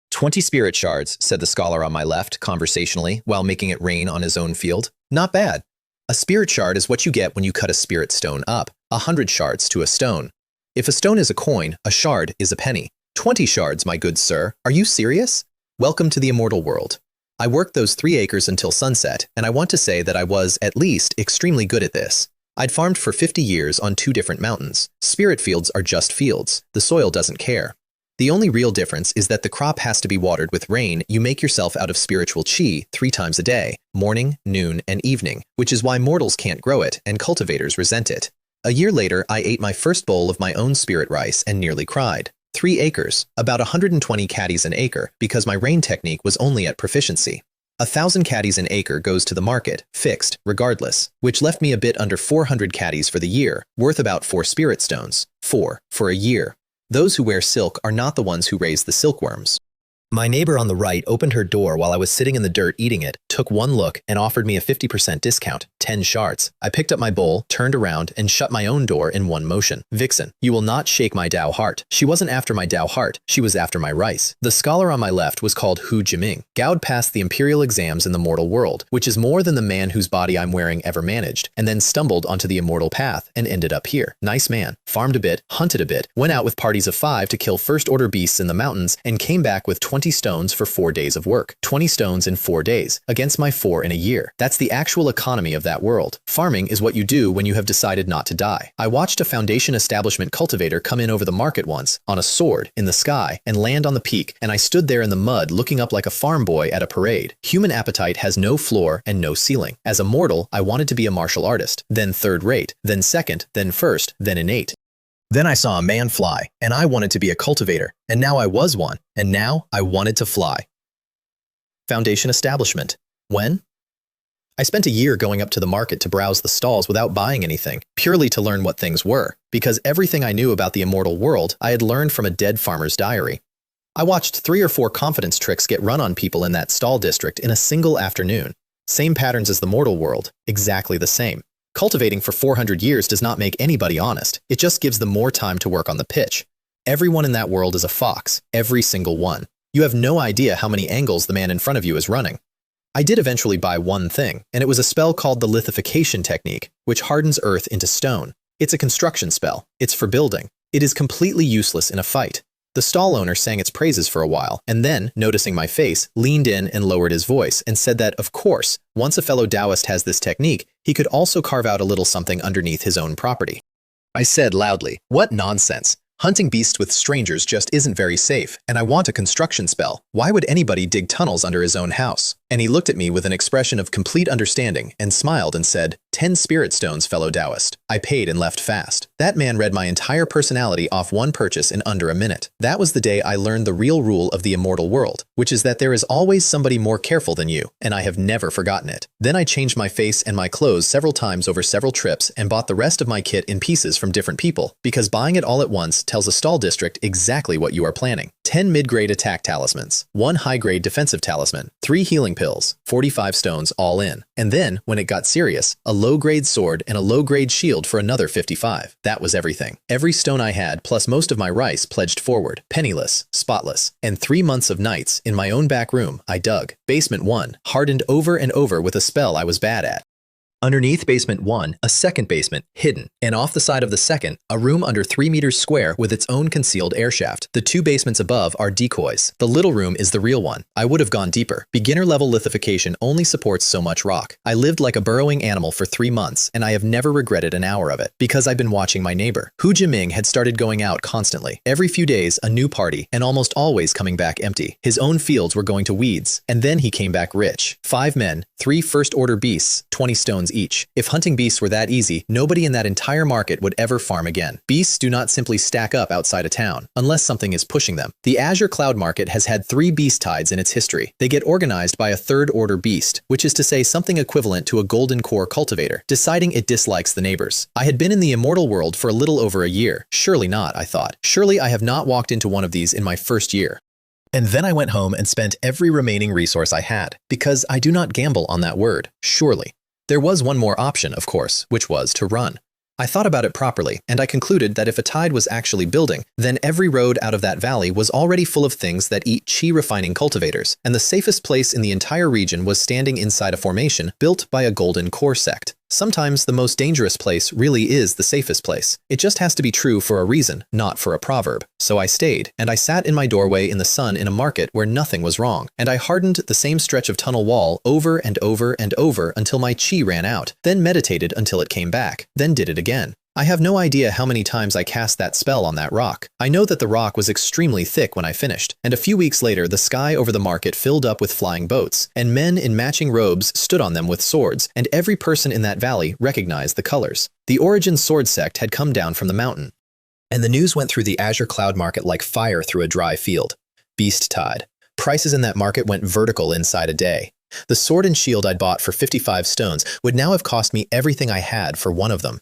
20 spirit shards, said the scholar on my left, conversationally, while making it rain on his own field. Not bad. A spirit shard is what you get when you cut a spirit stone up. 100 shards to a stone. If a stone is a coin, a shard is a penny. 20 shards, my good sir. Are you serious? Welcome to the immortal world. I worked those 3 acres until sunset, and I want to say that I was, at least, extremely good at this. I'd farmed for 50 years on 2 different mountains. Spirit fields are just fields. The soil doesn't care. The only real difference is that the crop has to be watered with rain. You make yourself out of spiritual chi 3 times a day, morning, noon, and evening, which is why mortals can't grow it and cultivators resent it. A year later, I ate my first bowl of my own spirit rice and nearly cried. 3 acres, about 120 caddies an acre, because my rain technique was only at proficiency. 1,000 caddies an acre goes to the market, fixed, regardless, which left me a bit under 400 caddies for the year, worth about 4 spirit stones. 4 for a year. Those who wear silk are not the ones who raise the silkworms. My neighbor on the right opened her door while I was sitting in the dirt eating it, took one look, and offered me a 50% discount, 10 shards. I picked up my bowl, turned around, and shut my own door in one motion. Vixen, you will not shake my Dao heart. She wasn't after my Dao heart, she was after my rice. The scholar on my left was called Hu Jiming. Gao'd passed the imperial exams in the mortal world, which is more than the man whose body I'm wearing ever managed, and then stumbled onto the immortal path and ended up here. Nice man. Farmed a bit, hunted a bit, went out with parties of 5 to kill first-order beasts in the mountains, and came back with 20 stones for 4 days of work. 20 stones in 4 days. Against against my 4 in a year. That's the actual economy of that world. Farming is what you do when you have decided not to die. I watched a Foundation establishment cultivator come in over the market once, on a sword, in the sky, and land on the peak, and I stood there in the mud looking up like a farm boy at a parade. Human appetite has no floor and no ceiling. As a mortal, I wanted to be a martial artist, then third rate, then second, then first, then innate. Then I saw a man fly, and I wanted to be a cultivator, and now I was one, and now I wanted to fly. Foundation establishment. When? I spent a year going up to the market to browse the stalls without buying anything, purely to learn what things were, because everything I knew about the immortal world I had learned from a dead farmer's diary. I watched 3 or 4 confidence tricks get run on people in that stall district in a single afternoon. Same patterns as the mortal world, exactly the same. Cultivating for 400 years does not make anybody honest. It just gives them more time to work on the pitch. Everyone in that world is a fox, every single one. You have no idea how many angles the man in front of you is running. I did eventually buy one thing, and it was a spell called the lithification technique, which hardens earth into stone. It's a construction spell. It's for building. It is completely useless in a fight. The stall owner sang its praises for a while, and then, noticing my face, leaned in and lowered his voice and said that, of course, once a fellow Taoist has this technique, he could also carve out a little something underneath his own property. I said loudly, "What nonsense! Hunting beasts with strangers just isn't very safe, and I want a construction spell. Why would anybody dig tunnels under his own house?" And he looked at me with an expression of complete understanding and smiled and said, "10 spirit stones, fellow Taoist." I paid and left fast. That man read my entire personality off one purchase in under a minute. That was the day I learned the real rule of the immortal world, which is that there is always somebody more careful than you, and I have never forgotten it. Then I changed my face and my clothes several times over several trips and bought the rest of my kit in pieces from different people, because buying it all at once tells a stall district exactly what you are planning. 10 mid-grade attack talismans, 1 high-grade defensive talisman, 3 healing pills, 45 stones all in. And then, when it got serious, a low-grade sword and a low-grade shield for another 55. That was everything. Every stone I had, plus most of my rice, pledged forward, penniless, spotless. And 3 months of nights, in my own back room, I dug. Basement 1, hardened over and over with a spell I was bad at. Underneath basement 1, a second basement, hidden, and off the side of the second, a room under 3 meters square with its own concealed air shaft. The 2 basements above are decoys. The little room is the real one. I would have gone deeper. Beginner-level lithification only supports so much rock. I lived like a burrowing animal for 3 months, and I have never regretted an hour of it, because I've been watching my neighbor. Hu Jiming had started going out constantly. Every few days, a new party, and almost always coming back empty. His own fields were going to weeds, and then he came back rich. 5 men, 3 first-order beasts, 20 stones each. If hunting beasts were that easy, nobody in that entire market would ever farm again. Beasts do not simply stack up outside a town, unless something is pushing them. The Azure Cloud Market has had 3 beast tides in its history. They get organized by a third-order beast, which is to say something equivalent to a golden core cultivator, deciding it dislikes the neighbors. I had been in the immortal world for a little over a year. Surely not, I thought. Surely I have not walked into one of these in my first year. And then I went home and spent every remaining resource I had, because I do not gamble on that word, surely. There was one more option, of course, which was to run. I thought about it properly, and I concluded that if a tide was actually building, then every road out of that valley was already full of things that eat chi refining cultivators, and the safest place in the entire region was standing inside a formation built by a golden core sect. Sometimes the most dangerous place really is the safest place. It just has to be true for a reason, not for a proverb. So I stayed, and I sat in my doorway in the sun in a market where nothing was wrong, and I hardened the same stretch of tunnel wall over and over and over until my chi ran out, then meditated until it came back, then did it again. I have no idea how many times I cast that spell on that rock. I know that the rock was extremely thick when I finished, and a few weeks later the sky over the market filled up with flying boats, and men in matching robes stood on them with swords, and every person in that valley recognized the colors. The Origin Sword Sect had come down from the mountain. And the news went through the Azure Cloud Market like fire through a dry field. Beast tide. Prices in that market went vertical inside a day. The sword and shield I'd bought for 55 stones would now have cost me everything I had for one of them.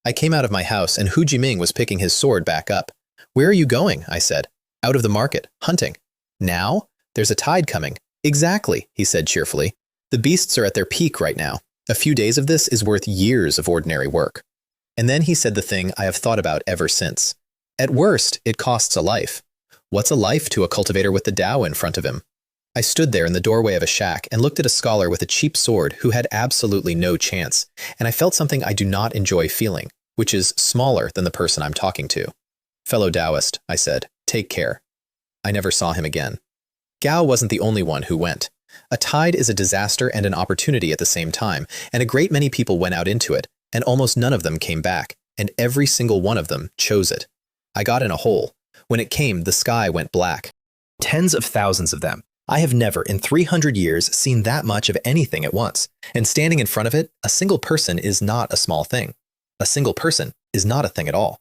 I came out of my house, and Hu Jiming was picking his sword back up. "Where are you going?" I said. "Out of the market, hunting." "Now? There's a tide coming." "Exactly," he said cheerfully. "The beasts are at their peak right now. A few days of this is worth years of ordinary work." And then he said the thing I have thought about ever since. At worst, it costs a life. What's a life to a cultivator with the Tao in front of him? I stood there in the doorway of a shack and looked at a scholar with a cheap sword who had absolutely no chance, and I felt something I do not enjoy feeling, which is smaller than the person I'm talking to. "Fellow Taoist," I said, "take care." I never saw him again. Gao wasn't the only one who went. A tide is a disaster and an opportunity at the same time, and a great many people went out into it, and almost none of them came back, and every single one of them chose it. I got in a hole. When it came, the sky went black. Tens of thousands of them. I have never in 300 years seen that much of anything at once, and standing in front of it, a single person is not a small thing. A single person is not a thing at all.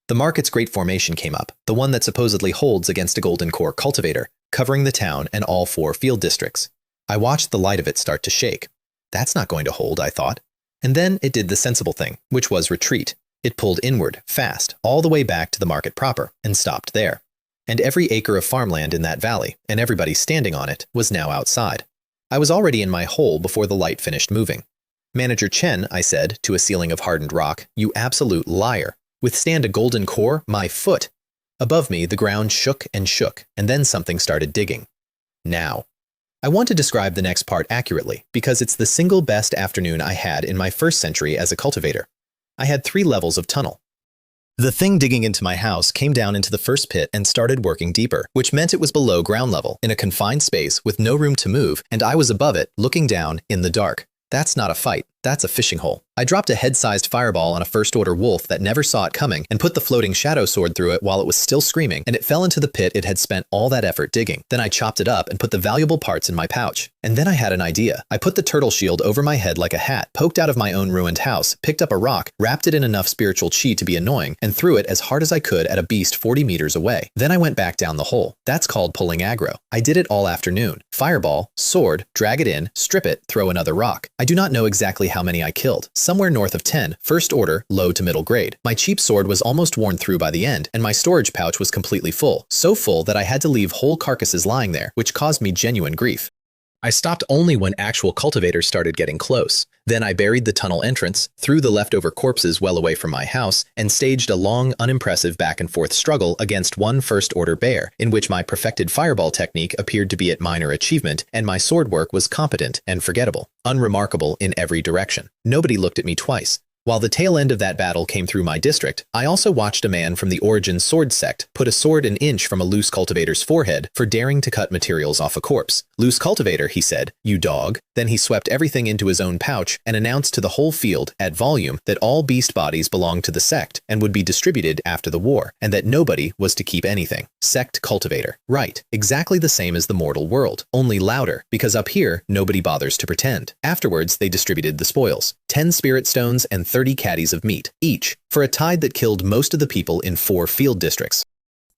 The market's great formation came up, the one that supposedly holds against a golden core cultivator, covering the town and all 4 field districts. I watched the light of it start to shake. That's not going to hold, I thought. And then it did the sensible thing, which was retreat. It pulled inward, fast, all the way back to the market proper, and stopped there. And every acre of farmland in that valley, and everybody standing on it, was now outside. I was already in my hole before the light finished moving. Manager Chen, I said, to a ceiling of hardened rock, you absolute liar. Withstand a golden core? My foot! Above me, the ground shook, and then something started digging. Now. I want to describe the next part accurately, because it's the single best afternoon I had in my first century as a cultivator. I had 3 levels of tunnel. The thing digging into my house came down into the first pit and started working deeper, which meant it was below ground level, in a confined space with no room to move, and I was above it, looking down, in the dark. That's not a fight. That's a fishing hole. I dropped a head-sized fireball on a first-order wolf that never saw it coming and put the floating shadow sword through it while it was still screaming, and it fell into the pit it had spent all that effort digging. Then I chopped it up and put the valuable parts in my pouch. And then I had an idea. I put the turtle shield over my head like a hat, poked out of my own ruined house, picked up a rock, wrapped it in enough spiritual chi to be annoying, and threw it as hard as I could at a beast 40 meters away. Then I went back down the hole. That's called pulling aggro. I did it all afternoon. Fireball, sword, drag it in, strip it, throw another rock. I do not know exactly how many I killed. Somewhere north of 10, first order, low to middle grade. My cheap sword was almost worn through by the end, and my storage pouch was completely full. So full that I had to leave whole carcasses lying there, which caused me genuine grief. I stopped only when actual cultivators started getting close. Then I buried the tunnel entrance, threw the leftover corpses well away from my house, and staged a long, unimpressive back-and-forth struggle against one first-order bear, in which my perfected fireball technique appeared to be at minor achievement, and my sword work was competent and forgettable, unremarkable in every direction. Nobody looked at me twice. While the tail end of that battle came through my district, I also watched a man from the Origin Sword sect put a sword an inch from a loose cultivator's forehead for daring to cut materials off a corpse. Loose cultivator, he said, you dog. Then he swept everything into his own pouch and announced to the whole field, at volume, that all beast bodies belonged to the sect and would be distributed after the war, and that nobody was to keep anything. Sect cultivator. Right. Exactly the same as the mortal world, only louder, because up here, nobody bothers to pretend. Afterwards, they distributed the spoils. 10 spirit stones and 30 caddies of meat, each, for a tide that killed most of the people in 4 field districts.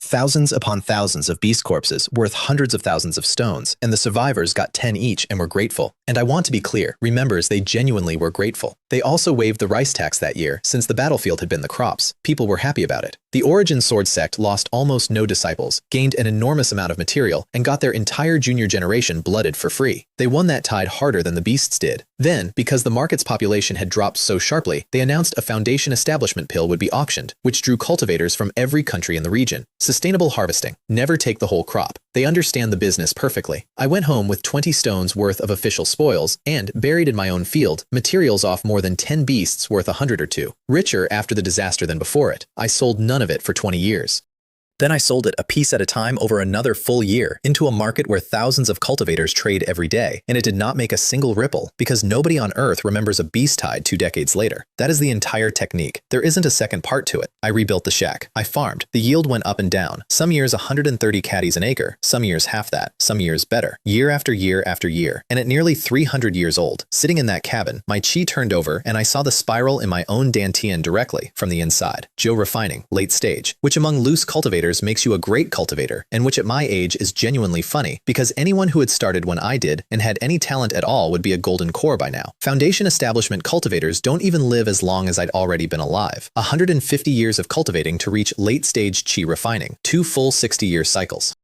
Thousands upon thousands of beast corpses worth hundreds of thousands of stones, and the survivors got 10 each and were grateful. And I want to be clear, remembers they genuinely were grateful. They also waived the rice tax that year, since the battlefield had been the crops. People were happy about it. The Origin Sword sect lost almost no disciples, gained an enormous amount of material, and got their entire junior generation blooded for free. They won that tide harder than the beasts did. Then, because the market's population had dropped so sharply, they announced a foundation establishment pill would be auctioned, which drew cultivators from every country in the region. Sustainable harvesting. Never take the whole crop. They understand the business perfectly. I went home with 20 stones worth of official spoils, and, buried in my own field, materials off more than 10 beasts worth 100 or 2. Richer after the disaster than before it. I sold none of it for 20 years. Then I sold it a piece at a time over another full year into a market where thousands of cultivators trade every day, and it did not make a single ripple because nobody on Earth remembers a beast tide 2 decades later. That is the entire technique. There isn't a second part to it. I rebuilt the shack. I farmed. The yield went up and down. Some years 130 caddies an acre, some years half that, some years better. Year after year after year. And at nearly 300 years old, sitting in that cabin, my chi turned over and I saw the spiral in my own dantian directly from the inside. Joe refining, late stage, which among loose cultivators makes you a great cultivator, and which at my age is genuinely funny, because anyone who had started when I did and had any talent at all would be a golden core by now. Foundation establishment cultivators don't even live as long as I'd already been alive. 150 years of cultivating to reach late stage chi refining, 2 full 60-year cycles.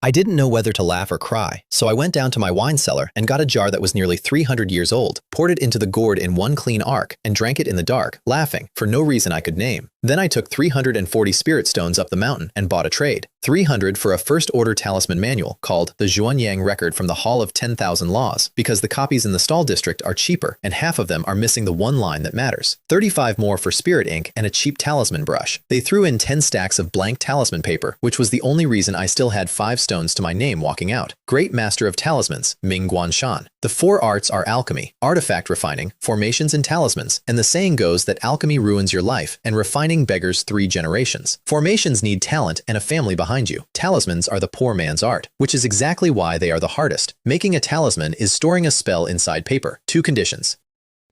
I didn't know whether to laugh or cry, so I went down to my wine cellar and got a jar that was nearly 300 years old, poured it into the gourd in one clean arc, and drank it in the dark, laughing, for no reason I could name. Then I took 340 spirit stones up the mountain and bought a trade. 300 for a first-order talisman manual called the Xuanyang Record from the Hall of 10,000 Laws, because the copies in the Stall district are cheaper and half of them are missing the one line that matters. 35 more for spirit ink and a cheap talisman brush. They threw in 10 stacks of blank talisman paper, which was the only reason I still had 5 stones to my name walking out. Great Master of Talismans, Ming Guanshan. The 4 arts are alchemy, artifact refining, formations and talismans, and the saying goes that alchemy ruins your life and refining beggars 3 generations. Formations need talent and a family behind you. Talismans are the poor man's art, which is exactly why they are the hardest. Making a talisman is storing a spell inside paper. 2 conditions.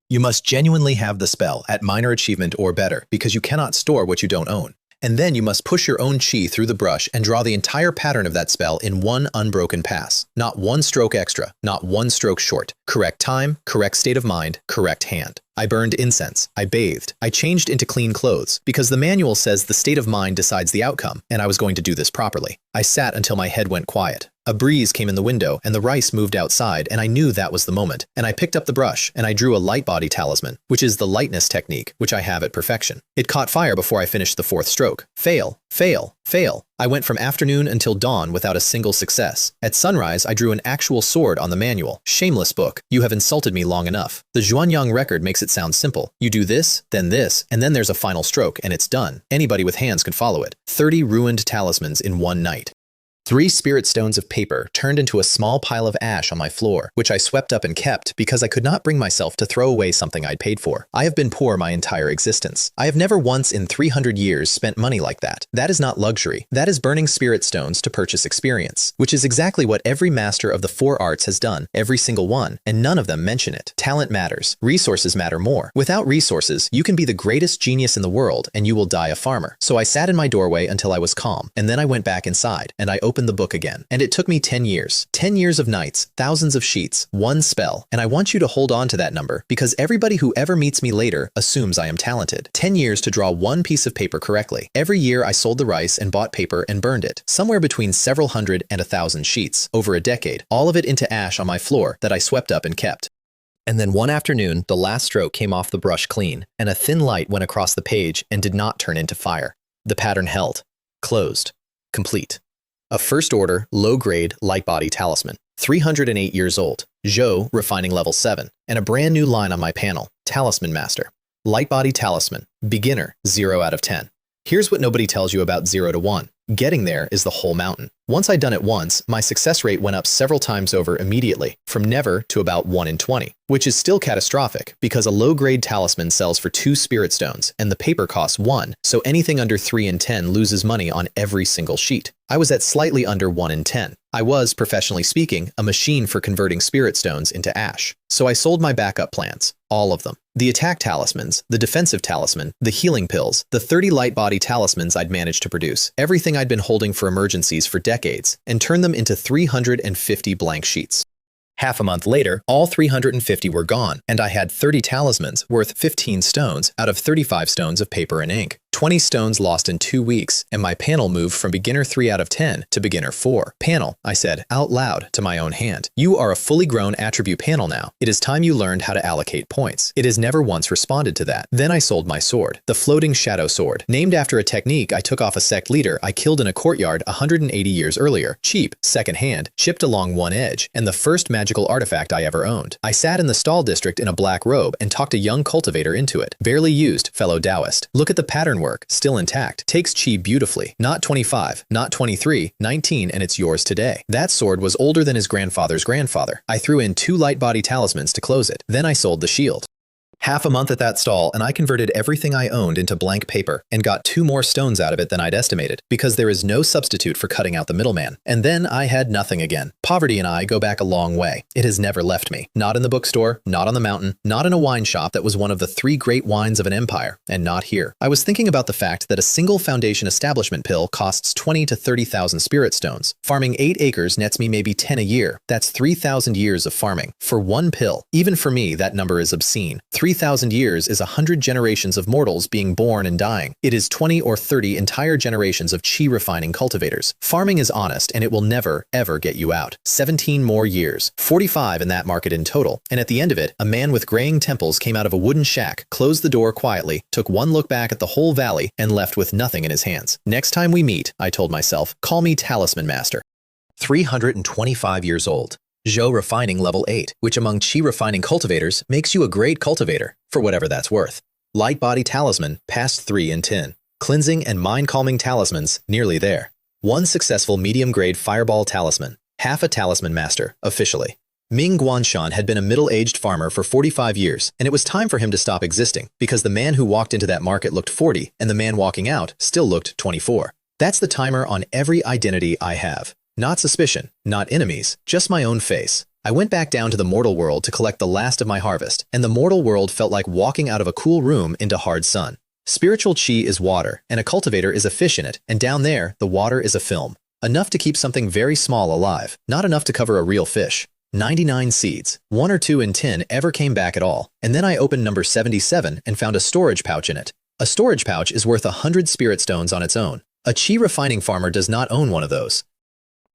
You must genuinely have the spell at minor achievement or better, because you cannot store what you don't own. And then you must push your own chi through the brush and draw the entire pattern of that spell in one unbroken pass. Not one stroke extra, not one stroke short. Correct time, correct state of mind, correct hand. I burned incense, I bathed, I changed into clean clothes, because the manual says the state of mind decides the outcome, and I was going to do this properly. I sat until my head went quiet. A breeze came in the window, and the rice moved outside, and I knew that was the moment. And I picked up the brush, and I drew a light body talisman, which is the lightness technique, which I have at perfection. It caught fire before I finished the 4th stroke. Fail, fail, fail. I went from afternoon until dawn without a single success. At sunrise, I drew an actual sword on the manual. Shameless book. You have insulted me long enough. The Xuanyang record makes it sound simple. You do this, and then there's a final stroke, and it's done. Anybody with hands could follow it. 30 ruined talismans in one night. 3 spirit stones of paper turned into a small pile of ash on my floor, which I swept up and kept because I could not bring myself to throw away something I'd paid for. I have been poor my entire existence. I have never once in 300 years spent money like that. That is not luxury. That is burning spirit stones to purchase experience, which is exactly what every master of the 4 arts has done, every single one, and none of them mention it. Talent matters. Resources matter more. Without resources, you can be the greatest genius in the world and you will die a farmer. So I sat in my doorway until I was calm, and then I went back inside, and I opened the book again. And it took me 10 years. 10 years of nights, thousands of sheets, one spell. And I want you to hold on to that number, because everybody who ever meets me later assumes I am talented. 10 years to draw one piece of paper correctly. Every year I sold the rice and bought paper and burned it. Somewhere between several hundred and 1,000 sheets. Over a decade. All of it into ash on my floor that I swept up and kept. And then one afternoon, the last stroke came off the brush clean, and a thin light went across the page and did not turn into fire. The pattern held. Closed. Complete. A first-order, low-grade, light-body talisman. 308 years old. Zhou, refining level 7. And a brand new line on my panel. Talisman Master. Light-body talisman. Beginner, 0 out of 10. Here's what nobody tells you about 0 to 1. Getting there is the whole mountain. Once I'd done it once, my success rate went up several times over immediately, from never to about 1 in 20, which is still catastrophic because a low-grade talisman sells for 2 spirit stones and the paper costs 1, so anything under 3 in 10 loses money on every single sheet. I was at slightly under 1 in 10. I was, professionally speaking, a machine for converting spirit stones into ash. So I sold my backup plans, all of them. The attack talismans, the defensive talisman, the healing pills, the 30 light body talismans I'd managed to produce, everything I'd been holding for emergencies for decades, and turned them into 350 blank sheets. Half a month later, all 350 were gone, and I had 30 talismans worth 15 stones out of 35 stones of paper and ink. 20 stones lost in 2 weeks, and my panel moved from beginner 3 out of 10 to beginner 4. Panel, I said out loud to my own hand. You are a fully grown attribute panel now. It is time you learned how to allocate points. It has never once responded to that. Then I sold my sword, the floating shadow sword, named after a technique I took off a sect leader I killed in a courtyard 180 years earlier. Cheap, second-hand, chipped along one edge, and the first magical artifact I ever owned. I sat in the Stall district in a black robe and talked a young cultivator into it. Barely used, fellow Taoist. Look at the pattern work, still intact. Takes chi beautifully. Not 25, not 23, 19, and it's yours today. That sword was older than his grandfather's grandfather. I threw in 2 light body talismans to close it. Then I sold the shield. Half a month at that stall, and I converted everything I owned into blank paper and got 2 more stones out of it than I'd estimated, because there is no substitute for cutting out the middleman. And then I had nothing again. Poverty and I go back a long way. It has never left me. Not in the bookstore, not on the mountain, not in a wine shop that was one of the 3 great wines of an empire, and not here. I was thinking about the fact that a single foundation establishment pill costs 20 to 30,000 spirit stones. Farming 8 acres nets me maybe 10 a year. That's 3,000 years of farming. For one pill. Even for me, that number is obscene. 3,000 3,000 years is 100 generations of mortals being born and dying. It is 20 or 30 entire generations of chi refining cultivators. Farming is honest and it will never, ever get you out. 17 more years, 45 in that market in total. And at the end of it, a man with graying temples came out of a wooden shack, closed the door quietly, took one look back at the whole valley, and left with nothing in his hands. Next time we meet, I told myself, call me Talisman Master. 325 years old. Zhou refining level 8, which among chi refining cultivators makes you a great cultivator, for whatever that's worth. Light body talisman, past 3 in 10. Cleansing and mind-calming talismans, nearly there. One successful medium-grade fireball talisman, half a talisman master, officially. Ming Guanshan had been a middle-aged farmer for 45 years, and it was time for him to stop existing, because the man who walked into that market looked 40, and the man walking out still looked 24. That's the timer on every identity I have. Not suspicion, not enemies, just my own face. I went back down to the mortal world to collect the last of my harvest, and the mortal world felt like walking out of a cool room into hard sun. Spiritual chi is water, and a cultivator is a fish in it, and down there, the water is a film. Enough to keep something very small alive, not enough to cover a real fish. 99 seeds, 1 or 2 in 10 ever came back at all, and then I opened number 77 and found a storage pouch in it. A storage pouch is worth 100 spirit stones on its own. A chi refining farmer does not own one of those.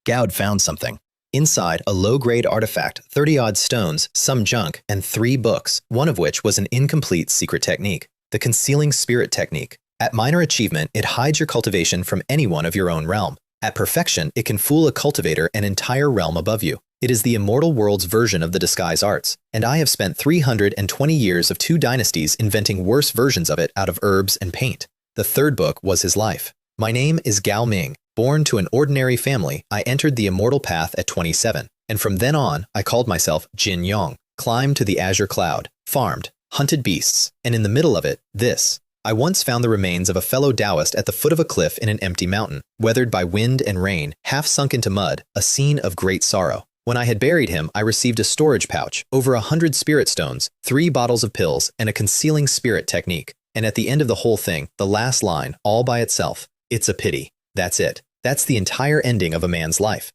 Gaud found something. Inside, a low-grade artifact, 30-odd stones, some junk, and 3 books, one of which was an incomplete secret technique, the concealing spirit technique. At minor achievement, it hides your cultivation from anyone of your own realm. At perfection, it can fool a cultivator an entire realm above you. It is the immortal world's version of the disguise arts, and I have spent 320 years of 2 dynasties inventing worse versions of it out of herbs and paint. The 3rd book was his life. My name is Gao Ming. Born to an ordinary family, I entered the immortal path at 27, and from then on, I called myself Jin Yong, climbed to the azure cloud, farmed, hunted beasts, and in the middle of it, this. I once found the remains of a fellow Taoist at the foot of a cliff in an empty mountain, weathered by wind and rain, half sunk into mud, a scene of great sorrow. When I had buried him, I received a storage pouch, over 100 spirit stones, 3 bottles of pills, and a concealing spirit technique. And at the end of the whole thing, the last line, all by itself, it's a pity. That's it. That's the entire ending of a man's life.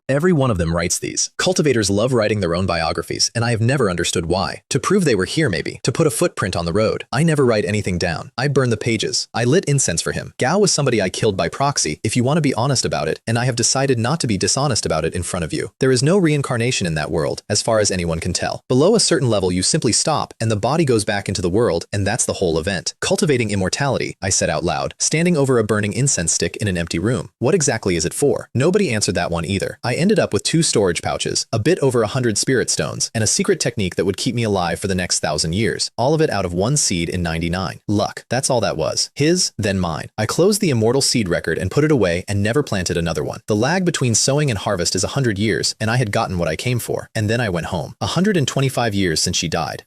Every one of them writes these. Cultivators love writing their own biographies, and I have never understood why. To prove they were here maybe, to put a footprint on the road. I never write anything down. I burn the pages. I lit incense for him. Gao was somebody I killed by proxy, if you want to be honest about it, and I have decided not to be dishonest about it in front of you. There is no reincarnation in that world, as far as anyone can tell. Below a certain level you simply stop, and the body goes back into the world, and that's the whole event. Cultivating immortality, I said out loud, standing over a burning incense stick in an empty room. What exactly is it for? Nobody answered that one either. I ended up with 2 storage pouches, a bit over 100 spirit stones, and a secret technique that would keep me alive for the next 1,000 years. All of it out of 1 seed in 99. Luck. That's all that was. His, then mine. I closed the immortal seed record and put it away and never planted another one. The lag between sowing and harvest is 100 years, and I had gotten what I came for. And then I went home. 125 years since she died.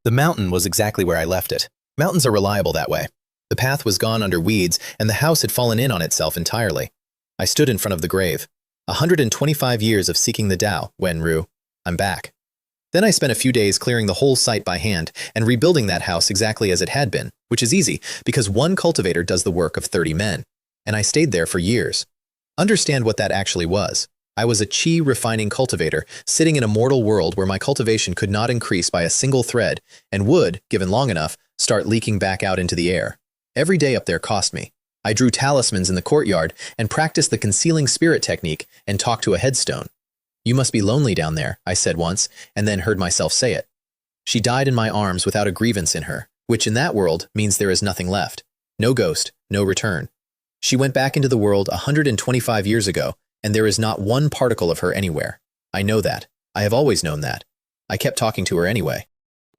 The mountain was exactly where I left it. Mountains are reliable that way. The path was gone under weeds, and the house had fallen in on itself entirely. I stood in front of the grave. 125 years of seeking the Tao, Wenru. I'm back. Then I spent a few days clearing the whole site by hand and rebuilding that house exactly as it had been, which is easy because one cultivator does the work of 30 men. And I stayed there for years. Understand what that actually was. I was a chi refining cultivator sitting in a mortal world where my cultivation could not increase by a single thread and would, given long enough, start leaking back out into the air. Every day up there cost me. I drew talismans in the courtyard and practiced the concealing spirit technique and talked to a headstone. You must be lonely down there, I said once, and then heard myself say it. She died in my arms without a grievance in her, which in that world means there is nothing left. No ghost, no return. She went back into the world 125 years ago, and there is not one particle of her anywhere. I know that. I have always known that. I kept talking to her anyway.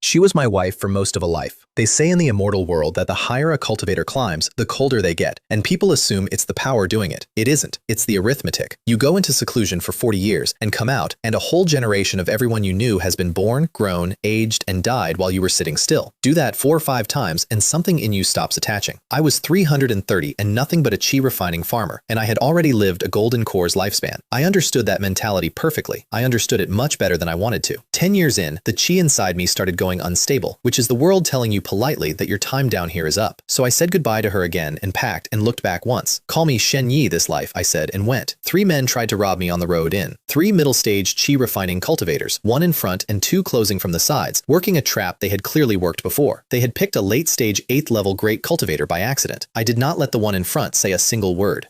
She was my wife for most of a life. They say in the immortal world that the higher a cultivator climbs, the colder they get, and people assume it's the power doing it. It isn't. It's the arithmetic. You go into seclusion for 40 years and come out, and a whole generation of everyone you knew has been born, grown, aged, and died while you were sitting still. Do that 4 or 5 times, and something in you stops attaching. I was 330 and nothing but a chi refining farmer, and I had already lived a golden core's lifespan. I understood that mentality perfectly. I understood it much better than I wanted to. 10 years in, the chi inside me started going unstable, which is the world telling you politely that your time down here is up. So I said goodbye to her again and packed and looked back once. Call me Xianxia this life, I said, and went. 3 men tried to rob me on the road in. 3 middle-stage chi refining cultivators, 1 in front and 2 closing from the sides, working a trap they had clearly worked before. They had picked a late-stage 8th-level great cultivator by accident. I did not let the one in front say a single word.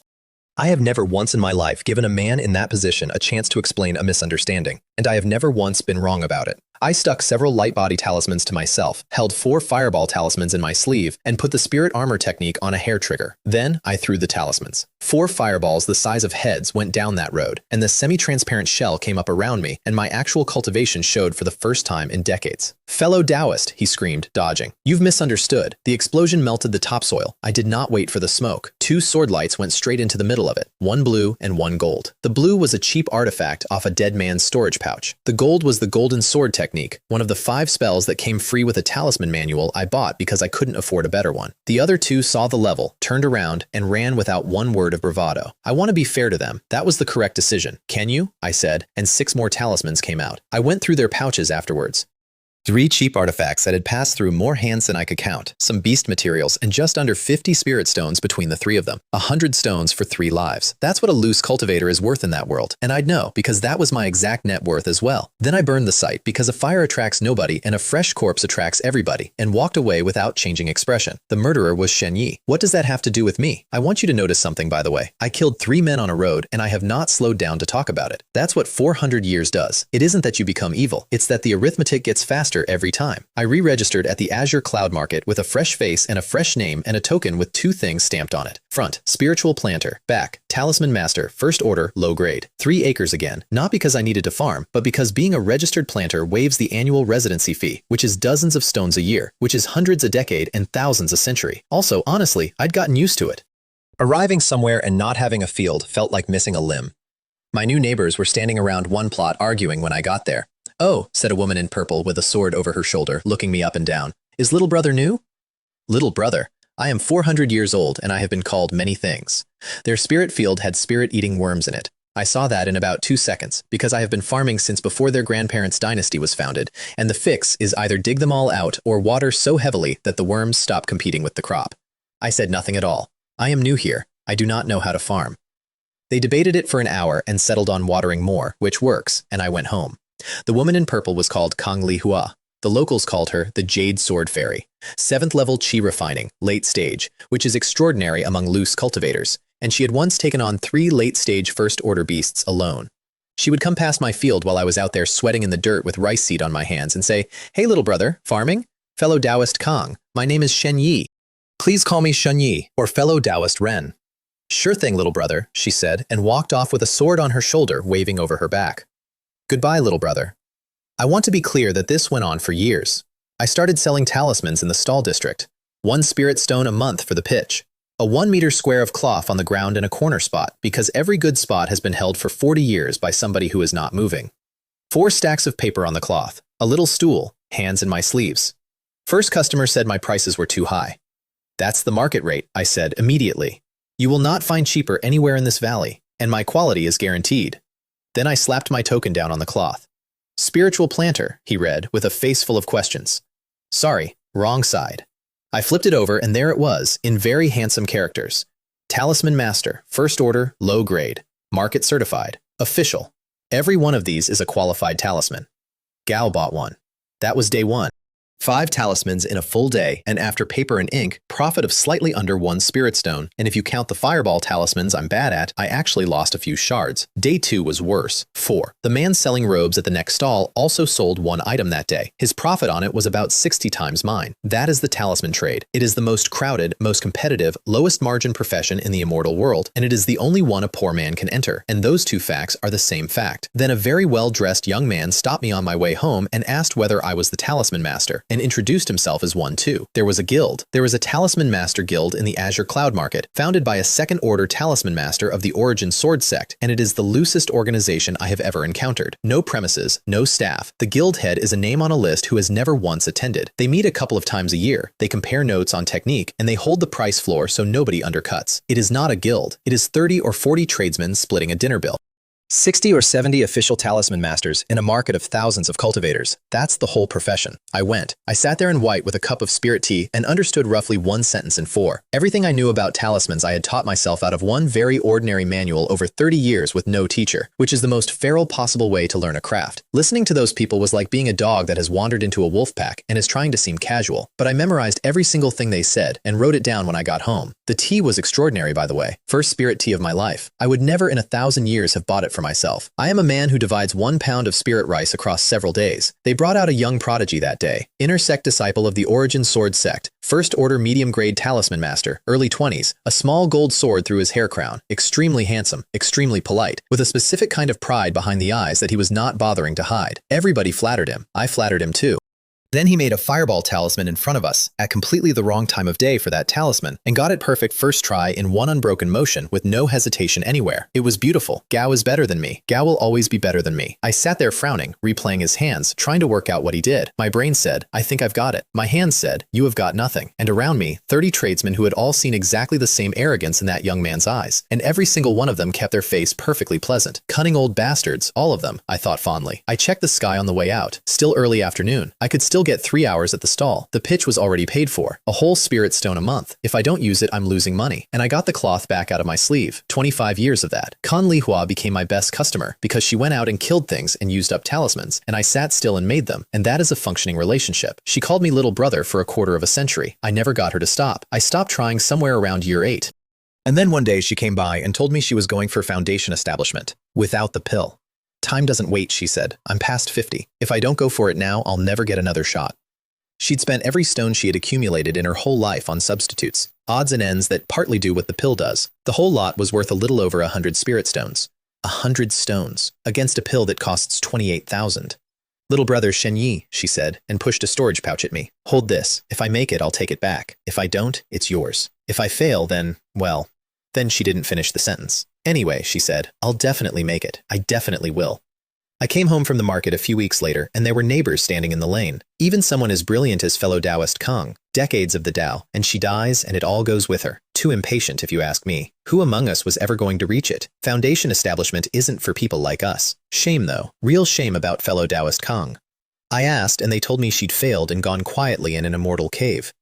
I have never once in my life given a man in that position a chance to explain a misunderstanding, and I have never once been wrong about it. I stuck several light body talismans to myself, held 4 fireball talismans in my sleeve, and put the spirit armor technique on a hair trigger. Then I threw the talismans. 4 fireballs the size of heads went down that road, and the semi-transparent shell came up around me, and my actual cultivation showed for the first time in decades. "Fellow Taoist," he screamed, dodging. "You've misunderstood." The explosion melted the topsoil. I did not wait for the smoke. 2 sword lights went straight into the middle of it, 1 blue and 1 gold. The blue was a cheap artifact off a dead man's storage pouch. The gold was the golden sword technique, one of the 5 spells that came free with a talisman manual I bought because I couldn't afford a better one. The other 2 saw the level, turned around, and ran without one word of bravado. I want to be fair to them. That was the correct decision. "Can you?" I said, and 6 more talismans came out. I went through their pouches afterwards. 3 cheap artifacts that had passed through more hands than I could count, some beast materials, and just under 50 spirit stones between the 3 of them. 100 stones for 3 lives. That's what a loose cultivator is worth in that world, and I'd know, because that was my exact net worth as well. Then I burned the site, because a fire attracts nobody and a fresh corpse attracts everybody, and walked away without changing expression. The murderer was Xianxia. What does that have to do with me? I want you to notice something, by the way. I killed 3 men on a road, and I have not slowed down to talk about it. That's what 400 years does. It isn't that you become evil, it's that the arithmetic gets faster every time. I re-registered at the Azure Cloud Market with a fresh face and a fresh name and a token with 2 things stamped on it. Front, spiritual planter. Back, talisman master, first order, low grade. 3 acres again, not because I needed to farm, but because being a registered planter waives the annual residency fee, which is dozens of stones a year, which is hundreds a decade and thousands a century. Also, honestly, I'd gotten used to it. Arriving somewhere and not having a field felt like missing a limb. My new neighbors were standing around one plot arguing when I got there. "Oh," said a woman in purple with a sword over her shoulder, looking me up and down. "Is little brother new?" Little brother? I am 400 years old and I have been called many things. Their spirit field had spirit-eating worms in it. I saw that in about 2 seconds, because I have been farming since before their grandparents' dynasty was founded, and the fix is either dig them all out or water so heavily that the worms stop competing with the crop. I said nothing at all. I am new here. I do not know how to farm. They debated it for an hour and settled on watering more, which works, and I went home. The woman in purple was called Kang Li Hua. The locals called her the Jade Sword Fairy. 7th level chi refining, late stage, which is extraordinary among loose cultivators, and she had once taken on 3 late stage first order beasts alone. She would come past my field while I was out there sweating in the dirt with rice seed on my hands and say, "Hey little brother, farming? Fellow Taoist Kang, my name is Xianxia. Please call me Xianxia, or fellow Taoist Ren." "Sure thing, little brother," she said, and walked off with a sword on her shoulder waving over her back. Goodbye, little brother. I want to be clear that this went on for years. I started selling talismans in the stall district. 1 spirit stone a month for the pitch. A 1-meter square of cloth on the ground in a corner spot, because every good spot has been held for 40 years by somebody who is not moving. 4 stacks of paper on the cloth. A little stool. Hands in my sleeves. First customer said my prices were too high. "That's the market rate," I said immediately. "You will not find cheaper anywhere in this valley, and my quality is guaranteed." Then I slapped my token down on the cloth. "Spiritual planter," he read, with a face full of questions. "Sorry, wrong side." I flipped it over and there it was, in very handsome characters. "Talisman master, first order, low grade, market certified, official." Every one of these is a qualified talisman. Gao bought one. That was day 1. 5 talismans in a full day, and after paper and ink, profit of slightly under 1 spirit stone, and if you count the fireball talismans I'm bad at, I actually lost a few shards. Day 2 was worse. 4. The man selling robes at the next stall also sold 1 item that day. His profit on it was about 60 times mine. That is the talisman trade. It is the most crowded, most competitive, lowest margin profession in the immortal world, and it is the only one a poor man can enter, and those 2 facts are the same fact. Then a very well-dressed young man stopped me on my way home and asked whether I was the talisman master, and introduced himself as one too. There was a guild. There was a Talisman Master Guild in the Azure Cloud Market, founded by a second-order Talisman Master of the Origin Sword Sect, and it is the loosest organization I have ever encountered. No premises, no staff. The guild head is a name on a list who has never once attended. They meet a couple of times a year. They compare notes on technique, and they hold the price floor so nobody undercuts. It is not a guild. It is 30 or 40 tradesmen splitting a dinner bill. 60 or 70 official talisman masters in a market of thousands of cultivators. That's the whole profession. I went. I sat there in white with a cup of spirit tea and understood roughly one sentence in four. Everything I knew about talismans I had taught myself out of one very ordinary manual over 30 years with no teacher, which is the most feral possible way to learn a craft. Listening to those people was like being a dog that has wandered into a wolf pack and is trying to seem casual. But I memorized every single thing they said and wrote it down when I got home. The tea was extraordinary, by the way. First spirit tea of my life. I would never in 1,000 years have bought it for myself. I am a man who divides 1 pound of spirit rice across several days. They brought out a young prodigy that day. Inner sect disciple of the Origin Sword sect. First order medium grade talisman master. Early 20s. A small gold sword through his hair crown. Extremely handsome. Extremely polite. With a specific kind of pride behind the eyes that he was not bothering to hide. Everybody flattered him. I flattered him too. Then he made a fireball talisman in front of us at completely the wrong time of day for that talisman and got it perfect first try in one unbroken motion with no hesitation anywhere. It was beautiful. Gao is better than me. Gao will always be better than me. I sat there frowning, replaying his hands, trying to work out what he did. My brain said, I think I've got it. My hands said, you have got nothing. And around me, 30 tradesmen who had all seen exactly the same arrogance in that young man's eyes. And every single one of them kept their face perfectly pleasant. Cunning old bastards, all of them, I thought fondly. I checked the sky on the way out. Still early afternoon. I could still get 3 hours at the stall. The pitch was already paid for. A whole spirit stone a month. If I don't use it, I'm losing money. And I got the cloth back out of my sleeve. 25 years of that. Kan Lihua became my best customer because she went out and killed things and used up talismans, and I sat still and made them. And that is a functioning relationship. She called me little brother for a quarter of a century. I never got her to stop. I stopped trying somewhere around year 8. And then one day she came by and told me she was going for foundation establishment. Without the pill. Time doesn't wait, she said. I'm past 50. If I don't go for it now, I'll never get another shot. She'd spent every stone she had accumulated in her whole life on substitutes, odds and ends that partly do what the pill does. The whole lot was worth a little over 100 spirit stones. 100 stones, against a pill that costs 28,000. Little brother Xianxia, she said, and pushed a storage pouch at me. Hold this. If I make it, I'll take it back. If I don't, it's yours. If I fail, then, well, then she didn't finish the sentence. Anyway, she said, I'll definitely make it. I definitely will. I came home from the market a few weeks later, and there were neighbors standing in the lane. Even someone as brilliant as fellow Taoist Kang. Decades of the Tao, and she dies, and it all goes with her. Too impatient, if you ask me. Who among us was ever going to reach it? Foundation establishment isn't for people like us. Shame, though. Real shame about fellow Taoist Kang. I asked, and they told me she'd failed and gone quietly in an immortal cave.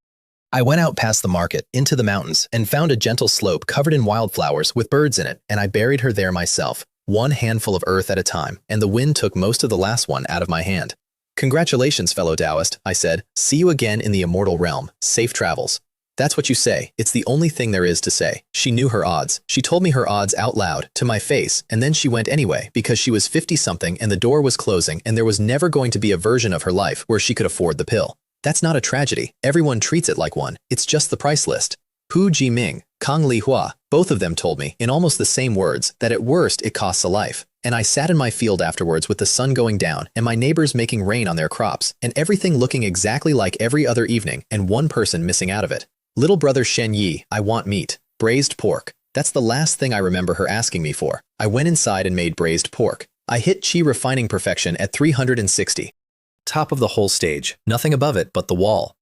I went out past the market, into the mountains, and found a gentle slope covered in wildflowers with birds in it, and I buried her there myself. One handful of earth at a time, and the wind took most of the last one out of my hand. Congratulations, fellow Taoist, I said. See you again in the immortal realm. Safe travels. That's what you say. It's the only thing there is to say. She knew her odds. She told me her odds out loud, to my face, and then she went anyway, because she was 50-something and the door was closing and there was never going to be a version of her life where she could afford the pill. That's not a tragedy. Everyone treats it like one. It's just the price list. Hu Jiming, Kang Lihua, both of them told me, in almost the same words, that at worst it costs a life. And I sat in my field afterwards with the sun going down and my neighbors making rain on their crops and everything looking exactly like every other evening and one person missing out of it. Little brother Xianxia, I want meat. Braised pork. That's the last thing I remember her asking me for. I went inside and made braised pork. I hit chi refining perfection at 360. Top of the whole stage. Nothing above it but the wall.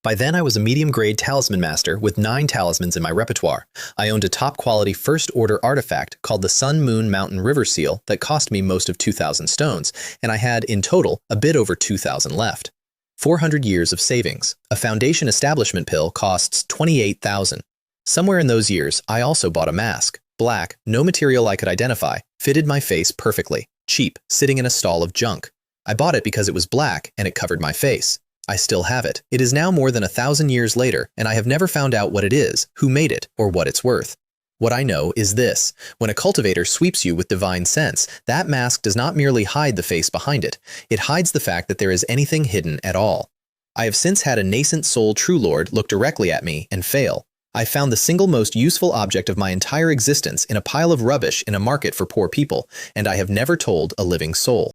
By then, I was a medium-grade talisman master with 9 talismans in my repertoire. I owned a top-quality first-order artifact called the Sun Moon Mountain River Seal that cost me most of 2,000 stones, and I had, in total, a bit over 2,000 left. 400 years of savings. A foundation establishment pill costs 28,000. Somewhere in those years, I also bought a mask. Black, no material I could identify, fitted my face perfectly. Cheap, sitting in a stall of junk. I bought it because it was black and it covered my face. I still have it. It is now more than 1,000 years later, and I have never found out what it is, who made it, or what it's worth. What I know is this. When a cultivator sweeps you with divine sense, that mask does not merely hide the face behind it. It hides the fact that there is anything hidden at all. I have since had a nascent soul true lord look directly at me and fail. I found the single most useful object of my entire existence in a pile of rubbish in a market for poor people, and I have never told a living soul.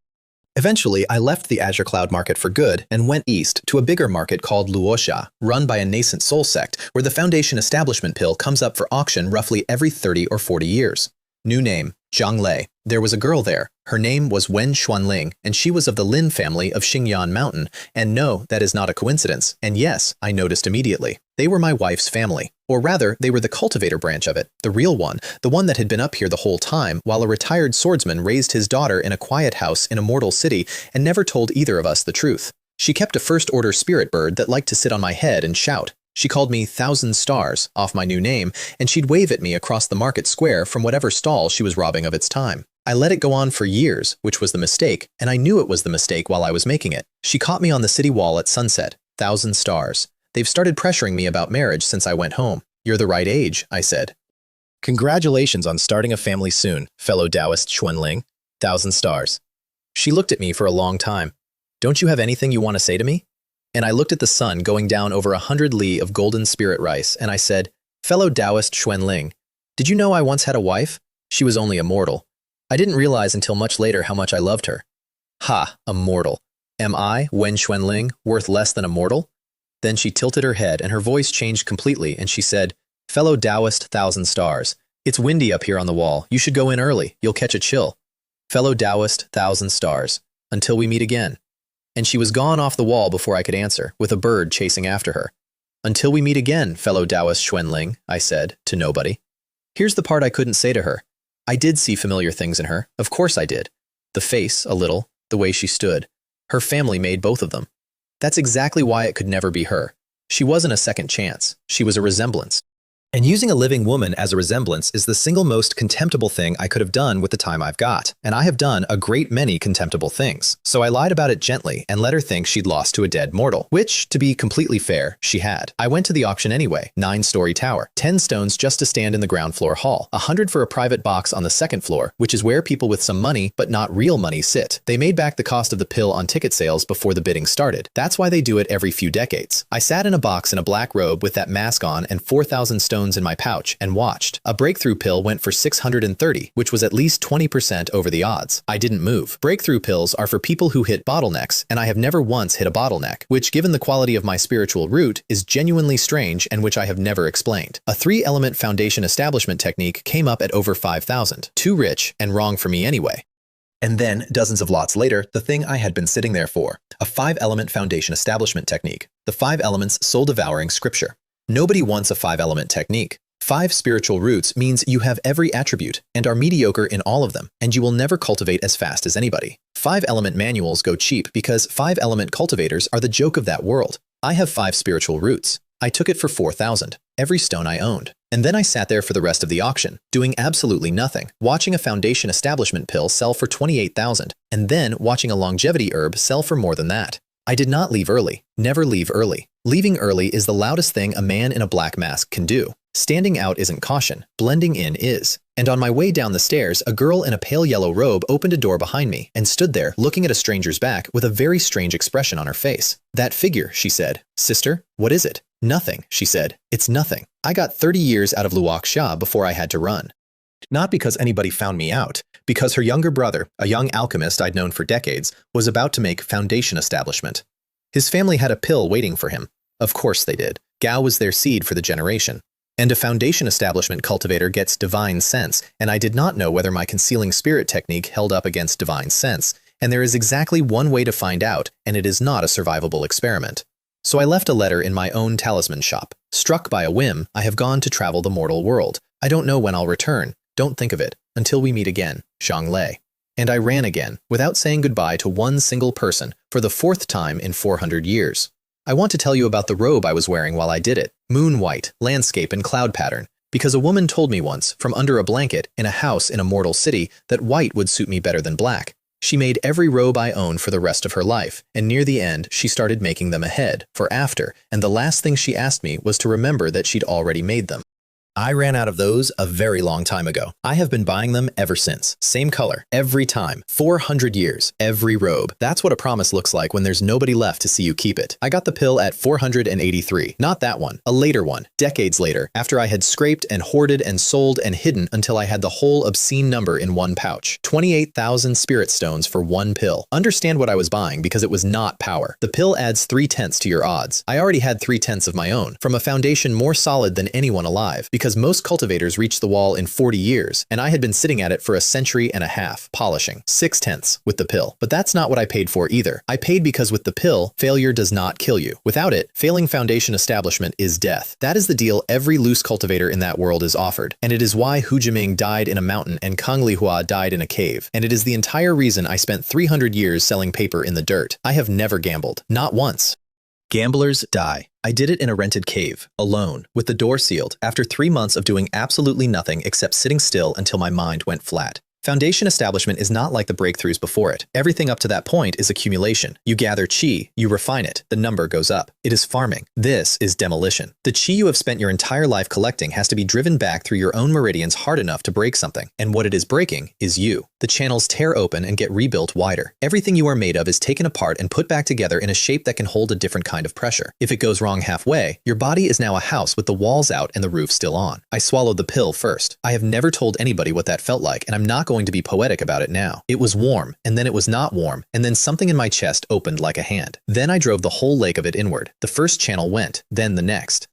Eventually, I left the Azure Cloud market for good and went east to a bigger market called Luosha, run by a nascent soul sect, where the foundation establishment pill comes up for auction roughly every 30 or 40 years. New name, Zhang Lei. There was a girl there. Her name was Wen Xuanling, and she was of the Lin family of Xingyan Mountain. And no, that is not a coincidence. And yes, I noticed immediately. They were my wife's family. Or rather, they were the cultivator branch of it, the real one, the one that had been up here the whole time while a retired swordsman raised his daughter in a quiet house in Immortal City and never told either of us the truth. She kept a first-order spirit bird that liked to sit on my head and shout. She called me 1,000 Stars, off my new name, and she'd wave at me across the market square from whatever stall she was robbing of its time. I let it go on for years, which was the mistake, and I knew it was the mistake while I was making it. She caught me on the city wall at sunset, 1,000 Stars. They've started pressuring me about marriage since I went home. You're the right age, I said. Congratulations on starting a family soon, fellow Taoist Xuanling. 1,000 Stars. She looked at me for a long time. Don't you have anything you want to say to me? And I looked at the sun going down over 100 li of golden spirit rice, and I said, fellow Taoist Xuanling, did you know I once had a wife? She was only immortal. I didn't realize until much later how much I loved her. Ha, immortal. Am I, Wen Xuanling, worth less than immortal? Then she tilted her head and her voice changed completely and she said, fellow Taoist 1,000 Stars, it's windy up here on the wall. You should go in early. You'll catch a chill. Fellow Taoist 1,000 Stars, until we meet again. And she was gone off the wall before I could answer, with a bird chasing after her. Until we meet again, fellow Taoist Xuanling, I said, to nobody. Here's the part I couldn't say to her. I did see familiar things in her. Of course I did. The face, a little, the way she stood. Her family made both of them. That's exactly why it could never be her. She wasn't a second chance. She was a resemblance. And using a living woman as a resemblance is the single most contemptible thing I could have done with the time I've got. And I have done a great many contemptible things. So I lied about it gently and let her think she'd lost to a dead mortal, which, to be completely fair, she had. I went to the auction anyway, 9-story tower, 10 stones just to stand in the ground floor hall, 100 for a private box on the second floor, which is where people with some money, but not real money, sit. They made back the cost of the pill on ticket sales before the bidding started. That's why they do it every few decades. I sat in a box in a black robe with that mask on and 4,000 stones in my pouch and watched. A breakthrough pill went for 630, which was at least 20% over the odds. I didn't move. Breakthrough pills are for people who hit bottlenecks, and I have never once hit a bottleneck, which, given the quality of my spiritual root, is genuinely strange and which I have never explained. A 3-element foundation establishment technique came up at over 5,000. Too rich and wrong for me anyway. And then, dozens of lots later, the thing I had been sitting there for, a 5-element foundation establishment technique, the 5 elements soul-devouring scripture. Nobody wants a 5-element technique. 5 spiritual roots means you have every attribute and are mediocre in all of them, and you will never cultivate as fast as anybody. 5-element manuals go cheap because 5-element cultivators are the joke of that world. I have 5 spiritual roots. I took it for 4,000, every stone I owned. And then I sat there for the rest of the auction, doing absolutely nothing, watching a foundation establishment pill sell for 28,000, and then watching a longevity herb sell for more than that. I did not leave early. Never leave early. Leaving early is the loudest thing a man in a black mask can do. Standing out isn't caution. Blending in is. And on my way down the stairs, a girl in a pale yellow robe opened a door behind me and stood there looking at a stranger's back with a very strange expression on her face. That figure, she said. Sister, what is it? Nothing, she said. It's nothing. I got 30 years out of Xianxia before I had to run. Not because anybody found me out, because her younger brother, a young alchemist I'd known for decades, was about to make foundation establishment. His family had a pill waiting for him. Of course they did. Gao was their seed for the generation. And a foundation establishment cultivator gets divine sense, and I did not know whether my concealing spirit technique held up against divine sense, and there is exactly one way to find out, and it is not a survivable experiment. So I left a letter in my own talisman shop. Struck by a whim, I have gone to travel the mortal world. I don't know when I'll return. Don't think of it. Until we meet again, Zhang Lei. And I ran again, without saying goodbye to one single person, for the 4th time in 400 years. I want to tell you about the robe I was wearing while I did it. Moon white, landscape and cloud pattern. Because a woman told me once, from under a blanket, in a house in Immortal City, that white would suit me better than black. She made every robe I owned for the rest of her life, and near the end, she started making them ahead, for after, and the last thing she asked me was to remember that she'd already made them. I ran out of those a very long time ago. I have been buying them ever since. Same color, every time. 400 years, every robe. That's what a promise looks like when there's nobody left to see you keep it. I got the pill at 483. Not that one, a later one, decades later, after I had scraped and hoarded and sold and hidden until I had the whole obscene number in one pouch. 28,000 spirit stones for one pill. Understand what I was buying because it was not power. The pill adds 3/10 to your odds. I already had 3/10 of my own, from a foundation more solid than anyone alive, because most cultivators reach the wall in 40 years, and I had been sitting at it for a century and a half, polishing 6/10 with the pill. But that's not what I paid for either. I paid because with the pill, failure does not kill you. Without it, failing foundation establishment is death. That is the deal every loose cultivator in that world is offered, and it is why Hu Jiming died in a mountain and Kang Lihua died in a cave, and it is the entire reason I spent 300 years selling paper in the dirt. I have never gambled. Not once. Gamblers die. I did it in a rented cave, alone, with the door sealed, after 3 months of doing absolutely nothing except sitting still until my mind went flat. Foundation establishment is not like the breakthroughs before it. Everything up to that point is accumulation. You gather chi, you refine it, the number goes up. It is farming. This is demolition. The chi you have spent your entire life collecting has to be driven back through your own meridians hard enough to break something, and what it is breaking is you. The channels tear open and get rebuilt wider. Everything you are made of is taken apart and put back together in a shape that can hold a different kind of pressure. If it goes wrong halfway, your body is now a house with the walls out and the roof still on. I swallowed the pill first. I have never told anybody what that felt like, and I'm not going to be poetic about it now. It was warm, and then it was not warm, and then something in my chest opened like a hand. Then I drove the whole lake of it inward. The first channel went, then the next.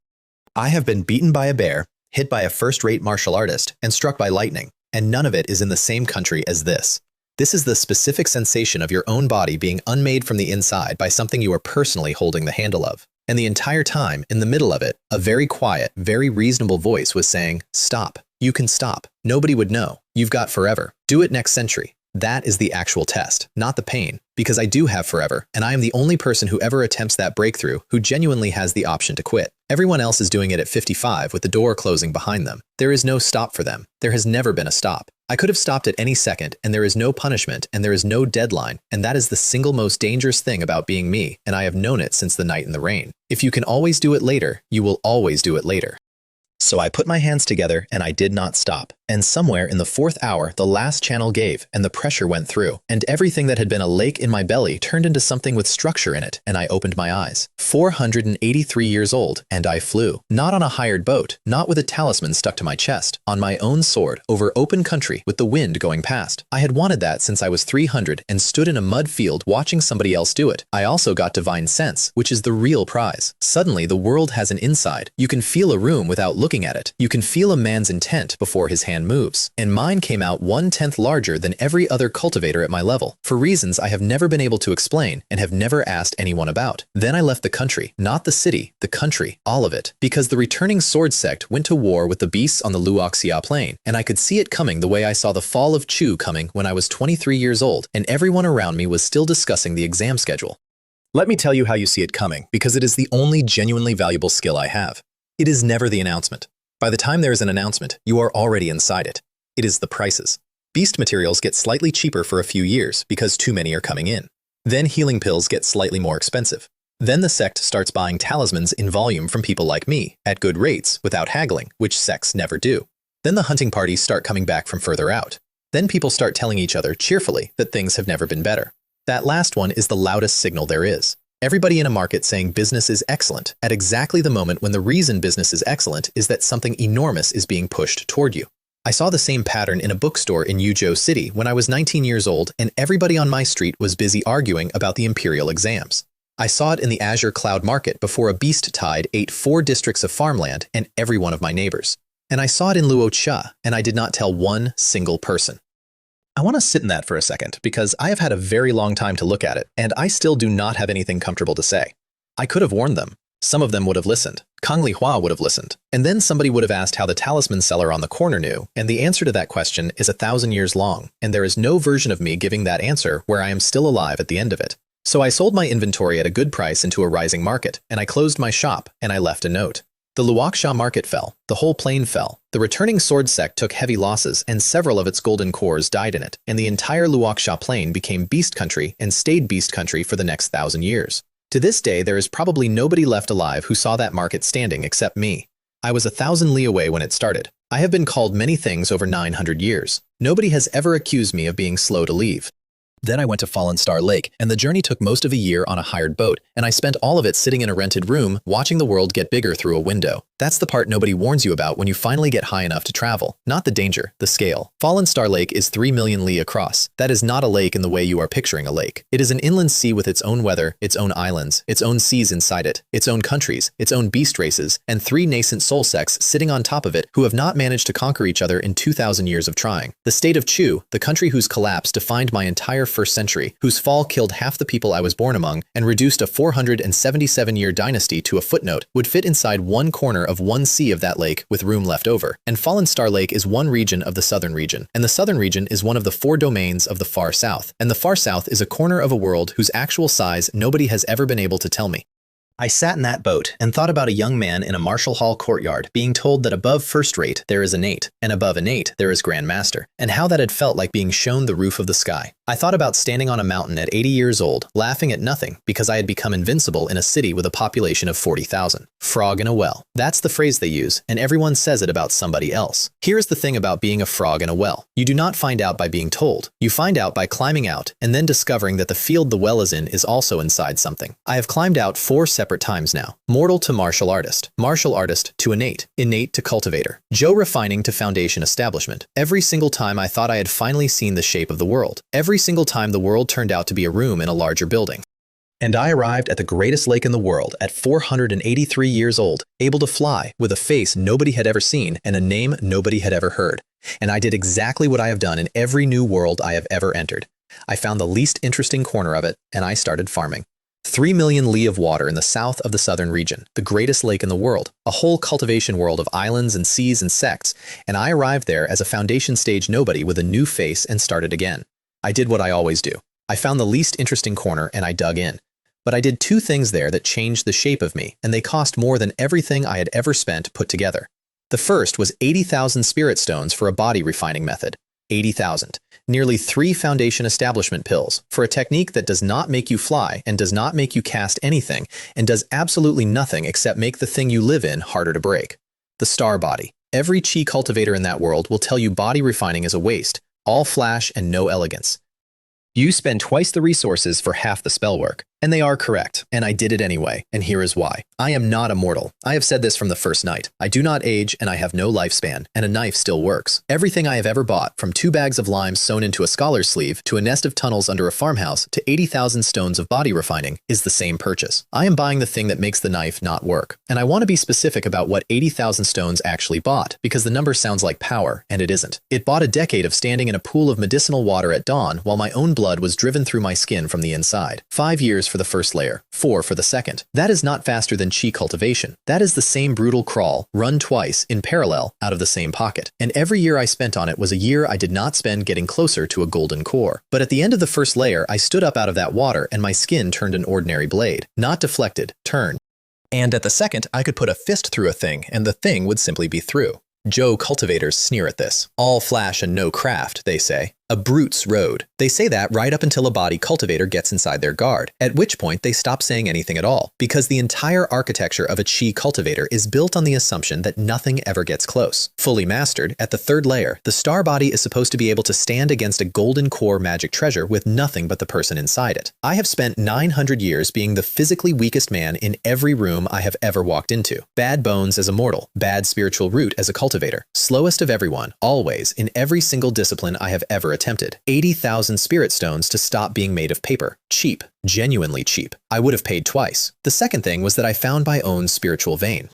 I have been beaten by a bear, hit by a first-rate martial artist, and struck by lightning, and none of it is in the same country as this. This is the specific sensation of your own body being unmade from the inside by something you are personally holding the handle of. And the entire time, in the middle of it, a very quiet, very reasonable voice was saying, "Stop. You can stop. Nobody would know. You've got forever. Do it next century." That is the actual test, not the pain, because I do have forever, and I am the only person who ever attempts that breakthrough who genuinely has the option to quit. Everyone else is doing it at 55 with the door closing behind them. There is no stop for them. There has never been a stop. I could have stopped at any second, and there is no punishment, and there is no deadline, and that is the single most dangerous thing about being me, and I have known it since the night in the rain. If you can always do it later, you will always do it later. So I put my hands together and I did not stop. And somewhere in the 4th hour, the last channel gave and the pressure went through. And everything that had been a lake in my belly turned into something with structure in it. And I opened my eyes. 483 years old, and I flew. Not on a hired boat, not with a talisman stuck to my chest. On my own sword, over open country, with the wind going past. I had wanted that since I was 300 and stood in a mud field watching somebody else do it. I also got divine sense, which is the real prize. Suddenly, the world has an inside. You can feel a room without looking at it. You can feel a man's intent before his hand moves. And mine came out 1/10 larger than every other cultivator at my level, for reasons I have never been able to explain and have never asked anyone about. Then I left the country, not the city, the country, all of it, because the returning sword sect went to war with the beasts on the Xianxia plain, and I could see it coming the way I saw the fall of Chu coming when I was 23 years old, and everyone around me was still discussing the exam schedule. Let me tell you how you see it coming, because it is the only genuinely valuable skill I have. It is never the announcement. By the time there is an announcement, you are already inside it. It is the prices. Beast materials get slightly cheaper for a few years because too many are coming in. Then healing pills get slightly more expensive. Then the sect starts buying talismans in volume from people like me, at good rates, without haggling, which sects never do. Then the hunting parties start coming back from further out. Then people start telling each other cheerfully that things have never been better. That last one is the loudest signal there is. Everybody in a market saying business is excellent at exactly the moment when the reason business is excellent is that something enormous is being pushed toward you. I saw the same pattern in a bookstore in Yuzhou City when I was 19 years old, and everybody on my street was busy arguing about the imperial exams. I saw it in the Azure Cloud Market before a beast tide ate 4 districts of farmland and every one of my neighbors. And I saw it in Luocha, and I did not tell one single person. I want to sit in that for a second because I have had a very long time to look at it, and I still do not have anything comfortable to say. I could have warned them. Some of them would have listened. Kang Lihua would have listened. And then somebody would have asked how the talisman seller on the corner knew, and the answer to that question is 1,000 years long, and there is no version of me giving that answer where I am still alive at the end of it. So I sold my inventory at a good price into a rising market, and I closed my shop, and I left a note. The Luoxia market fell, the whole plain fell, the returning sword sect took heavy losses and several of its golden cores died in it, and the entire Luoxia plain became beast country and stayed beast country for the next 1,000 years. To this day, there is probably nobody left alive who saw that market standing except me. I was 1,000 li away when it started. I have been called many things over 900 years. Nobody has ever accused me of being slow to leave. Then I went to Fallen Star Lake, and the journey took most of a year on a hired boat, and I spent all of it sitting in a rented room, watching the world get bigger through a window. That's the part nobody warns you about when you finally get high enough to travel. Not the danger, the scale. Fallen Star Lake is 3 million li across. That is not a lake in the way you are picturing a lake. It is an inland sea with its own weather, its own islands, its own seas inside it, its own countries, its own beast races, and 3 nascent soul sects sitting on top of it who have not managed to conquer each other in 2,000 years of trying. The state of Chu, the country whose collapse defined my entire first century, whose fall killed half the people I was born among, and reduced a 477-year dynasty to a footnote, would fit inside one corner of one sea of that lake with room left over. And Fallen Star Lake is one region of the southern region, and the southern region is one of the 4 domains of the far south, and the far south is a corner of a world whose actual size nobody has ever been able to tell me. I sat in that boat and thought about a young man in a Marshall Hall courtyard being told that above first rate there is innate, and above innate there is Grand Master, and how that had felt like being shown the roof of the sky. I thought about standing on a mountain at 80 years old, laughing at nothing because I had become invincible in a city with a population of 40,000. Frog in a well. That's the phrase they use, and everyone says it about somebody else. Here's the thing about being a frog in a well. You do not find out by being told. You find out by climbing out and then discovering that the field the well is in is also inside something. I have climbed out 4 separate times now. Mortal to martial artist to innate to cultivator, Joe refining to foundation establishment. Every single time I thought I had finally seen the shape of the world. Every single time the world turned out to be a room in a larger building. And I arrived at the greatest lake in the world at 483 years old, able to fly, with a face nobody had ever seen and a name nobody had ever heard. And I did exactly what I have done in every new world I have ever entered. I found the least interesting corner of it, and I started farming. 3 million li of water in the south of the southern region, the greatest lake in the world, a whole cultivation world of islands and seas and sects, and I arrived there as a foundation stage nobody with a new face and started again. I did what I always do. I found the least interesting corner and I dug in. But I did 2 things there that changed the shape of me, and they cost more than everything I had ever spent put together. The first was 80,000 spirit stones for a body refining method. 80,000. Nearly 3 foundation establishment pills for a technique that does not make you fly and does not make you cast anything and does absolutely nothing except make the thing you live in harder to break. The star body. Every chi cultivator in that world will tell you body refining is a waste, all flash and no elegance. You spend twice the resources for half the spell work. And they are correct, and I did it anyway, and here is why. I am not immortal. I have said this from the first night. I do not age, and I have no lifespan, and a knife still works. Everything I have ever bought, from 2 bags of limes sewn into a scholar's sleeve, to a nest of tunnels under a farmhouse, to 80,000 stones of body refining, is the same purchase. I am buying the thing that makes the knife not work. And I want to be specific about what 80,000 stones actually bought, because the number sounds like power, and it isn't. It bought a decade of standing in a pool of medicinal water at dawn while my own blood was driven through my skin from the inside. 5 years for the first layer, 4 for the second. That is not faster than chi cultivation. That is the same brutal crawl, run twice, in parallel, out of the same pocket. And every year I spent on it was a year I did not spend getting closer to a golden core. But at the end of the first layer, I stood up out of that water and my skin turned an ordinary blade. Not deflected, turned. And at the second, I could put a fist through a thing and the thing would simply be through. Joe cultivators sneer at this. All flash and no craft, they say. A brute's road. They say that right up until a body cultivator gets inside their guard, at which point they stop saying anything at all, because the entire architecture of a chi cultivator is built on the assumption that nothing ever gets close. Fully mastered, at the third layer, the star body is supposed to be able to stand against a golden core magic treasure with nothing but the person inside it. I have spent 900 years being the physically weakest man in every room I have ever walked into. Bad bones as a mortal, bad spiritual root as a cultivator, slowest of everyone, always, in every single discipline I have ever attempted. 80,000 spirit stones to stop being made of paper. Cheap. Genuinely cheap. I would have paid twice. The second thing was that I found my own spiritual vein.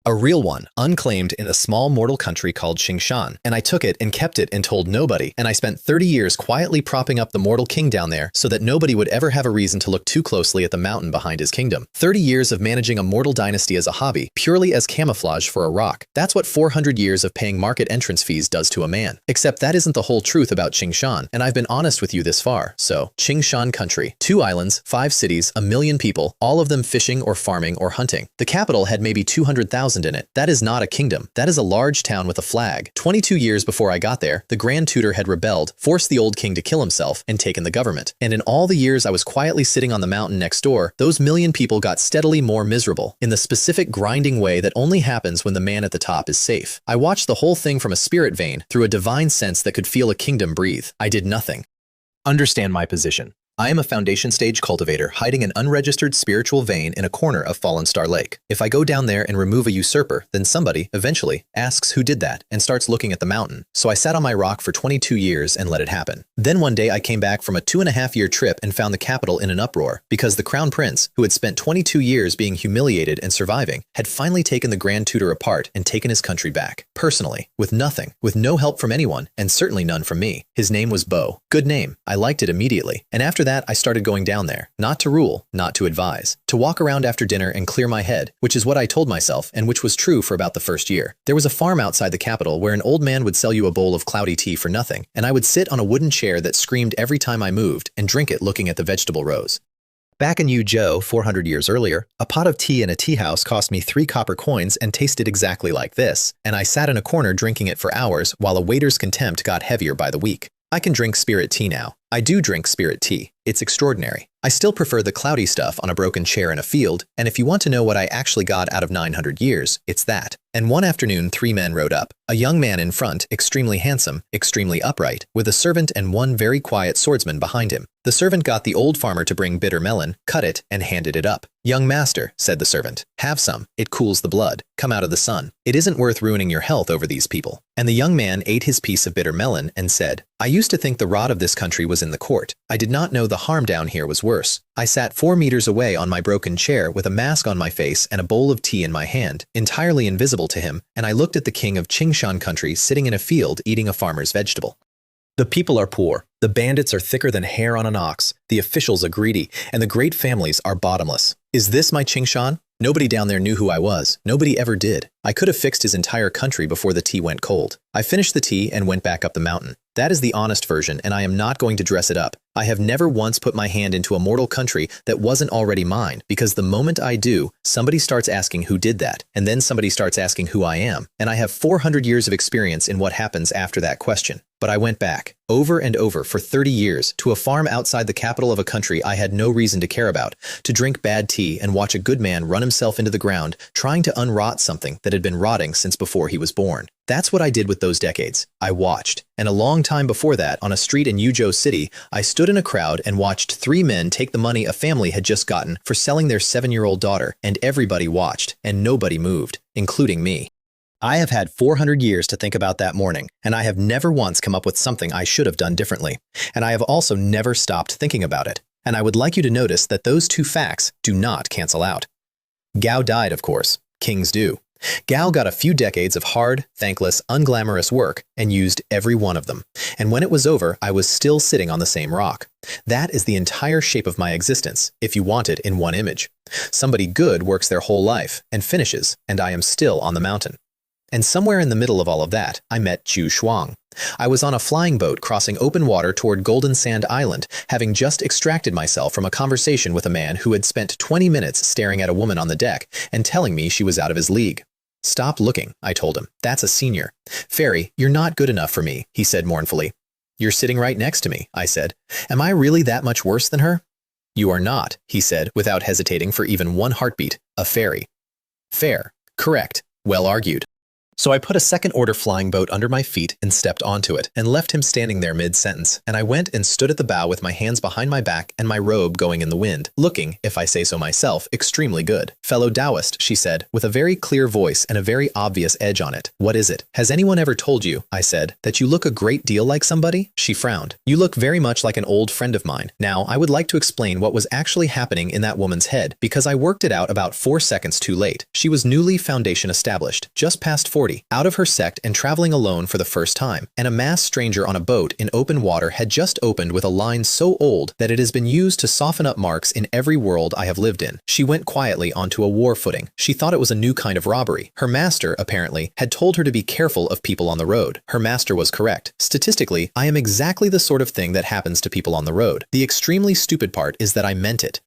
A real one, unclaimed in a small mortal country called Xianxia, and I took it and kept it and told nobody, and I spent 30 years quietly propping up the mortal king down there so that nobody would ever have a reason to look too closely at the mountain behind his kingdom. 30 years of managing a mortal dynasty as a hobby, purely as camouflage for a rock. That's what 400 years of paying market entrance fees does to a man. Except that isn't the whole truth about Xianxia, and I've been honest with you this far. So, Xianxia country. 2 islands, 5 cities, 1 million people, all of them fishing or farming or hunting. The capital had maybe 200,000 in it. That is not a kingdom. That is a large town with a flag. 22 years before I got there, the Grand Tutor had rebelled, forced the old king to kill himself, and taken the government. And in all the years I was quietly sitting on the mountain next door, those 1 million people got steadily more miserable, in the specific grinding way that only happens when the man at the top is safe. I watched the whole thing from a spirit vein, through a divine sense that could feel a kingdom breathe. I did nothing. Understand my position. I am a foundation stage cultivator hiding an unregistered spiritual vein in a corner of Fallen Star Lake. If I go down there and remove a usurper, then somebody, eventually, asks who did that and starts looking at the mountain. So I sat on my rock for 22 years and let it happen. Then one day I came back from a 2.5-year trip and found the capital in an uproar because the crown prince, who had spent 22 years being humiliated and surviving, had finally taken the grand tutor apart and taken his country back. Personally, with nothing, with no help from anyone, and certainly none from me. His name was Bo. Good name. I liked it immediately. And after that, I started going down there, not to rule, not to advise, to walk around after dinner and clear my head, which is what I told myself and which was true for about the first year. There was a farm outside the capital where an old man would sell you a bowl of cloudy tea for nothing, and I would sit on a wooden chair that screamed every time I moved and drink it looking at the vegetable rows. Back in Yuzhou, 400 years earlier, a pot of tea in a tea house cost me 3 copper coins and tasted exactly like this, and I sat in a corner drinking it for hours while a waiter's contempt got heavier by the week. I can drink spirit tea now. I do drink spirit tea. It's extraordinary. I still prefer the cloudy stuff on a broken chair in a field, and if you want to know what I actually got out of 900 years, it's that. And one afternoon 3 men rode up. A young man in front, extremely handsome, extremely upright, with a servant and one very quiet swordsman behind him. The servant got the old farmer to bring bitter melon, cut it, and handed it up. "Young master," said the servant, "have some. It cools the blood. Come out of the sun. It isn't worth ruining your health over these people." And the young man ate his piece of bitter melon and said, "I used to think the rot of this country was in the court. I did not know the harm down here was worse. I sat 4 meters away on my broken chair with a mask on my face and a bowl of tea in my hand, entirely invisible to him, and I looked at the king of Xianxia country sitting in a field eating a farmer's vegetable. The people are poor, the bandits are thicker than hair on an ox, the officials are greedy, and the great families are bottomless. Is this my Xianxia? Nobody down there knew who I was. Nobody ever did. I could have fixed his entire country before the tea went cold. I finished the tea and went back up the mountain. That is the honest version, and I am not going to dress it up. I have never once put my hand into a mortal country that wasn't already mine, because the moment I do, somebody starts asking who did that, and then somebody starts asking who I am, and I have 400 years of experience in what happens after that question. But I went back, over and over for 30 years, to a farm outside the capital of a country I had no reason to care about, to drink bad tea and watch a good man run himself into the ground, trying to unrot something that had been rotting since before he was born. That's what I did with those decades. I watched. And a long time before that, on a street in Yuzhou City, I stood in a crowd and watched 3 men take the money a family had just gotten for selling their 7-year-old daughter, and everybody watched, and nobody moved, including me. I have had 400 years to think about that morning, and I have never once come up with something I should have done differently. And I have also never stopped thinking about it. And I would like you to notice that those 2 facts do not cancel out. Gao died, of course. Kings do. Gao got a few decades of hard, thankless, unglamorous work and used every one of them. And when it was over, I was still sitting on the same rock. That is the entire shape of my existence, if you want it in one image. Somebody good works their whole life and finishes, and I am still on the mountain. And somewhere in the middle of all of that, I met Chu Shuang. I was on a flying boat crossing open water toward Golden Sand Island, having just extracted myself from a conversation with a man who had spent 20 minutes staring at a woman on the deck and telling me she was out of his league. "Stop looking," I told him. "That's a senior. Fairy, you're not good enough for me," he said mournfully. "You're sitting right next to me," I said. "Am I really that much worse than her?" "You are not," he said, without hesitating for even one heartbeat. "A fairy." "Fair. Correct. Well argued." So I put a second-order flying boat under my feet and stepped onto it, and left him standing there mid-sentence, and I went and stood at the bow with my hands behind my back and my robe going in the wind, looking, if I say so myself, extremely good. "Fellow Taoist," she said, with a very clear voice and a very obvious edge on it. "What is it? Has anyone ever told you," I said, "that you look a great deal like somebody?" She frowned. "You look very much like an old friend of mine." Now, I would like to explain what was actually happening in that woman's head, because I worked it out about 4 seconds too late. She was newly foundation established, just past 40. Out of her sect and traveling alone for the first time, and a masked stranger on a boat in open water had just opened with a line so old that it has been used to soften up marks in every world I have lived in. She went quietly onto a war footing. She thought it was a new kind of robbery. Her master, apparently, had told her to be careful of people on the road. Her master was correct. Statistically, I am exactly the sort of thing that happens to people on the road. The extremely stupid part is that I meant it.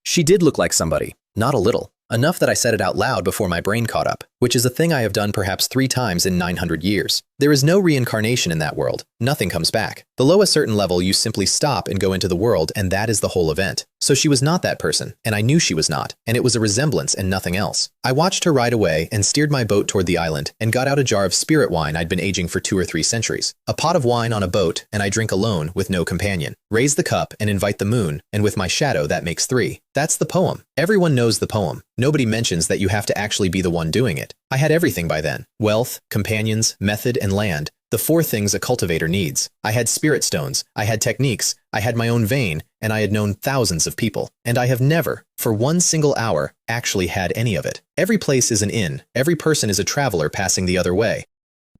She did look like somebody. Not a little. Enough that I said it out loud before my brain caught up. which is a thing I have done perhaps 3 times in 900 years. There is no reincarnation in that world. Nothing comes back. Below a certain level, you simply stop and go into the world, and that is the whole event. So she was not that person, and I knew she was not, and it was a resemblance and nothing else. I watched her ride away and steered my boat toward the island and got out a jar of spirit wine I'd been aging for 2 or 3 centuries. A pot of wine on a boat, and I drink alone with no companion. Raise the cup and invite the moon, and with my shadow that makes 3. That's the poem. Everyone knows the poem. Nobody mentions that you have to actually be the one doing it. I had everything by then. Wealth, companions, method, and land. The 4 things a cultivator needs. I had spirit stones, I had techniques, I had my own vein, and I had known thousands of people. And I have never, for 1 single hour, actually had any of it. Every place is an inn. Every person is a traveler passing the other way.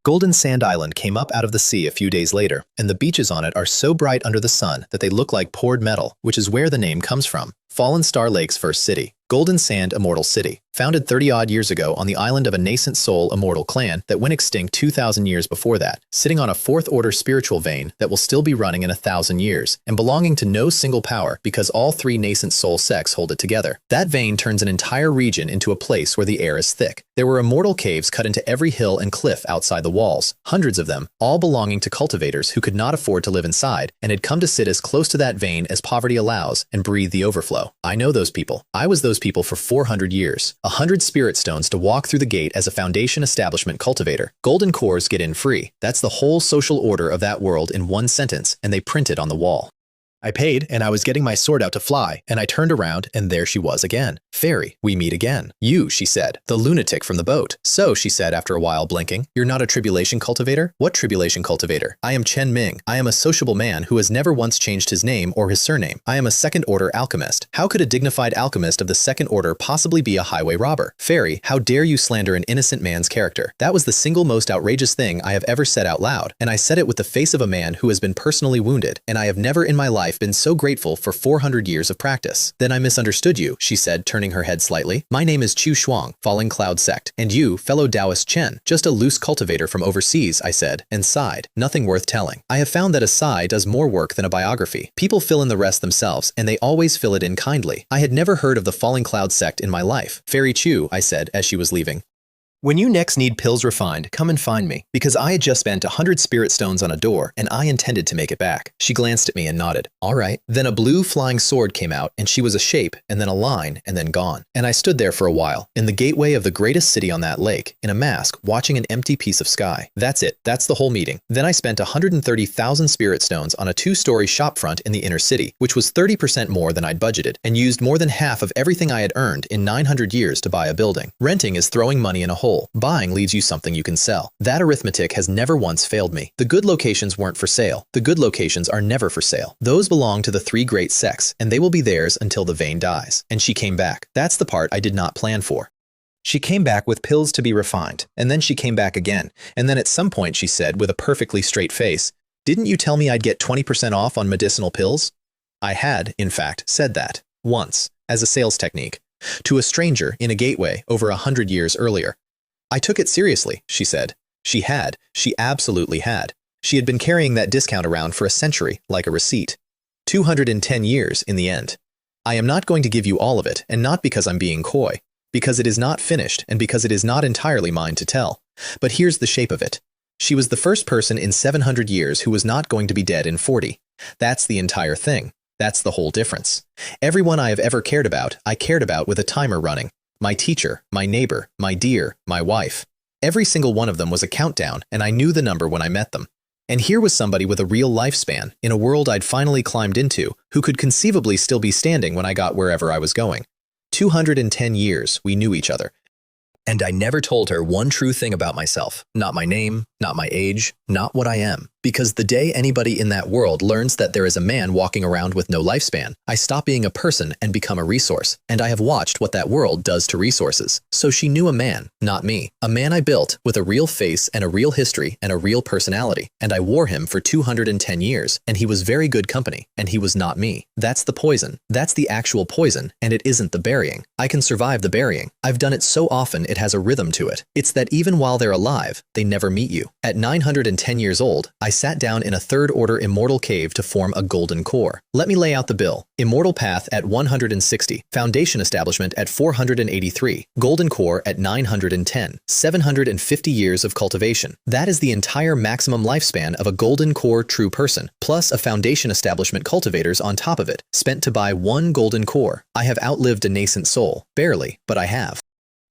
Golden Sand Island came up out of the sea a few days later, and the beaches on it are so bright under the sun that they look like poured metal, which is where the name comes from. Fallen Star Lake's first city. Golden Sand Immortal City, founded 30-odd years ago on the island of a nascent soul Immortal clan that went extinct 2,000 years before that, sitting on a 4th-order spiritual vein that will still be running in 1,000 years, and belonging to no single power because all 3 nascent soul sects hold it together. That vein turns an entire region into a place where the air is thick. There were immortal caves cut into every hill and cliff outside the walls, hundreds of them, all belonging to cultivators who could not afford to live inside and had come to sit as close to that vein as poverty allows and breathe the overflow. I know those people. I was those people for 400 years. 100 spirit stones to walk through the gate as a foundation establishment cultivator. Golden cores get in free. That's the whole social order of that world in 1 sentence, and they print it on the wall. I paid, and I was getting my sword out to fly, and I turned around, and there she was again. Fairy, we meet again. You, she said, the lunatic from the boat. So, she said after a while, blinking, you're not a tribulation cultivator? What tribulation cultivator? I am Chen Ming. I am a sociable man who has never once changed his name or his surname. I am a 2nd-order alchemist. How could a dignified alchemist of the 2nd order possibly be a highway robber? Fairy, how dare you slander an innocent man's character? That was the single most outrageous thing I have ever said out loud, and I said it with the face of a man who has been personally wounded, and I have never in my life been so grateful for 400 years of practice. Then I misunderstood you, she said, turning her head slightly. My name is Chu Shuang, Falling Cloud Sect, and you, fellow Taoist Chen, just a loose cultivator from overseas, I said, and sighed. Nothing worth telling. I have found that a sigh does more work than a biography. People fill in the rest themselves, and they always fill it in kindly. I had never heard of the Falling Cloud Sect in my life. Fairy Chu, I said, as she was leaving. When you next need pills refined, come and find me, because I had just spent 100 spirit stones on a door, and I intended to make it back. She glanced at me and nodded. All right. Then a blue flying sword came out, and she was a shape, and then a line, and then gone. And I stood there for a while, in the gateway of the greatest city on that lake, in a mask, watching an empty piece of sky. That's it. That's the whole meeting. Then I spent 130,000 spirit stones on a 2-story shopfront in the inner city, which was 30% more than I'd budgeted, and used more than half of everything I had earned in 900 years to buy a building. Renting is throwing money in a hole. Buying leaves you something you can sell. That arithmetic has never once failed me. The good locations weren't for sale. The good locations are never for sale. Those belong to the 3 great sects, and they will be theirs until the vein dies. And she came back. That's the part I did not plan for. She came back with pills to be refined, and then she came back again, and then at some point she said with a perfectly straight face, "Didn't you tell me I'd get 20% off on medicinal pills?" I had, in fact, said that, once, as a sales technique, to a stranger in a gateway over 100 years earlier. I took it seriously, she said. She absolutely had. She had been carrying that discount around for a century, like a receipt. 210 years in the end. I am not going to give you all of it, and not because I'm being coy, because it is not finished and because it is not entirely mine to tell. But here's the shape of it. She was the first person in 700 years who was not going to be dead in 40. That's the entire thing. That's the whole difference. Everyone I have ever cared about, I cared about with a timer running. My teacher, my neighbor, my dear, my wife. Every single one of them was a countdown, and I knew the number when I met them. And here was somebody with a real lifespan, in a world I'd finally climbed into, who could conceivably still be standing when I got wherever I was going. 210 years we knew each other. And I never told her one true thing about myself. Not my name, not my age, not what I am. Because the day anybody in that world learns that there is a man walking around with no lifespan, I stop being a person and become a resource. And I have watched what that world does to resources. So she knew a man, not me. A man I built with a real face and a real history and a real personality. And I wore him for 210 years. And he was very good company. And he was not me. That's the poison. That's the actual poison. And it isn't the burying. I can survive the burying. I've done it so often it has a rhythm to it. It's that even while they're alive, they never meet you. At 910 years old, I sat down in a third-order Immortal cave to form a golden core. Let me lay out the bill. Immortal path at 160, foundation establishment at 483, golden core at 910, 750 years of cultivation. That is the entire maximum lifespan of a golden core true person, plus a foundation establishment cultivators on top of it, spent to buy one golden core. I have outlived a nascent soul. Barely, but I have.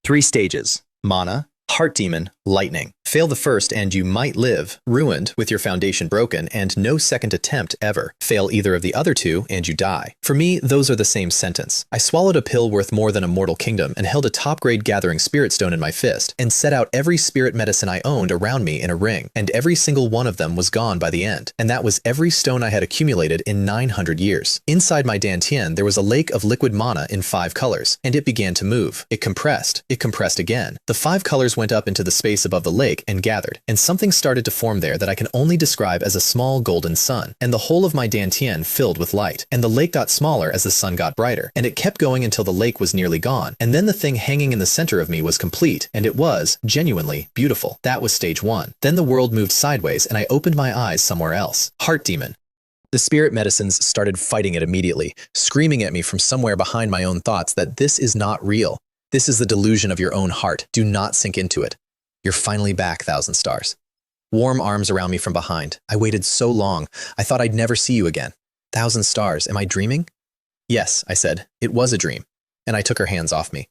3 stages. Mana, Heart Demon, Lightning. Fail the first and you might live, ruined, with your foundation broken, and no second attempt ever. Fail either of the other 2 and you die. For me, those are the same sentence. I swallowed a pill worth more than a mortal kingdom and held a top-grade gathering spirit stone in my fist, and set out every spirit medicine I owned around me in a ring, and every single one of them was gone by the end. And that was every stone I had accumulated in 900 years. Inside my dantian, there was a lake of liquid mana in 5 colors, and it began to move. It compressed again. The 5 colors went up into the space above the lake and gathered, and something started to form there that I can only describe as a small golden sun, and the whole of my dantian filled with light, and the lake got smaller as the sun got brighter, and it kept going until the lake was nearly gone, and then the thing hanging in the center of me was complete, and it was, genuinely, beautiful. That was stage 1. Then the world moved sideways and I opened my eyes somewhere else. Heart Demon. The spirit medicines started fighting it immediately, screaming at me from somewhere behind my own thoughts that this is not real. This is the delusion of your own heart. Do not sink into it. You're finally back, 1,000 stars. Warm arms around me from behind. I waited so long. I thought I'd never see you again. 1,000 stars. Am I dreaming? Yes, I said. It was a dream. And I took her hands off me.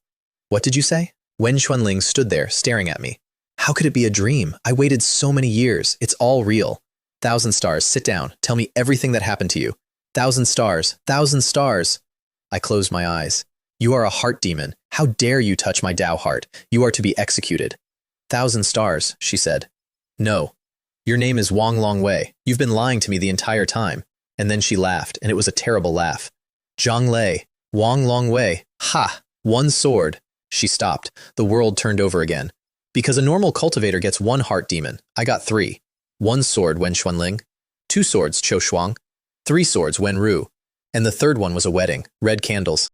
What did you say? Wen Xuanling stood there, staring at me. How could it be a dream? I waited so many years. It's all real. 1,000 stars. Sit down. Tell me everything that happened to you. 1,000 stars. 1,000 stars. I closed my eyes. You are a heart demon. How dare you touch my Tao heart? You are to be executed. 1,000 stars, she said. No. Your name is Wang Longwei. You've been lying to me the entire time. And then she laughed, and it was a terrible laugh. Zhang Lei, Wang Longwei. Ha! 1 sword. She stopped. The world turned over again. Because a normal cultivator gets 1 heart demon. I got 3. 1 sword, Wen Xuanling. 2 swords, Qiu Shuang. 3 swords, Wen Ru. And the 3rd one was a wedding. Red candles.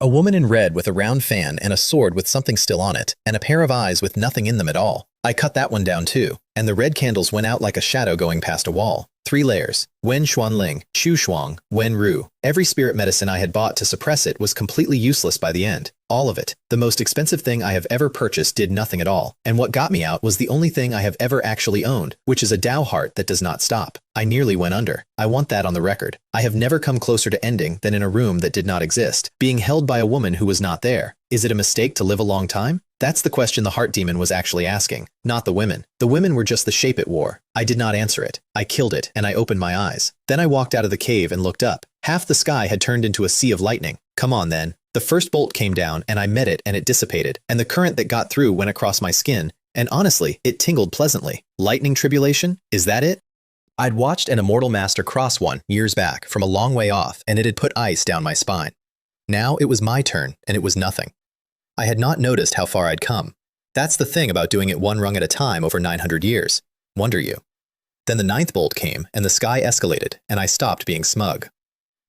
A woman in red with a round fan and a sword with something still on it, and a pair of eyes with nothing in them at all. I cut that one down too, and the red candles went out like a shadow going past a wall. 3 layers. Wen Xuanling, Qiu Shuang, Wen Ru. Every spirit medicine I had bought to suppress it was completely useless by the end. All of it. The most expensive thing I have ever purchased did nothing at all, and what got me out was the only thing I have ever actually owned, which is a Tao heart that does not stop. I nearly went under. I want that on the record. I have never come closer to ending than in a room that did not exist, being held by a woman who was not there. Is it a mistake to live a long time? That's the question the heart demon was actually asking, not the women. The women were just the shape it wore. I did not answer it. I killed it, and I opened my eyes. Then I walked out of the cave and looked up. Half the sky had turned into a sea of lightning. Come on then. The first bolt came down, and I met it, and it dissipated, and the current that got through went across my skin, and honestly, it tingled pleasantly. Lightning tribulation? Is that it? I'd watched an Immortal Master cross one years back from a long way off, and it had put ice down my spine. Now it was my turn, and it was nothing. I had not noticed how far I'd come. That's the thing about doing it 1 rung at a time over 900 years. Wonder you. Then the 9th bolt came, and the sky escalated, and I stopped being smug.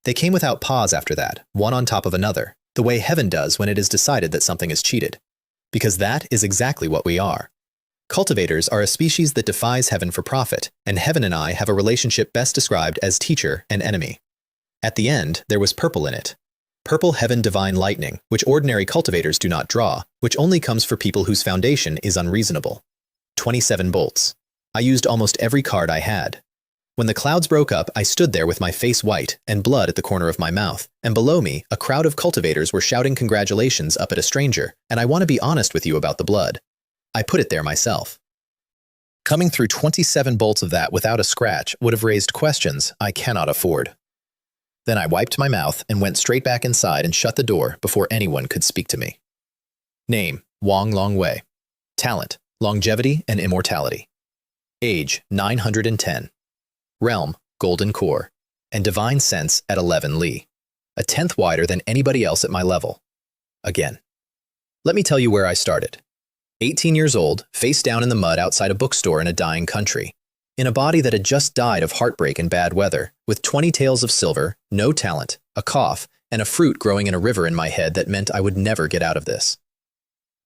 They came without pause after that, one on top of another, the way heaven does when it is decided that something is cheated. Because that is exactly what we are. Cultivators are a species that defies heaven for profit, and heaven and I have a relationship best described as teacher and enemy. At the end, there was purple in it. Purple heaven divine lightning, which ordinary cultivators do not draw, which only comes for people whose foundation is unreasonable. 27 bolts. I used almost every card I had. When the clouds broke up, I stood there with my face white and blood at the corner of my mouth, and below me, a crowd of cultivators were shouting congratulations up at a stranger, and I want to be honest with you about the blood. I put it there myself. Coming through 27 bolts of that without a scratch would have raised questions I cannot afford. Then I wiped my mouth and went straight back inside and shut the door before anyone could speak to me. Name, Wang Longwei. Talent, longevity and immortality. Age, 910. Realm, golden core. And divine sense at 11 li. A 10th wider than anybody else at my level. Again. Let me tell you where I started. 18 years old, face down in the mud outside a bookstore in a dying country. In a body that had just died of heartbreak and bad weather, with 20 taels of silver, no talent, a cough, and a fruit growing in a river in my head that meant I would never get out of this.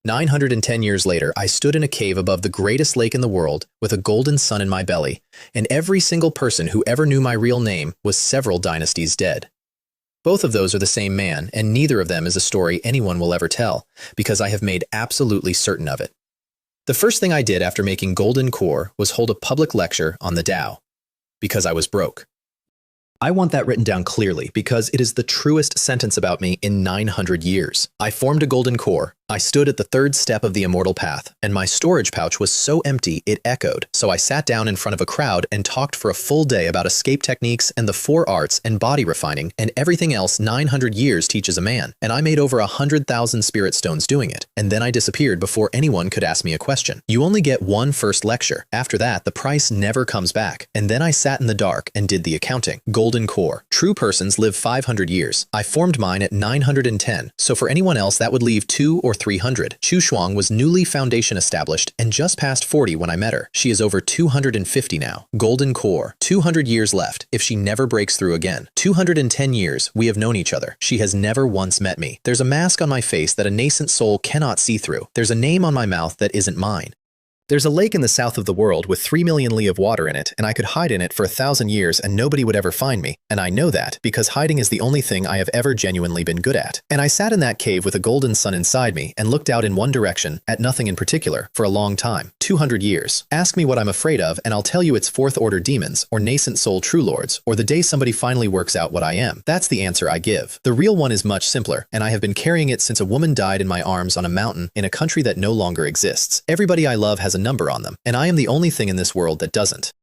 910 years later, I stood in a cave above the greatest lake in the world with a golden sun in my belly, and every single person who ever knew my real name was several dynasties dead. Both of those are the same man, and neither of them is a story anyone will ever tell, because I have made absolutely certain of it. The first thing I did after making Golden Core was hold a public lecture on the Tao, because I was broke. I want that written down clearly because it is the truest sentence about me in 900 years. I formed a golden core. I stood at the third step of the immortal path, and my storage pouch was so empty it echoed. So I sat down in front of a crowd and talked for a full day about escape techniques and the 4 arts and body refining and everything else 900 years teaches a man. And I made over 100,000 spirit stones doing it. And then I disappeared before anyone could ask me a question. You only get one first lecture. After that, the price never comes back. And then I sat in the dark and did the accounting. Golden core. True persons live 500 years. I formed mine at 910. So for anyone else, that would leave 200 or 300. Chu Shuang was newly foundation established and just past 40 when I met her. She is over 250 now. Golden core. 200 years left if she never breaks through again. 210 years we have known each other. She has never once met me. There's a mask on my face that a nascent soul cannot see through. There's a name on my mouth that isn't mine. There's a lake in the south of the world with 3 million li of water in it, and I could hide in it for 1,000 years and nobody would ever find me. And I know that because hiding is the only thing I have ever genuinely been good at. And I sat in that cave with a golden sun inside me and looked out in one direction, at nothing in particular, for a long time. 200 years. Ask me what I'm afraid of and I'll tell you it's 4th order demons, or nascent soul true lords, or the day somebody finally works out what I am. That's the answer I give. The real one is much simpler, and I have been carrying it since a woman died in my arms on a mountain in a country that no longer exists. Everybody I love has a number on them, and I am the only thing in this world that doesn't.